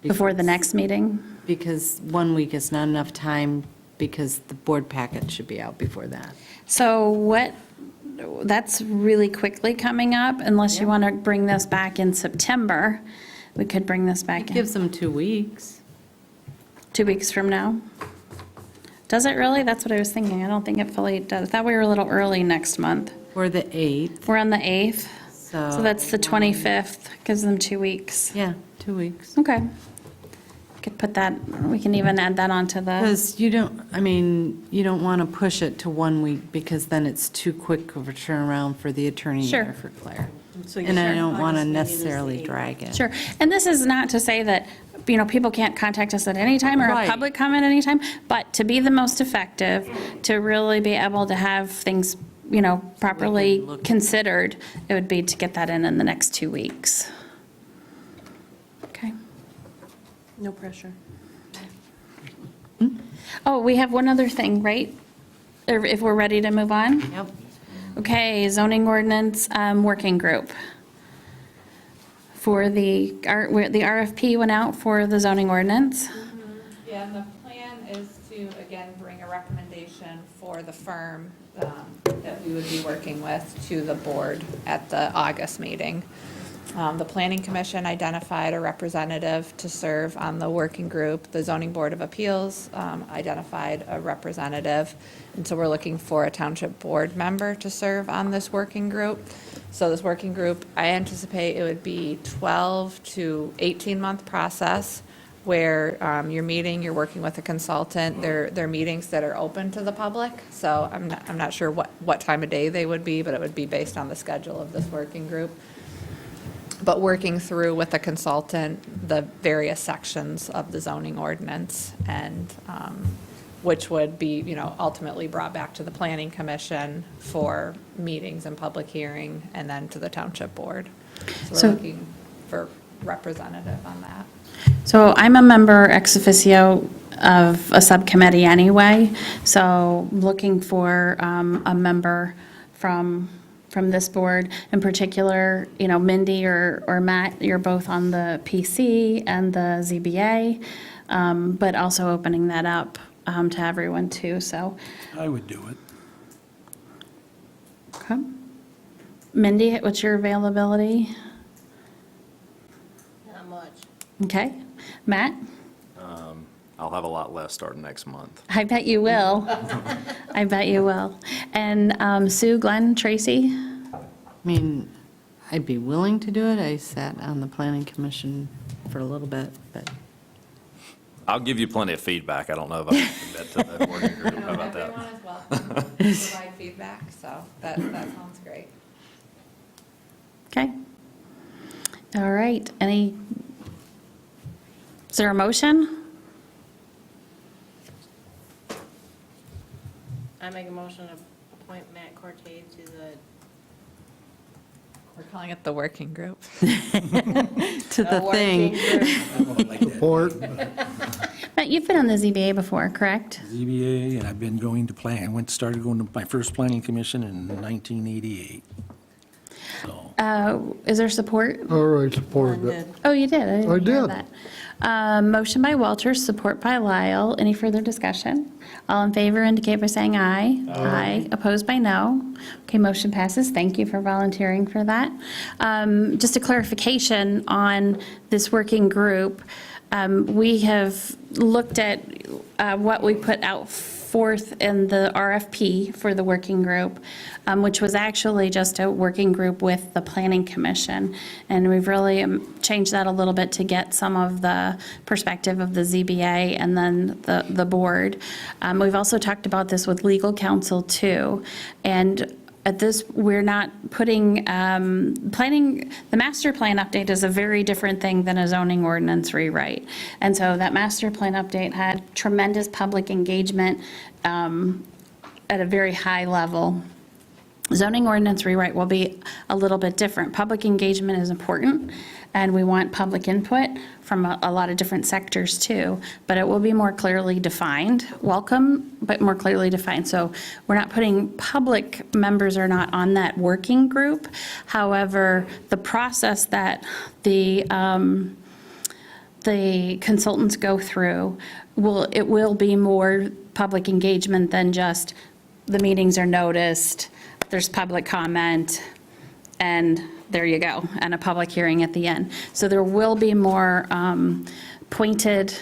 before the next meeting. Because 1 week is not enough time, because the board packet should be out before that. So that's really quickly coming up, unless you want to bring this back in September. We could bring this back It in gives them 2 weeks. 2 weeks from now. Does it really? That's what I was thinking. I don't think it fully does. I thought we were a little early next month. Or the 8th. We're on the 8th, so that's the 25th. Gives them 2 weeks. Yeah, 2 weeks. Okay. Could put that, we can even add that onto the, Because you don't want to push it to 1 week, because then it's too quick of a turnaround for the attorney Sure. or for Claire. So you And I said don't want to August meeting is the necessarily 8th. drag it. sure. And this is not to say that, people can't contact us at any time or have Right. public comment at any time, but to be the most effective, to really be able to have things, properly considered, it would be to get that in the next 2 weeks. Okay. No pressure. Oh, we have one other thing, right? Or if we're ready to move on? Yep. Okay, zoning ordinance working group. For the RFP went out for the zoning ordinance. Yeah, and the plan is to, again, bring a recommendation for the firm that we would be working with to the board at the August meeting. The Planning Commission identified a representative to serve on the working group. The Zoning Board of Appeals identified a representative. And so we're looking for a township board member to serve on this working group. So this working group, I anticipate it would be 12 to 18-month process where you're meeting, you're working with a consultant. They're meetings that are open to the public. So I'm not sure what time of day they would be, but it would be based on the schedule of this working group. But working through with a consultant, the various sections of the zoning ordinance and which would be, ultimately brought back to the Planning Commission for meetings and public hearing and then to the Township Board. So we're looking for representative on that. So I'm a member ex officio of a subcommittee anyway, so looking for a member from this board. In particular, Mindy or Matt, you're both on the PC and the ZBA, but also opening that up to everyone too, so. I would do it. Okay. Mindy, what's your availability? Not much. Okay. Matt? I'll have a lot less starting next month. I bet you will. I bet you will. And Sue, Glenn, Tracy? I mean, I'd be willing to do it. I sat on the planning commission for a little bit, but. I'll give you plenty of feedback. I don't know if I can commit to that working group. How about that? Everyone is welcome to provide feedback, so that sounds great. Okay. All right. Is there a motion? I make a motion to appoint Matt Cortez to the. We're calling it the working group. To the working thing. group. Support. Matt, you've been on the ZBA before, correct? ZBA, and I've been going to started going to my first planning commission in 1988. So, Is there support? All right, support it. Oh, you did? I didn't hear did. that. Motion by Walters, support by Lyle. Any further discussion? All in favor indicate by saying aye. Aye. Opposed by no. Okay, motion passes. Thank you for volunteering for that. Just a clarification on this working group. We have looked at what we put out forth in the RFP for the working group, which was actually just a working group with the Planning Commission. And we've really changed that a little bit to get some of the perspective of the ZBA and then the board. We've also talked about this with legal counsel too. And at this, we're not putting, the master plan update is a very different thing than a zoning ordinance rewrite. And so that master plan update had tremendous public engagement at a very high level. Zoning ordinance rewrite will be a little bit different. Public engagement is important, and we want public input from a lot of different sectors too, but it will be more clearly defined. Welcome, but more clearly defined. So we're not putting, public members are not on that working group. However, the process that the consultants go through will be more public engagement than just the meetings are noticed, there's public comment, and there you go, and a public hearing at the end. So there will be more pointed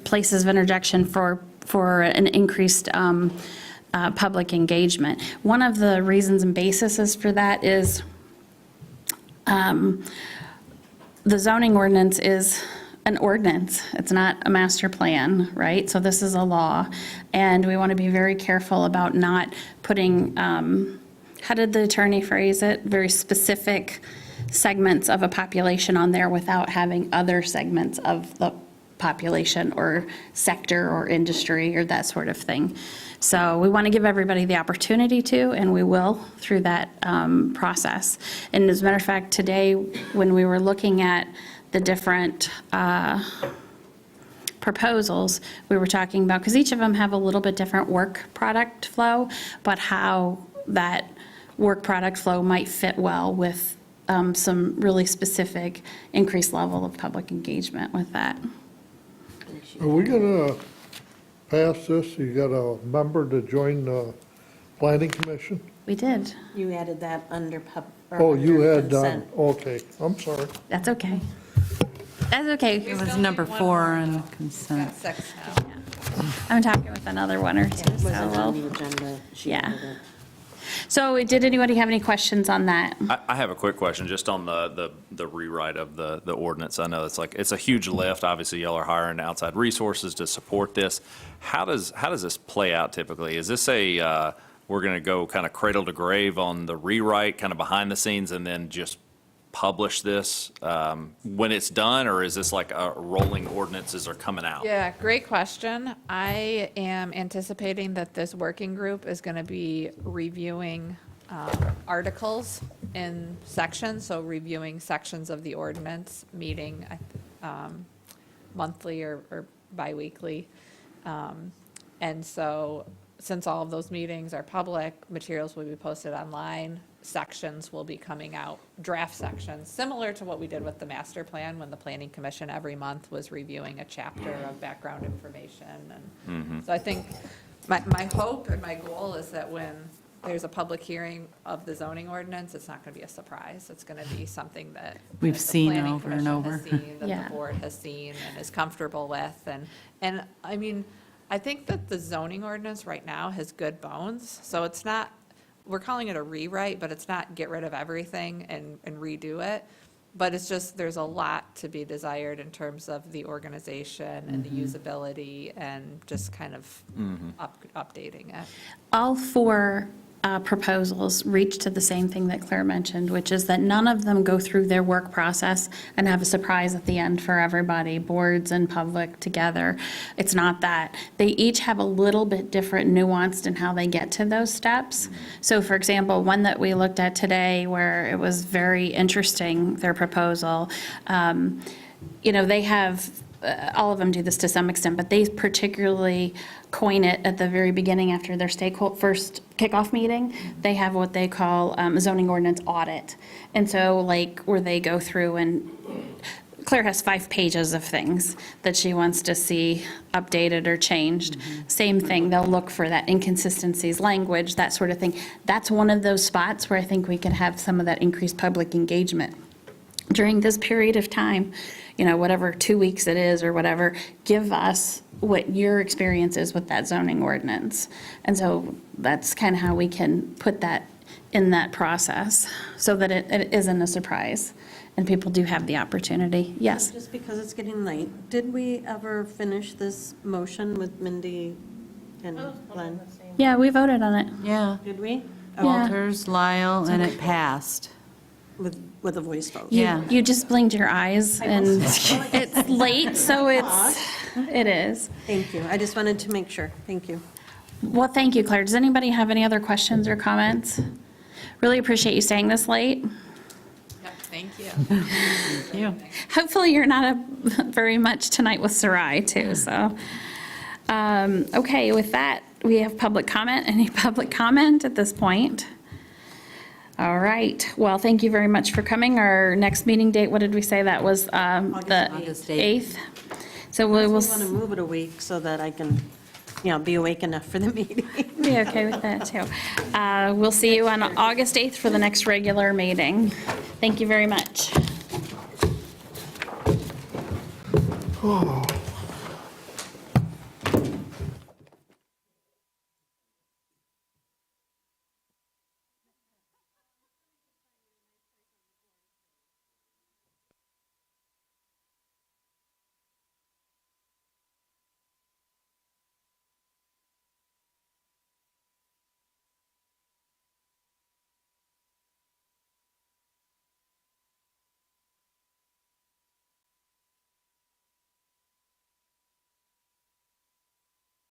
places of interjection for an increased public engagement. One of the reasons and bases for that is the zoning ordinance is an ordinance. It's not a master plan, right? So this is a law, and we want to be very careful about not putting, how did the attorney phrase it? Very specific segments of a population on there without having other segments of the population or sector or industry or that sort of thing. So we want to give everybody the opportunity to, and we will through that process. And as a matter of fact, today, when we were looking at the different proposals, we were talking about, because each of them have a little bit different work product flow, but how that work product flow might fit well with some really specific increased level of public engagement with that. Are we gonna pass this? You got a member to join the Planning Commission? We did. You added that under Oh, you under had done, consent. okay, I'm sorry. That's okay. That's okay. It was number 4 on consent. Got 6 now. I'm talking with another one or two, It wasn't so on we'll. the agenda. She Yeah. added it. So did anybody have any questions on that? I have a quick question, just on the rewrite of the ordinance. I know it's a huge lift. Obviously, y'all are hiring outside resources to support this. How does this play out typically? Is this we're going to go kind of cradle to grave on the rewrite, kind of behind the scenes, and then just publish this when it's done, or is this like rolling ordinances are coming out? Yeah, great question. I am anticipating that this working group is going to be reviewing articles in sections, so reviewing sections of the ordinance, meeting monthly or biweekly. And so, since all of those meetings are public, materials will be posted online, sections will be coming out, draft sections, similar to what we did with the master plan, when the planning commission every month was reviewing a chapter of background information. And so I think my hope and my goal is that when there's a public hearing of the zoning ordinance, it's not going to be a surprise. It's going to be something that We've the seen planning over and commission has over. seen, that Yeah. the board has seen and is comfortable with. And I mean, I think that the zoning ordinance right now has good bones, so it's not, we're calling it a rewrite, but it's not get rid of everything and redo it. But it's just, there's a lot to be desired in terms of the organization and the usability and just kind of updating it. All 4 proposals reach to the same thing that Claire mentioned, which is that none of them go through their work process and have a surprise at the end for everybody, boards and public together. It's not that. They each have a little bit different nuanced in how they get to those steps. So for example, one that we looked at today where it was very interesting, their proposal, they have, all of them do this to some extent, but they particularly coin it at the very beginning after their first kickoff meeting. They have what they call a zoning ordinance audit. And so where they go through and Claire has 5 pages of things that she wants to see updated or changed. Same thing, they'll look for that inconsistencies, language, that sort of thing. That's one of those spots where I think we can have some of that increased public engagement. During this period of time, whatever 2 weeks it is or whatever, give us what your experience is with that zoning ordinance. And so that's kind of how we can put that in that process so that it isn't a surprise and people do have the opportunity. Yes? Just because it's getting late, did we ever finish this motion with Mindy and Glenn? Yeah, we voted on it. Yeah, Did we? Walters, Lyle, and it passed. With a voice vote? Yeah. You just blinked your eyes and it's late, so it is. Thank you. I just wanted to make sure. Thank you. Well, thank you, Claire. Does anybody have any other questions or comments? Really appreciate you staying this late. Yep, thank you. Thank you. Hopefully, you're not up very much tonight with Sarai, too, so. Okay, with that, we have public comment. Any public comment at this point? All right. Well, thank you very much for coming. Our next meeting date, what did we say? That was the August 8th. So we We will want to move it a week so that I can, be awake enough for the meeting. be okay with that, too. We'll see you on August 8th for the next regular meeting. Thank you very much. Oh.